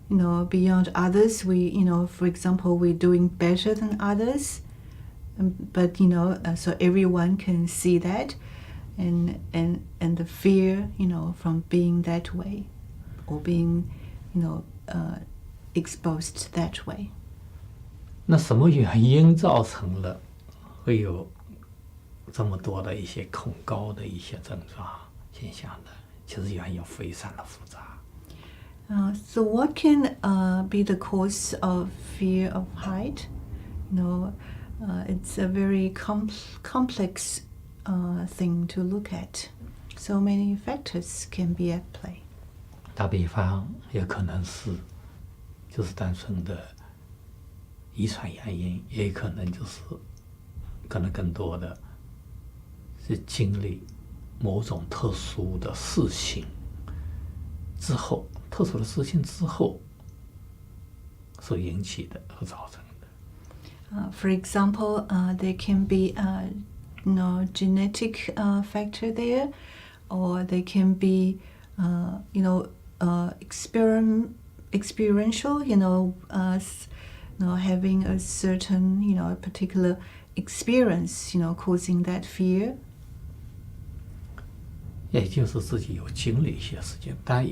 beyond others. We for example, we're doing better than others, but so everyone can see that, and the fear, from being that way, or being, exposed that way. 那什么原因造成了会有这么多的一些恐高的一些症状现象呢？其实原因非常的复杂。So what can be the cause of fear of height? It's a very complex thing to look at. So many factors can be at play. 打比方，也可能是就是单纯的遗传原因，也可能就是可能更多的是经历某种特殊的事情之后，特殊的事情之后所引起的和造成的。For example, there can be genetic factor there, or there can be experiential, having a certain, a particular experience, causing that fear. 也就是自己有经历一些事情，但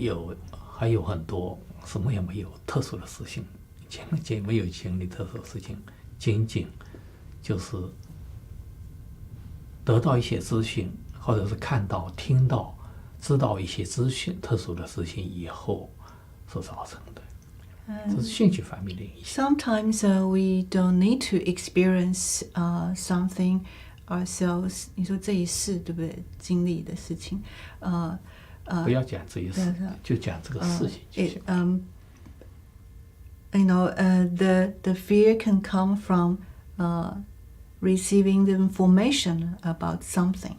还有很多什么也没有特殊的事情，没有经历特殊的事情，仅仅就是得到一些资讯，或者是看到、听到、知道一些资讯、特殊的事情以后所造成的，这是兴趣方面的影响。Sometimes we don't need to experience something ourselves. 你说这一世对不对？经历的事情，不要讲这一事，就讲这个事情就行。The fear can come from receiving the information about something,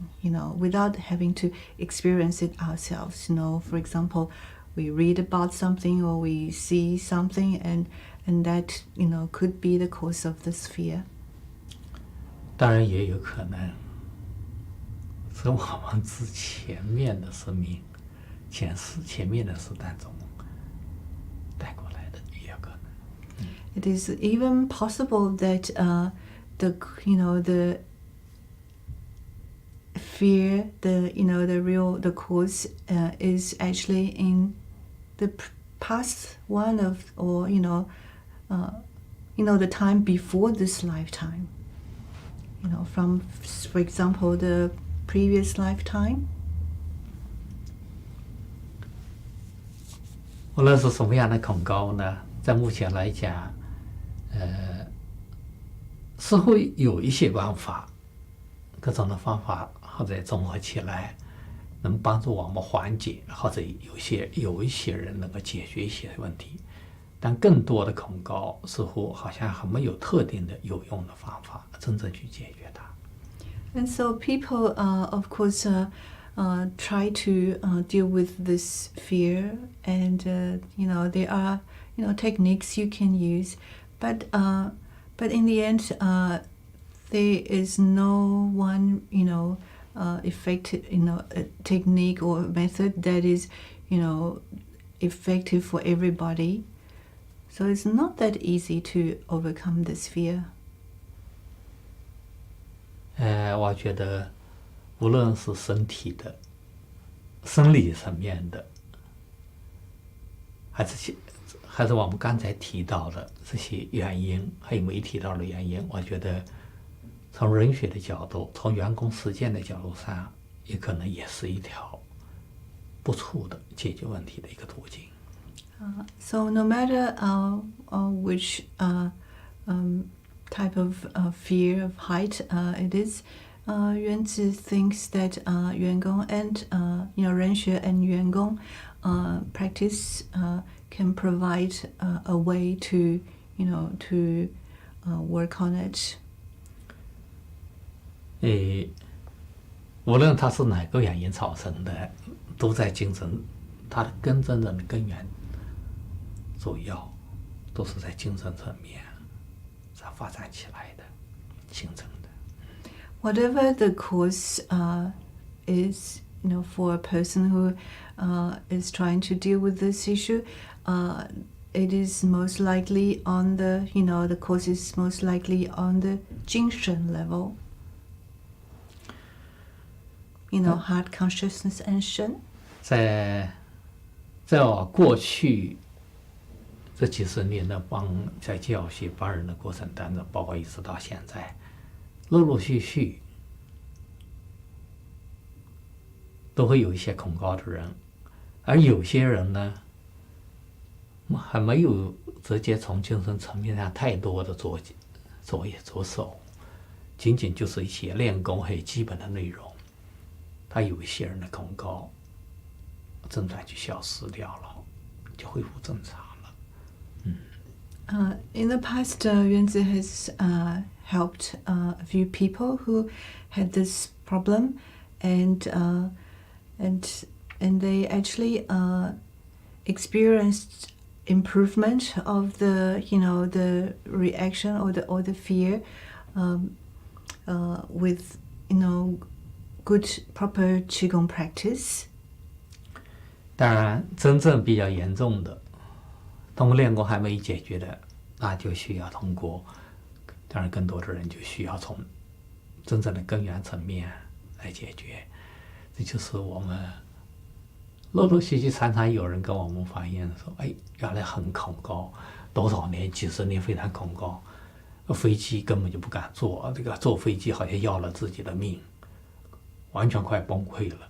without having to experience it ourselves. For example, we read about something or we see something, and that, could be the cause of this fear. 当然也有可能是我们之前面的生命、前面的事当中带过来的，也有可能。It is even possible that the fear, the cause is actually in the past one of, or the time before this lifetime. From, for example, the previous lifetime. 无论是什么样的恐高呢，在目前来讲，似乎有一些方法，各种的方法或者综合起来，能帮助我们缓解，或者有一些人能够解决一些问题。但更多的恐高似乎好像还没有特定的有用的方法真正去解决它。And so people, of course, try to deal with this fear, and there are techniques you can use, but in the end, there is no one effective technique or method that is effective for everybody. So it's not that easy to overcome this fear. 我觉得无论是身体的、生理层面的，还是我们刚才提到的这些原因，还有没提到的原因，我觉得从人学的角度，从员工实践的角度上，也可能也是一条不错的解决问题的一个途径。So no matter which type of fear of height it is, Yuan Tze thinks that 员工 and 人学 and 员工 practice can provide a way to work on it. 无论它是哪个原因造成的，都在精神，它的真正的根源主要都是在精神层面才发展起来的、形成的。Whatever the cause is, for a person who is trying to deal with this issue, it is most likely on the, the cause is most likely on the 精神 level. heart consciousness and Shen. 在我过去这几十年的在教学帮人的过程当中，包括一直到现在，陆陆续续都会有一些恐高的人，而有些人呢，还没有直接从精神层面上太多的着手，仅仅就是一些练功很基本的内容，他有一些人的恐高症状就消失掉了，就恢复正常了。In the past, Yuan Tze has helped a few people who had this problem, and they actually experienced improvement of the reaction or the fear with good proper qigong practice. 当然，真正比较严重的，通过练功还没解决的，那就需要通过，当然更多的人就需要从真正的根源层面来解决。这就是我们陆陆续续常常有人跟我们反映说，原来很恐高，多少年几十年非常恐高，飞机根本就不敢坐，这个坐飞机好像要了自己的命，完全快崩溃了。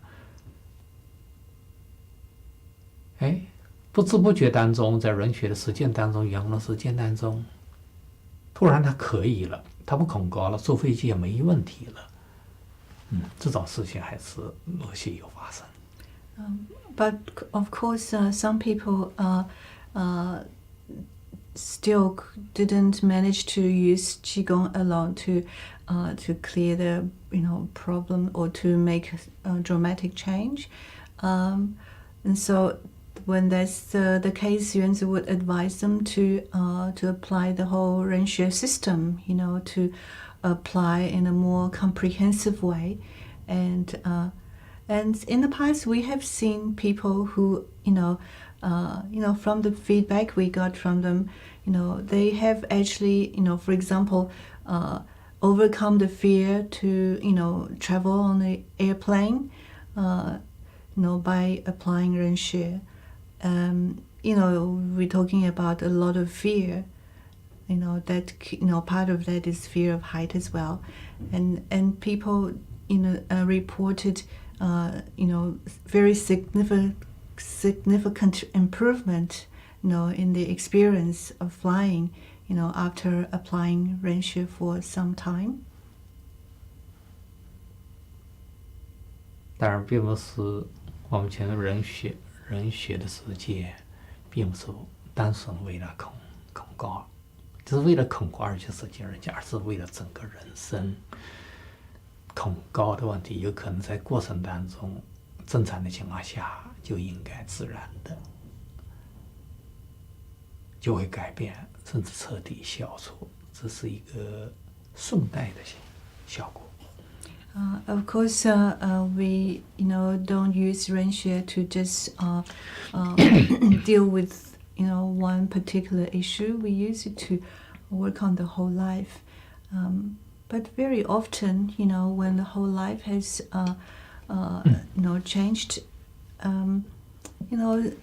不知不觉当中，在人学的实践当中，员工的实践当中，突然他可以了，他不恐高了，坐飞机也没问题了。这种事情还是陆续有发生。But of course, some people still didn't manage to use qigong alone to clear the problem or to make a dramatic change, and so when that's the case, Yuan Tze would advise them to apply the whole Renxue system, to apply in a more comprehensive way, and in the past we have seen people who from the feedback we got from them, they have actually for example overcome the fear to travel on the airplane, by applying Renxue. We're talking about a lot of fear, that part of that is fear of height as well, and people reported very significant improvement in the experience of flying after applying Renxue for some time. 当然并不是我们前人学的世界，并不是单纯为了恐高，就是为了恐高而去实践人家，而是为了整个人生。恐高的问题有可能在过程当中，正常的情况下就应该自然的就会改变，甚至彻底消除，这是一个顺带的效果。Of course, we don't use Renxue to just deal with one particular issue. We use it to work on the whole life. But very often, when the whole life has changed,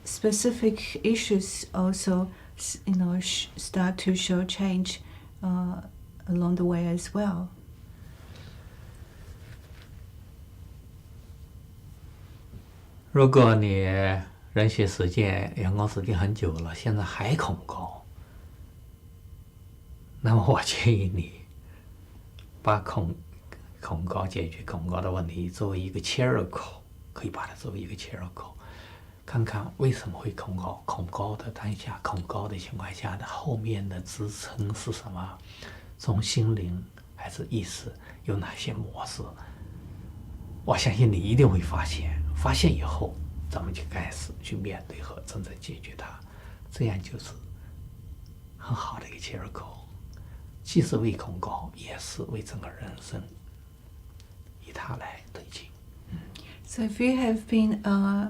specific issues also start to show change along the way as well. 如果你人学实践、员工实践很久了，现在还恐高，那么我建议你把恐高解决恐高的问题作为一个切入口，可以把它作为一个切入口，看看为什么会恐高，恐高的当下，恐高的情况下的后面的支撑是什么？从心灵还是意识有哪些模式？我相信你一定会发现。发现以后，咱们就开始去面对和真正解决它，这样就是很好的一个切入口，既是为恐高，也是为整个人生以它来推进。So if you have been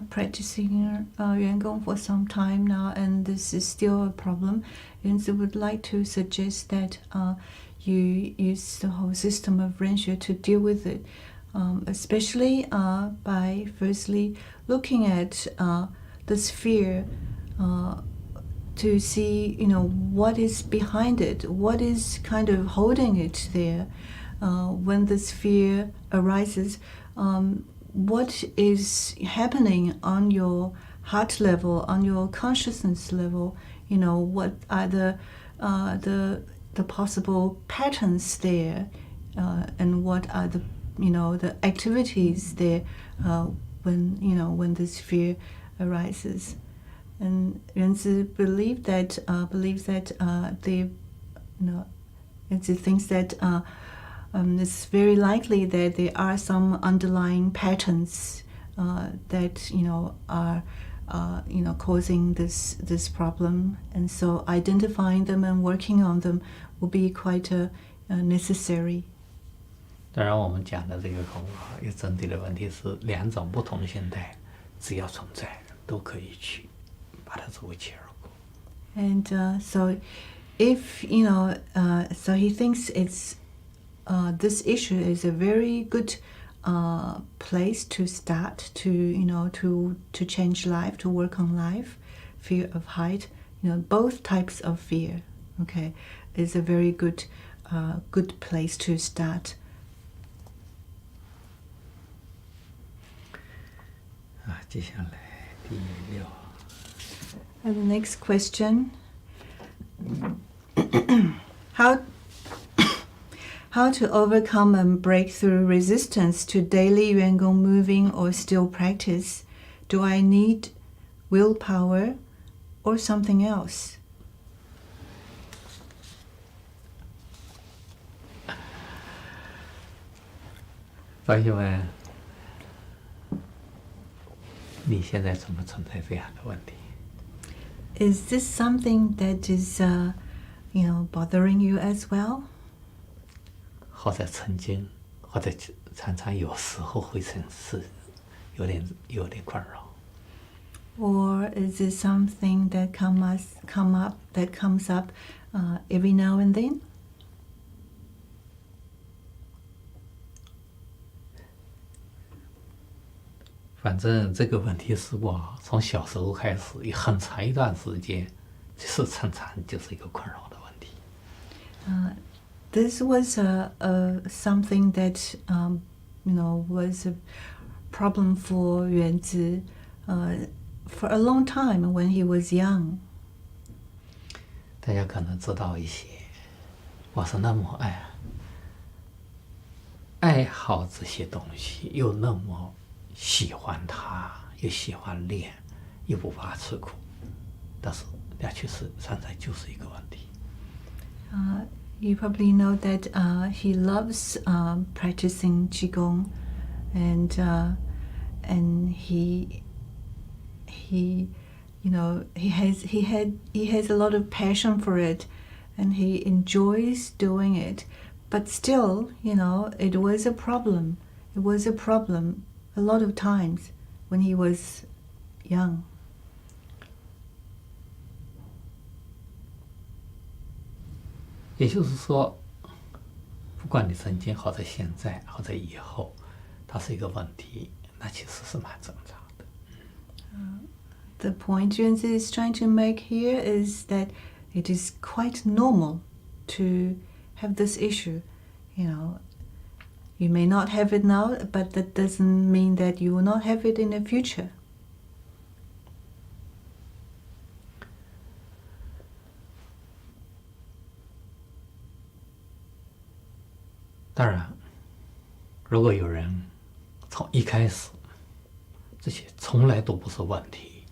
practicing Yuan Gong for some time now, and this is still a problem, Yuan Tze would like to suggest that you use the whole system of Renxue to deal with it. especially by firstly looking at this fear to see, what is behind it, what is kind of holding it there. When this fear arises, what is happening on your heart level, on your consciousness level? What are the possible patterns there, and what are the activities there when this fear arises. And Yuan Tze believes that Yuan Tze thinks that it's very likely that there are some underlying patterns that are causing this problem, and so identifying them and working on them will be quite necessary. 当然，我们讲的这个空也针对的问题是两种不同的心态，只要存在，都可以去把它作为切入口。 And so, if so he thinks it's this issue is a very good place to start to change life, to work on life. Fear of height, both types of fear, okay, is a very good place to start. 接下来第6。 And the next question: How to overcome and break through resistance to daily 员工 moving or still practice? Do I need willpower or something else? 同学们，你现在怎么存在这样的问题？ Is this something that is, bothering you as well? 或者曾经，或者常常有时候会是有点困扰。 Or is it something that comes up every now and then? 反正这个问题是我从小时候开始，有很长一段时间，是常常就是一个困扰的问题。 This was something that was a problem for Yuan Tze for a long time when he was young. 大家可能知道一些，我是那么爱好这些东西，又那么喜欢它，又喜欢练，又不怕吃苦，但是那确实常常就是一个问题。 You probably know that he loves practicing qigong, and he has a lot of passion for it, and he enjoys doing it. But still, it was a problem. It was a problem a lot of times when he was young. 也就是说，不管你曾经，或者现在，或者以后，它是一个问题，那其实是蛮正常的。 The point Yuan Tze is trying to make here is that it is quite normal to have this issue. You may not have it now, but that doesn't mean that you will not have it in the future. 当然，如果有人从一开始，这些从来都不是问题，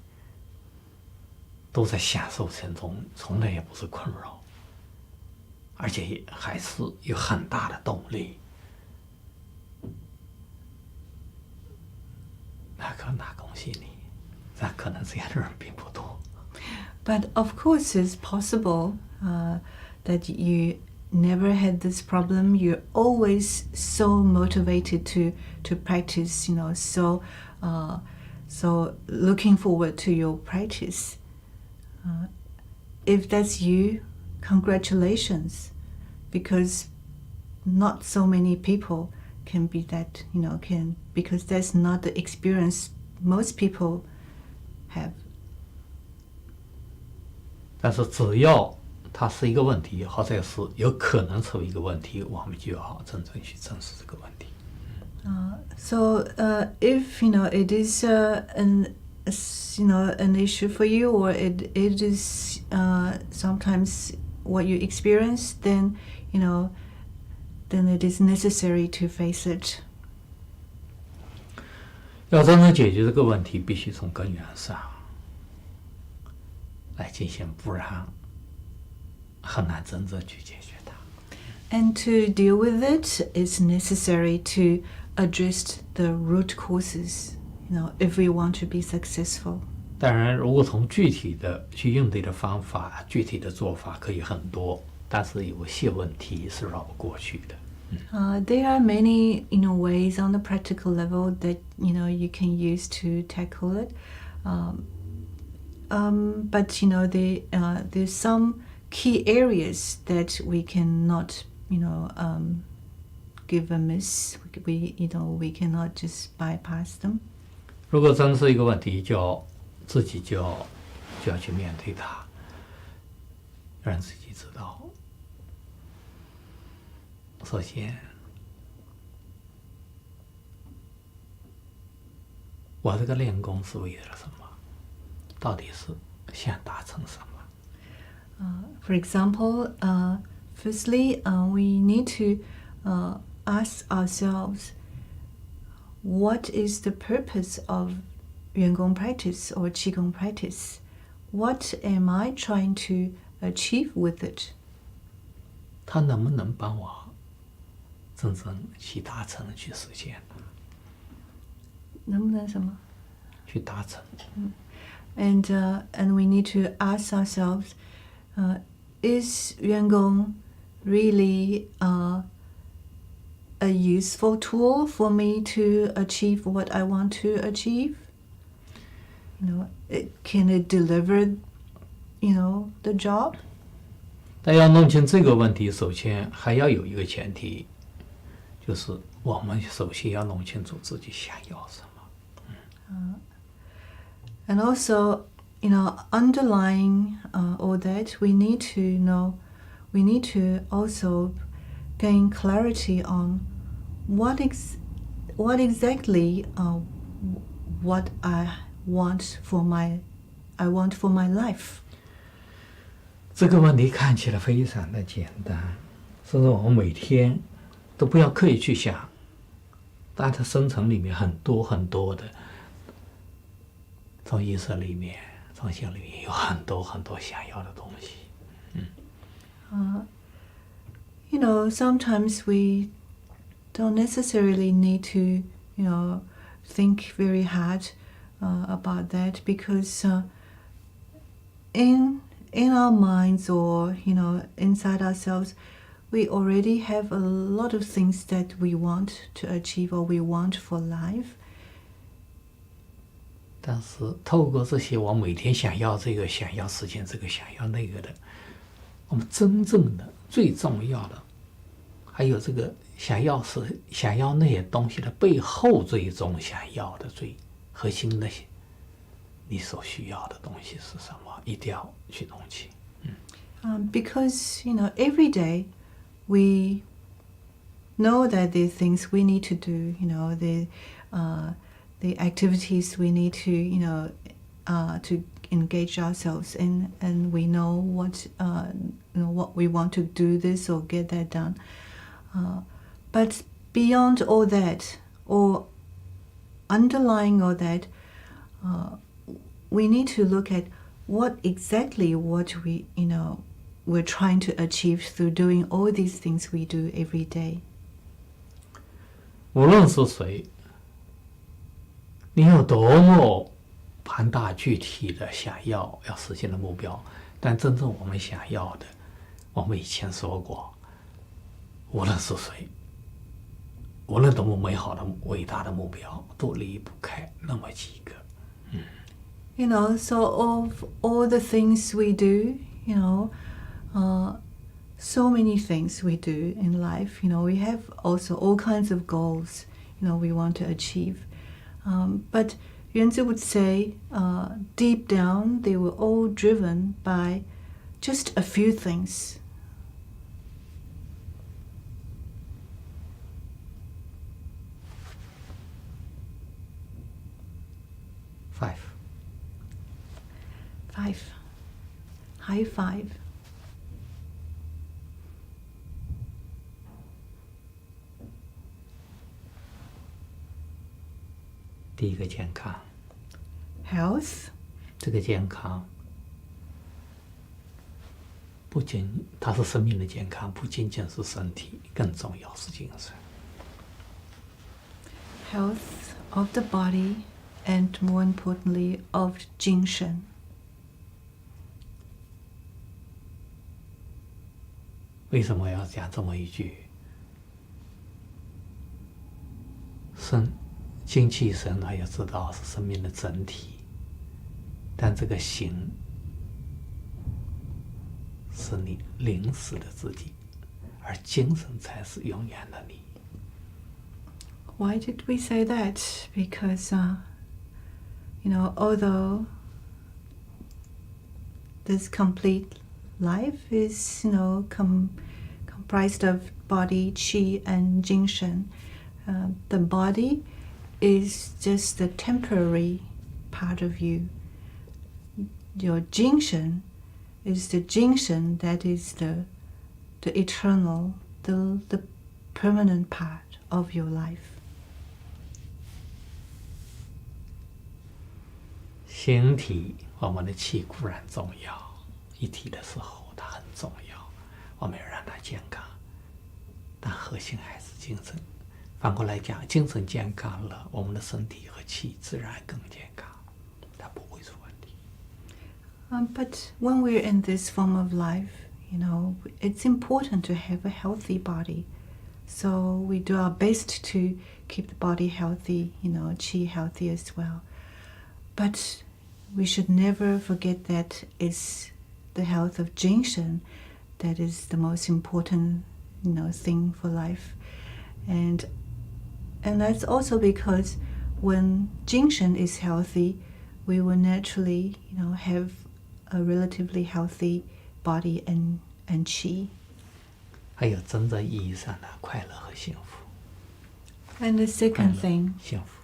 都在享受当中，从来也不是困扰，而且还是有很大的动力，那恭喜你，那可能这样的人并不多。 But of course, it's possible that you never had this problem. You're always so motivated to practice, so looking forward to your practice. If that's you, congratulations, because not so many people can be that, because that's not the experience most people have. 但是只要它是一个问题，或者是有可能成为一个问题，我们就要真正去正视这个问题。So if it is an issue for you, or it is sometimes what you experience, then then it is necessary to face it. 要真正解决这个问题，必须从根源上来进行，不然很难真正去解决它。And to deal with it, it's necessary to address the root causes, if we want to be successful. 当然，如果从具体的去应对的方法、具体的做法可以很多，但是有些问题是绕不过去的。There are many, ways on the practical level that you can use to tackle it, but there's some key areas that we cannot, give a miss. We cannot just bypass them. 如果真是一个问题，自己就要去面对它，让自己知道。首先，我这个练功是为了什么？到底是想达成什么？ For example, firstly, we need to ask ourselves, what is the purpose of Yuan Gong practice or Qigong practice? What am I trying to achieve with it? 它能不能帮我真正去达成、去实现？能不能什么？去达成。And we need to ask ourselves, is Yuan Gong really a useful tool for me to achieve what I want to achieve? Can it deliver, the job? 但要弄清这个问题，首先还要有一个前提，就是我们首先要弄清楚自己想要什么。And also, underlying all that, we need to know, we need to also gain clarity on what exactly what I want for my life. 这个问题看起来非常的简单，甚至我们每天都不要刻意去想，但它深层里面很多很多的，从意识里面、从心里面有很多很多想要的东西。Sometimes we don't necessarily need to, think very hard about that, because in our minds, or inside ourselves, we already have a lot of things that we want to achieve or we want for life. 但是透过这些，我每天想要这个、想要实现这个、想要那个的，我们真正的最重要的，还有这个想要那些东西的背后，最终想要的最核心的，你所需要的东西是什么？一定要去弄清。Because every day we know that there are things we need to do. The activities we need to to engage ourselves in, and we know what we want to do this or get that done. But beyond all that, or underlying all that, we need to look at what exactly we're trying to achieve through doing all these things we do every day. 无论是谁，你有多么庞大具体的想要实现的目标，但真正我们想要的，我们以前说过，无论是谁，无论多么美好的伟大的目标，都离不开那么几个。So of all the things we do, so many things we do in life. We have also all kinds of goals, we want to achieve. But Yuan Tze would say, deep down, they were all driven by just a few things. Five. High five. 第一个健康， Health. 这个健康不仅它是生命的健康，不仅仅是身体，更重要是精神。 Health of the body and more importantly of 精神。 为什么要讲这么一句？精气神呢，也知道是生命的整体，但这个形是你临时的自己，而精神才是永远的你。 Why did we say that? Because, although this complete life is, comprised of body, qi, and 精神, the body is just the temporary part of you. Your 精神 is the 精神 that is the eternal, the permanent part of your life. 形体，我们的气固然重要，一体的时候它很重要，我们要让它健康，但核心还是精神。反过来讲，精神健康了，我们的身体和气自然更健康，它不会出问题。But when we're in this form of life, it's important to have a healthy body. So we do our best to keep the body healthy, qi healthy as well. But we should never forget that it's the health of 精神 that is the most important, thing for life. And that's also because when 精神 is healthy, we will naturally, have a relatively healthy body and qi. 还有真正意义上的快乐和幸福。 And the second thing, 幸福。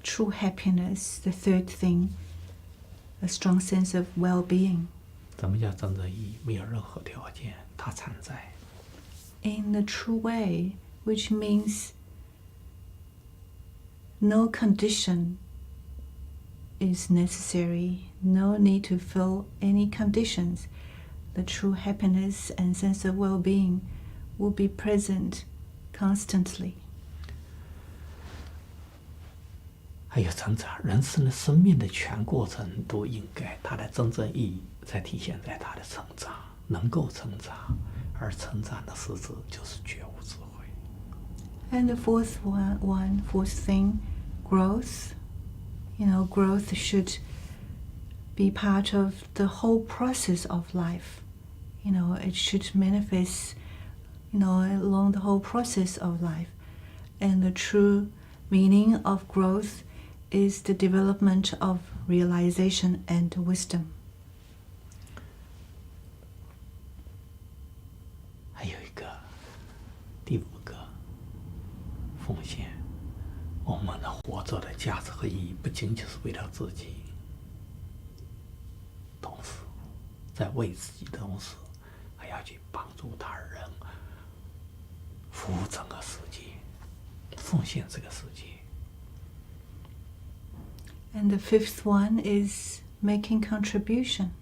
true happiness. The third thing, a strong sense of well-being. 什么叫真正意义？没有任何条件，它常在。 In the true way, which means no condition is necessary, no need to fill any conditions. The true happiness and sense of well-being will be present constantly. 还有成长，人生的生命的全过程都应该它的真正意义才体现在它的成长，能够成长，而成长的实质就是觉悟智慧。 And the fourth thing, growth. Growth should be part of the whole process of life. It should manifest, along the whole process of life. And the true meaning of growth is the development of realization and wisdom. 还有一个，第五个，奉献。我们的活着的价值和意义，不仅仅是为了自己，同时在为自己的同时，还要去帮助他人，服务整个世界，奉献这个世界。 And the fifth one is making contribution.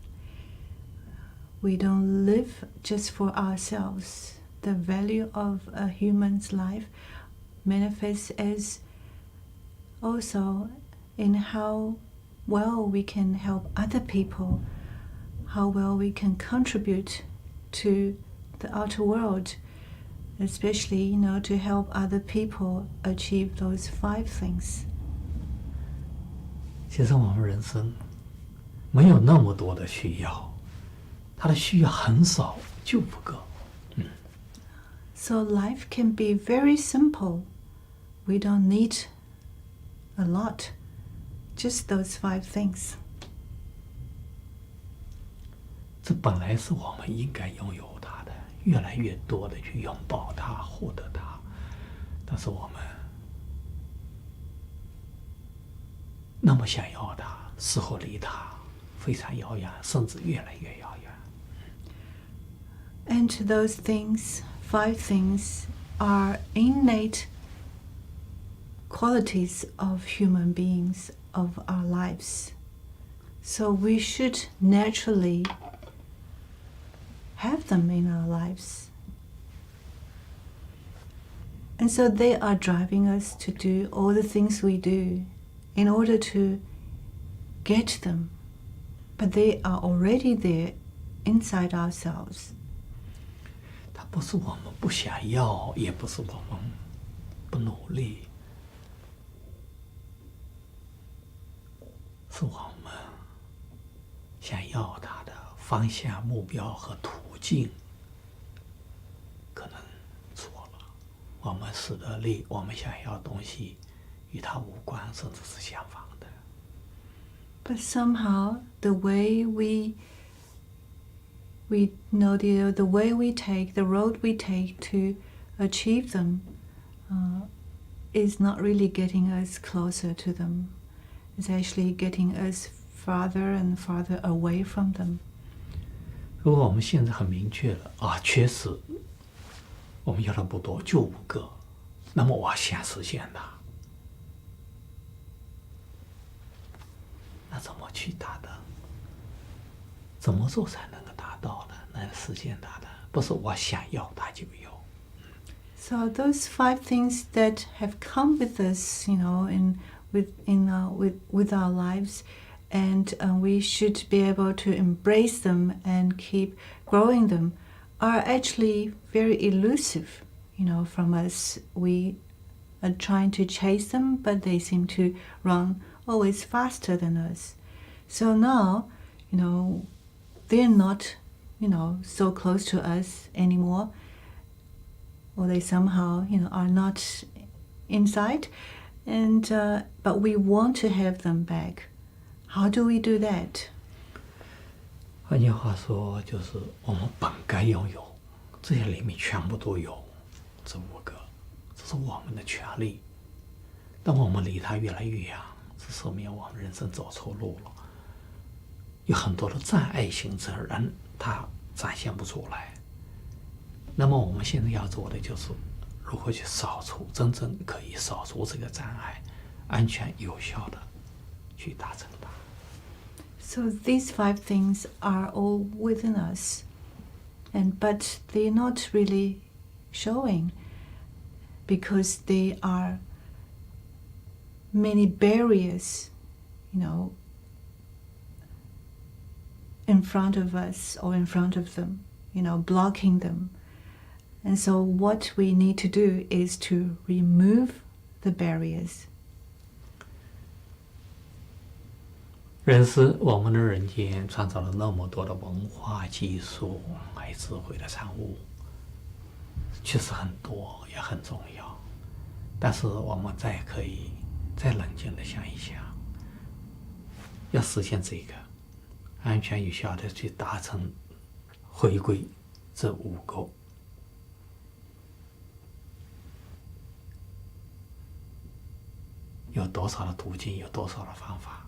We don't live just for ourselves. The value of a human's life manifests as also in how well we can help other people, how well we can contribute to the outer world, especially, to help other people achieve those 5 things. 其实我们人生没有那么多的需要，他的需要很少，就不够。So life can be very simple. We don't need a lot. Just those 5 things. 这本来是我们应该拥有它的，越来越多的去拥抱它，获得它。但是我们那么想要它，似乎离它非常遥远，甚至越来越遥远。And those things, 5 things, are innate qualities of human beings, of our lives. So we should naturally have them in our lives. And so they are driving us to do all the things we do in order to get them. But they are already there inside ourselves. 它不是我们不想要，也不是我们不努力，是我们想要它的方向、目标和途径可能错了。我们使得我们想要的东西与它无关，甚至是相反的。But somehow the way we know the way we take, the road we take to achieve them is not really getting us closer to them. It's actually getting us farther and farther away from them. 如果我们现在很明确了啊，确实我们要的不多，就5个，那么我想实现它，那怎么去达到？怎么做才能够达到呢？能实现它的，不是我想要它就有。So those 5 things that have come with us, with our lives, and we should be able to embrace them and keep growing them, are actually very elusive, from us. We are trying to chase them, but they seem to run always faster than us. So now, they're not, so close to us anymore, or they somehow, are not inside, and but we want to have them back. How do we do that? 换句话说，就是我们本该拥有这些里面全部都有，这5个，这是我们的权利。但我们离它越来越远，这说明我们人生走错路了，有很多的障碍形成，让它展现不出来。那么我们现在要做的就是如何去扫除，真正可以扫除这个障碍，安全有效的去达成它。So these 5 things are all within us, but they're not really showing because they are many barriers, in front of us or in front of them, blocking them. And so what we need to do is to remove the barriers. 人是我们的人间创造了那么多的文化、技术还有智慧的产物，确实很多，也很重要。但是我们可以再冷静的想一想，要实现这个安全有效的去达成回归这5个，有多少的途径，有多少的方法，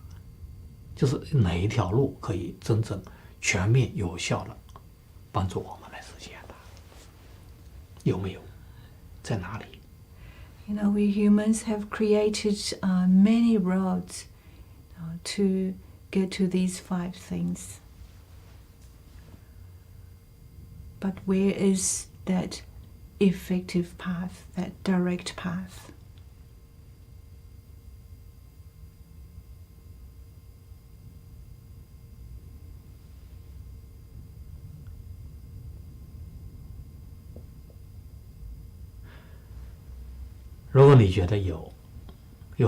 就是哪一条路可以真正全面有效的帮助我们来实现它？有没有？在哪里？ We humans have created many roads to get to these 5 things. But where is that effective path, that direct path? 如果你觉得有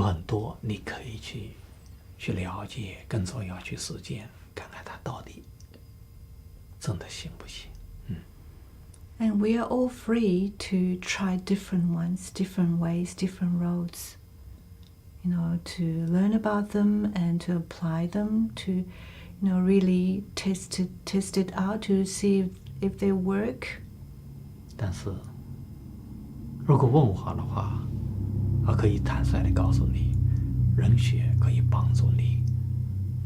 很多，你可以去了解，更重要去实践，看看它到底真的行不行。And we are all free to try different ones, different ways, different roads, to learn about them and to apply them, to, really test it out to see if they work. 但是，如果问我的话，我可以坦率地告诉你，人学可以帮助你，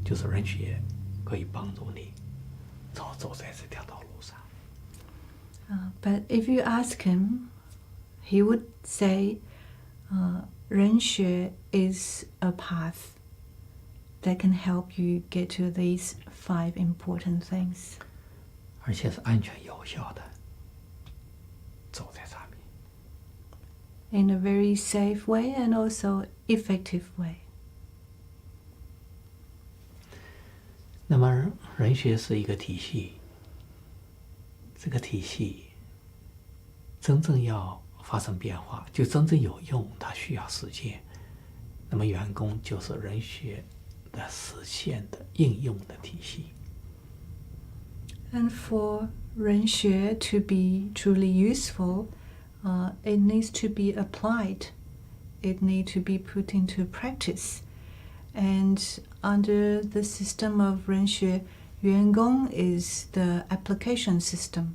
就是人学可以帮助你走在这条道路上。But if you ask him, he would say, 人学 is a path that can help you get to these 5 important things. 而且是安全有效的，走在上面。 In a very safe way and also effective way. 那么人学是一个体系，这个体系真正要发生变化，就真正有用，它需要实践。那么员工就是人学的实现的应用的体系。 And for 人学 to be truly useful, it needs to be applied. It needs to be put into practice. And under the system of 人学, 员工 is the application system.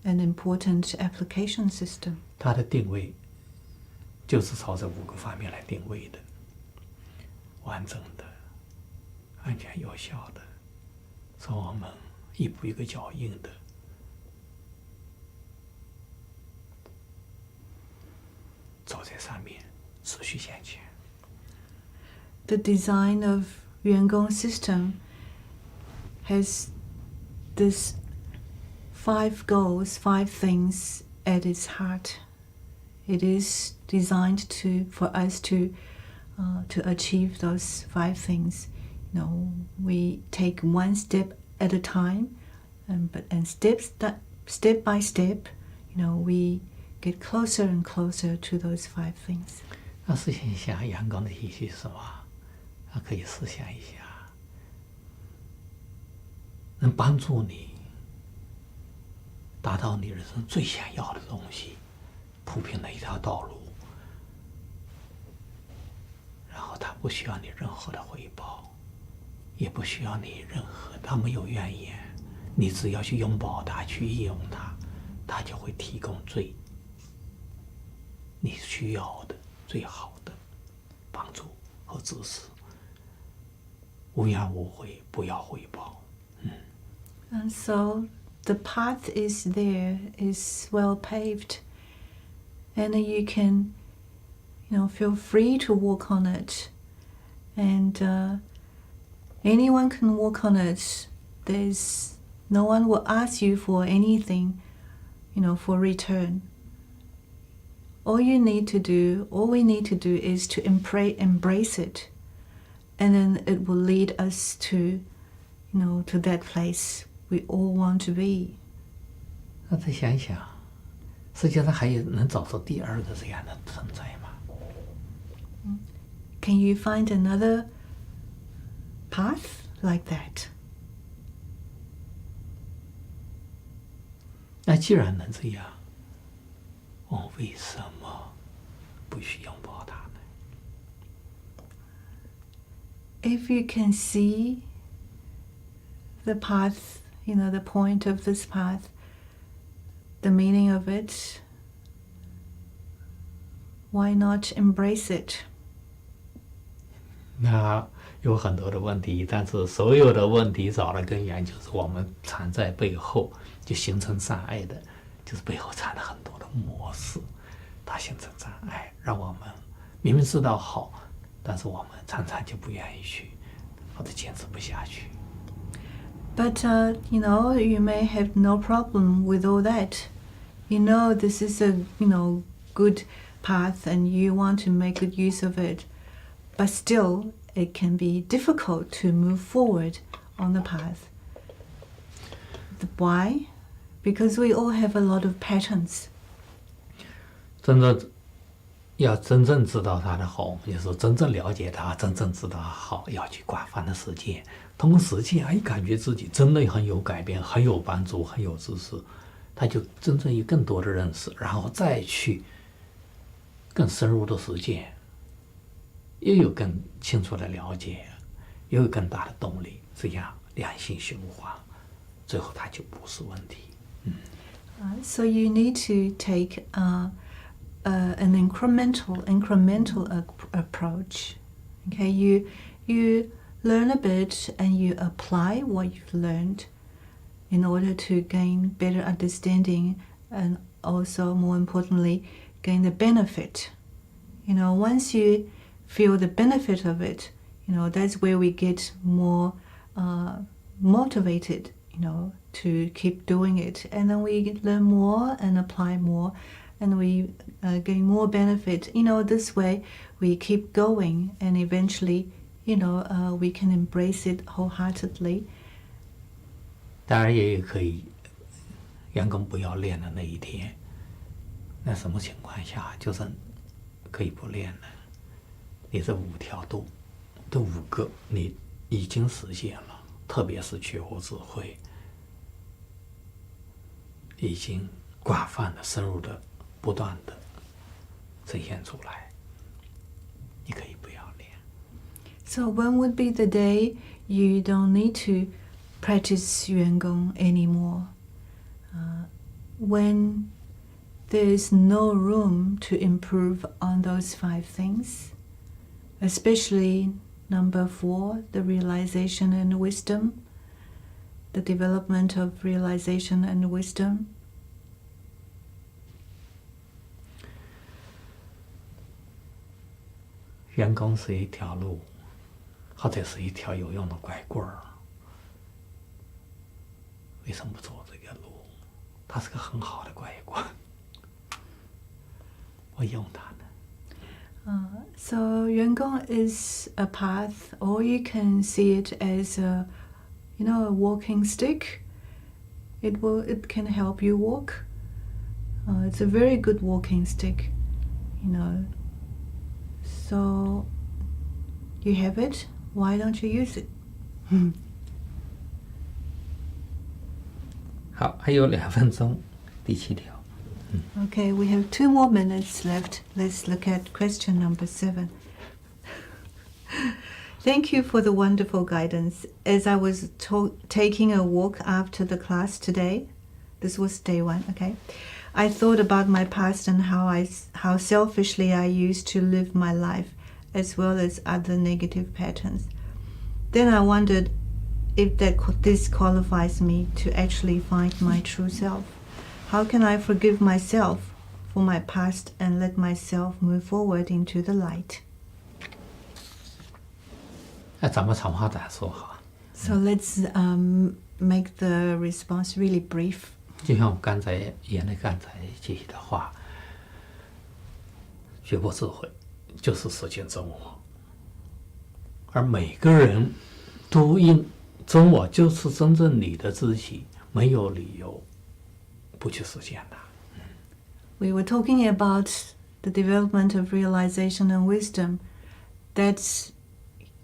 An important application system. 它的定位就是朝这5个方面来定位的：完整的、安全有效的，从我们一步一个脚印的。 走在上面，持续向前。 The design of 员工 system has this 5 goals, 5 things at its heart. It is designed for us to achieve those 5 things. We take 1 step at a time, and step by step, we get closer and closer to those 5 things. 那试想一下，阳光的体系是什么？可以试想一下，能帮助你达到你人生最想要的东西，铺平了一条道路，然后它不需要你任何的回报，也不需要你任何，它没有怨言，你只要去拥抱它，去利用它，它就会提供你需要的最好的帮助和支持，无怨无悔，不要回报。And so the path is there, is well paved, and you can, feel free to walk on it, and anyone can walk on it. There's no one will ask you for anything, for return. All we need to do is to embrace it, and then it will lead us to that place we all want to be. 那再想一想，世界上还有能找到第2个这样的存在吗？ Can you find another path like that? 那既然能这样，为什么不去拥抱它呢？ If you can see the path, the point of this path, the meaning of it, why not embrace it? 那有很多的问题，但是所有的问题找的根源就是我们藏在背后，就形成障碍的，就是背后藏了很多的模式，它形成障碍，让我们明明知道好，但是我们常常就不愿意去，或者坚持不下去。 But, you may have no problem with all that. This is a, good path and you want to make good use of it. But still, it can be difficult to move forward on the path. Why? Because we all have a lot of patterns. 真的要真正知道他的好，就是说真正了解他，真正知道他好，要去广泛的实践。通过实践，感觉自己真的很有改变，很有帮助，很有知识，他就真正有更多的认识，然后再去更深入的实践，又有更清楚的了解，又有更大的动力，这样良性循环，最后它就不是问题。So you need to take an incremental approach. Okay, you learn a bit and you apply what you've learned in order to gain better understanding and also, more importantly, gain the benefit. Once you feel the benefit of it, that's where we get more motivated, to keep doing it. And then we learn more and apply more, and we gain more benefit. This way we keep going, and eventually, we can embrace it wholeheartedly. 当然也可以，员工不要练的那一天，那什么情况下就是可以不练呢？你这5条都5个你已经实现了，特别是觉悟智慧，已经广泛的、深入的、不断的呈现出来，你可以不要练。So when would be the day you don't need to practice Yuan Gong anymore? When there is no room to improve on those 5 things, especially number 4, the realization and wisdom, the development of realization and wisdom. 员工是一条路，或者是一条有用的拐棍儿。为什么不走这个路？它是个很好的拐棍，我用它呢。So Yuan Gong is a path, or you can see it as a walking stick. It can help you walk. It's a very good walking stick, So you have it. Why don't you use it? 好，还有2分钟，第7条。Okay, we have 2 more minutes left. Let's look at question number 7. Thank you for the wonderful guidance. As I was taking a walk after the class today, this was day 1, okay, I thought about my past and how selfishly I used to live my life, as well as other negative patterns. Then I wondered if this qualifies me to actually find my true self. How can I forgive myself for my past and let myself move forward into the light? 咱们长话短说哈。 So let's make the response really brief. 就像我刚才演的刚才这些的话，觉悟智慧就是实现真我，而每个人都应真我就是真正你的自己，没有理由不去实现它。 We were talking about the development of realization and wisdom. That's,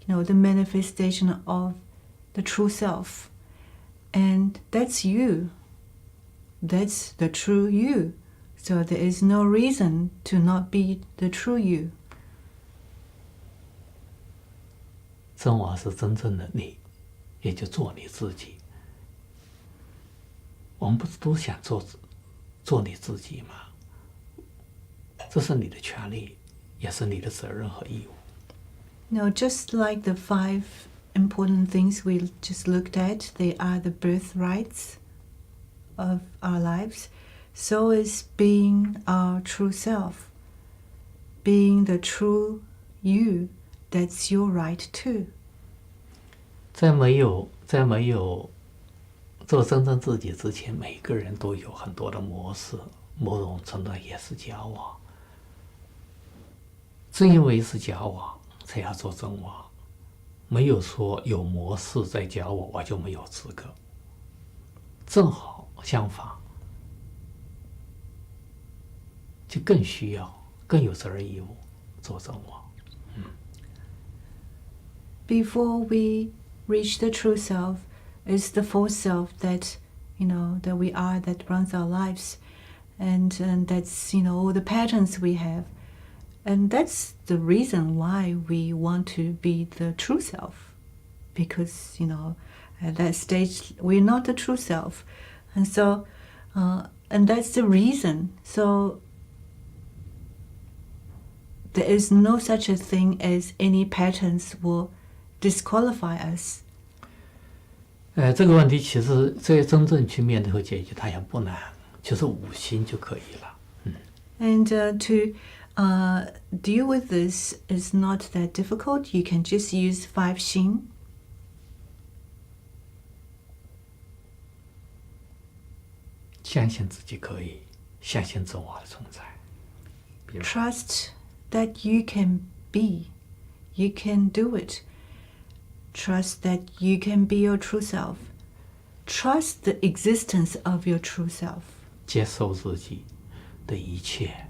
the manifestation of the true self. And that's you. That's the true you. So there is no reason to not be the true you. 真我是真正的你，也就做你自己。我们不是都想做你自己吗？这是你的权利，也是你的责任和义务。Just like the 5 important things we just looked at, they are the birthrights of our lives. So is being our true self, being the true you. That's your right too. 在没有做真正自己之前，每个人都有很多的模式，某种程度也是假我。正因为是假我，才要做真我。没有说有模式在假我，我就没有资格。正好相反，就更需要更有责任义务做真我。Before we reach the true self, is the false self that that we are, that runs our lives, and that's all the patterns we have, and that's the reason why we want to be the true self, because at that stage we're not the true self, and so and that's the reason. So there is no such a thing as any patterns will disqualify us. 这个问题其实这真正去面对和解决它也不难，就是5心就可以了。And to deal with this is not that difficult. You can just use 5 Xin. 相信自己可以，相信真我的存在。 Trust that you can be. You can do it. Trust that you can be your true self. Trust the existence of your true self. 接受自己的一切，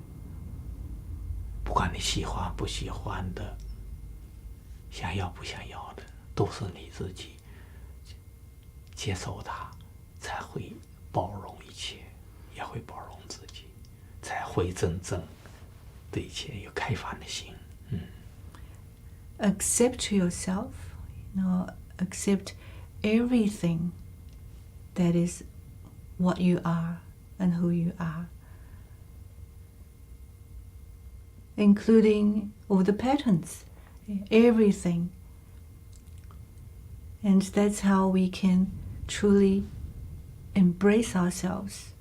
不管你喜欢不喜欢的，想要不想要的，都是你自己。接受它，才会包容一切，也会包容自己，才会真正对一切有开放的心。Accept yourself. Accept everything that is what you are and who you are, including all the patterns, everything. And that's how we can truly embrace ourselves.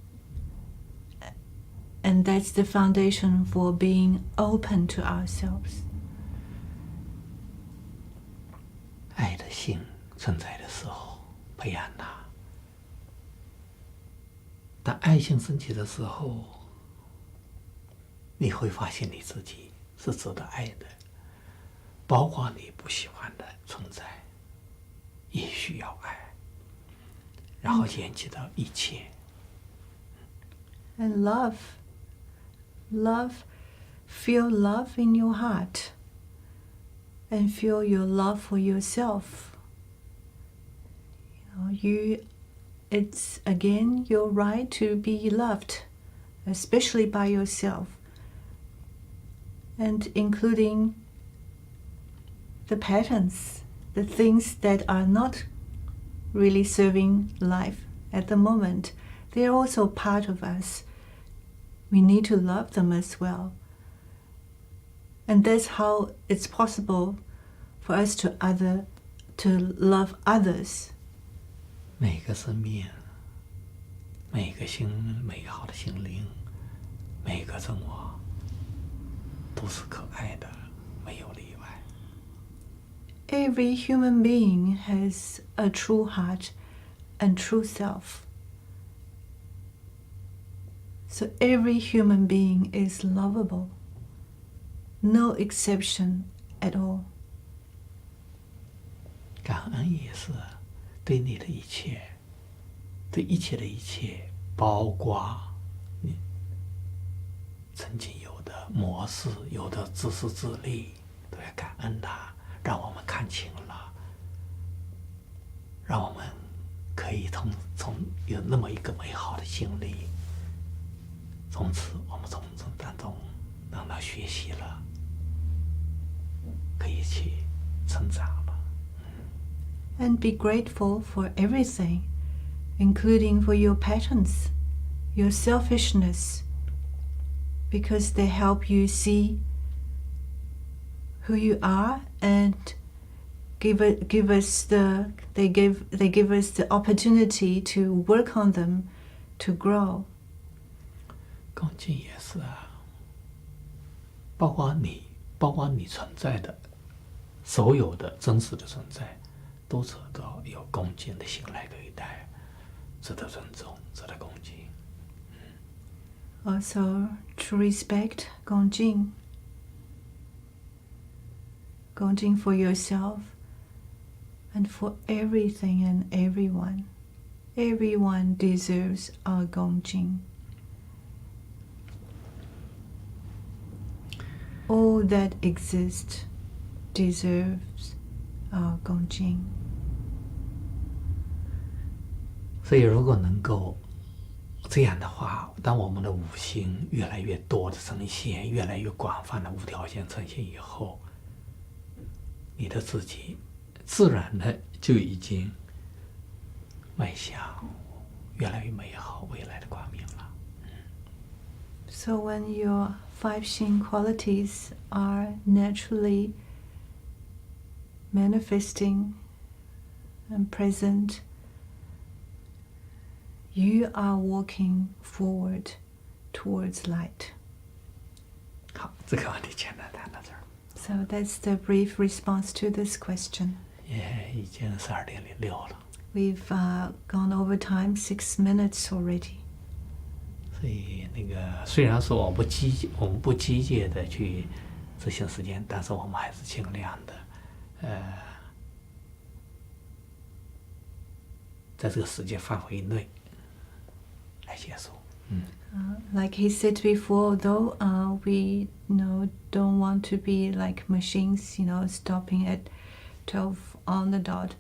And that's the foundation for being open to ourselves. 爱的心存在的时候，培养它。当爱心升起的时候，你会发现你自己是值得爱的，包括你不喜欢的存在，也需要爱，然后连接到一切。And feel love in your heart. And feel your love for yourself. It's again your right to be loved, especially by yourself, and including the patterns, the things that are not really serving life at the moment. They're also part of us. We need to love them as well. And that's how it's possible for us to love others. 每个生命，每个美好的心灵，每个真我，都是可爱的，没有例外。Every human being has a true heart and true self. So every human being is lovable. No exception at all. 感恩也是对你的一切，对一切的一切，包括你曾经有的模式、有的自私自利，都要感恩它，让我们看清了，让我们可以从有那么一个美好的心理，从此我们从这当中让他学习了。可以去成长了。And be grateful for everything, including for your patterns, your selfishness, because they help you see who you are and they give us the opportunity to work on them, to grow. 恭敬也是啊，包括你存在的所有的真实的存在，都值得有恭敬的心来对待，值得尊重，值得恭敬。Also, to respect Gongjing. Gongjing for yourself and for everything and everyone. Everyone deserves our Gongjing. all that exists deserves our 恭敬。所以，如果能够这样的话，当我们的五行越来越多的呈现，越来越广泛的无条件呈现以后，你的自己自然的就已经迈向越来越美好未来的光明了。So when your 5 Xin qualities are naturally manifesting and present, you are walking forward towards light. 好，这个问题简单谈到这儿。So that's the brief response to this question. 也已经12:06了。We've gone over time 6 minutes already. 所以那个虽然说我们不机械的去执行时间，但是我们还是尽量的，在这个时间范围内来结束。Like he said before, though we don't want to be like machines, stopping at 12 on the dot.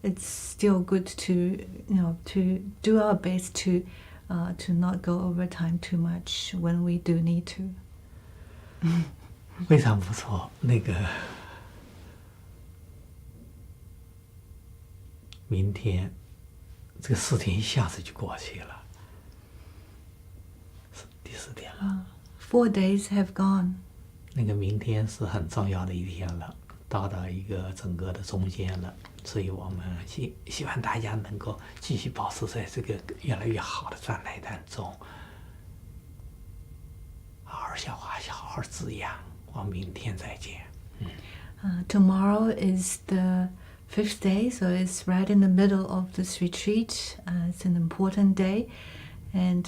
It's still good to to do our best to not go over time too much when we do need to. 非常不错，那个明天这个4天一下子就过去了。第4天了。4 days have gone. 那个明天是很重要的一天了，到了一个整个的中间了，所以我们希望大家能够继续保持在这个越来越好的状态当中，好好消化，好好滋养。我们明天再见。Tomorrow is the 5th day, so it's right in the middle of this retreat. It's an important day, and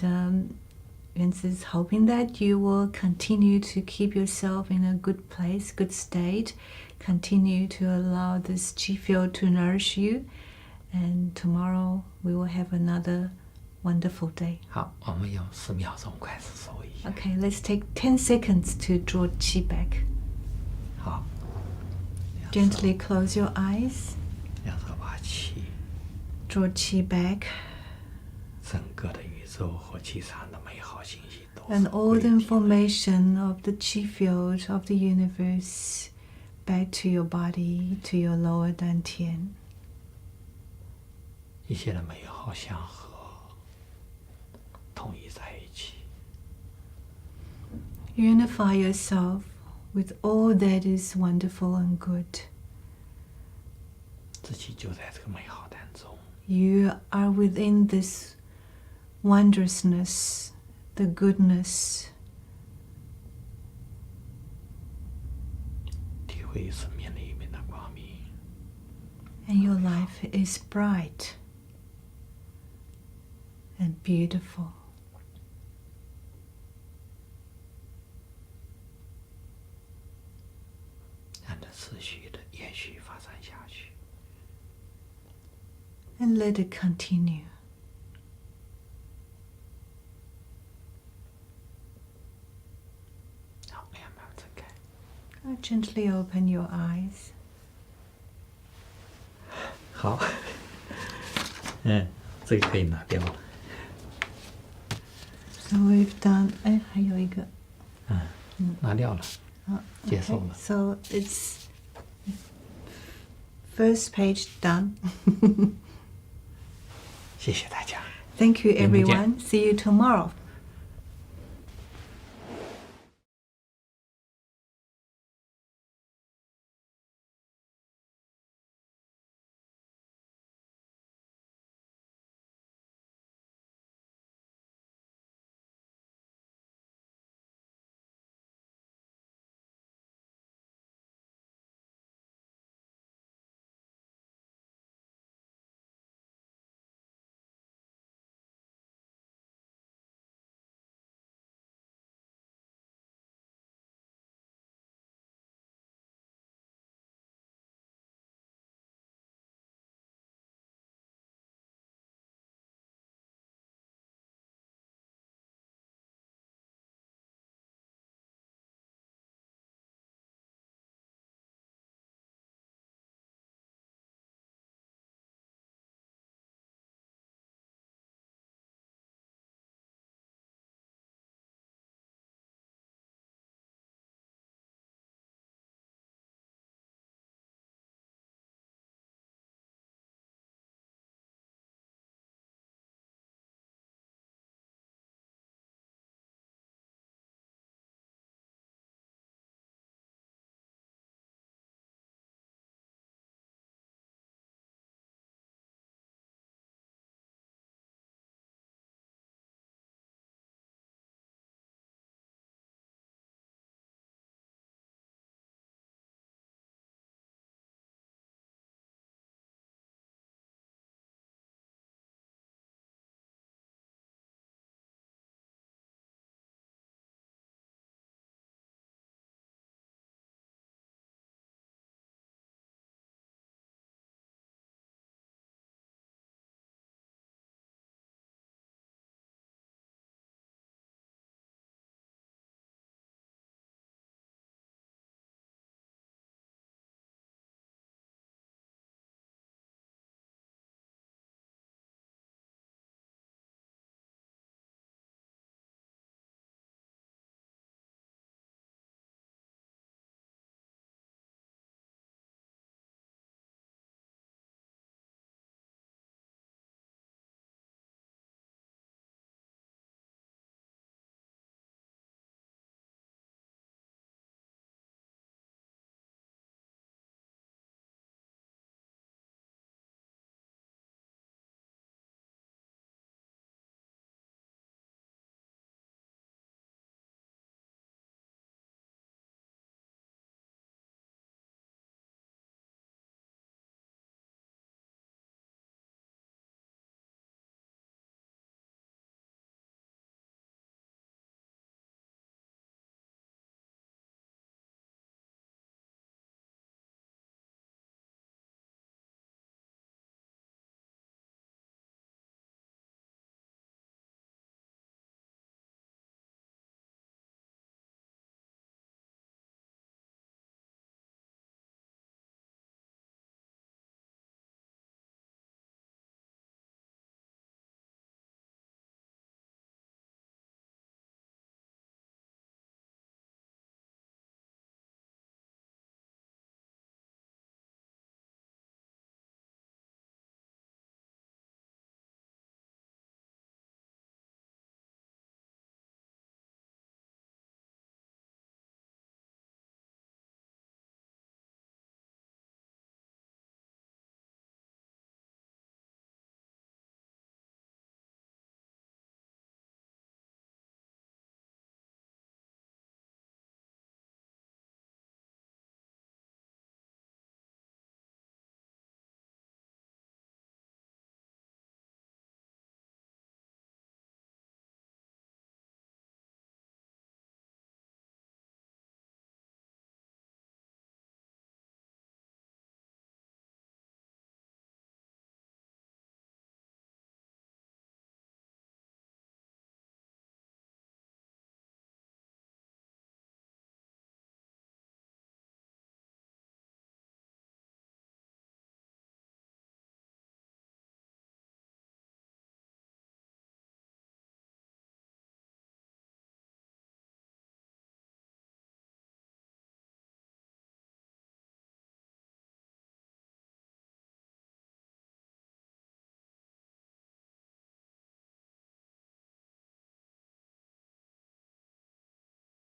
Yuan Tze is hoping that you will continue to keep yourself in a good place, good state, continue to allow this Qi field to nourish you, and tomorrow we will have another wonderful day. 好，我们用10秒钟开始收一下。 Okay, let's take 10 seconds to draw Qi back. 好， Gently close your eyes, 两手把气， draw Qi back, 整个的宇宙和气场的美好信息都 and 是 all the 归体 information of the Qi field of the universe back to your body, to your lower dantian. 一切的美好相合，统一在一起。 Unify yourself with all that is wonderful and good. 自己就在这个美好当中， You are within this wondrousness, the goodness. 体会生命里面的光明。 And your life is bright and beautiful. 让它持续的延续发展下去。 And let it continue. 好，慢慢睁开。 Gently open your eyes. 好，这个可以拿掉了。 So we've done. 还有一个。拿掉了。 结束 Okay, 了。 so it's first page done. 谢谢大家。 Thank you, 明天见。 everyone. See you tomorrow.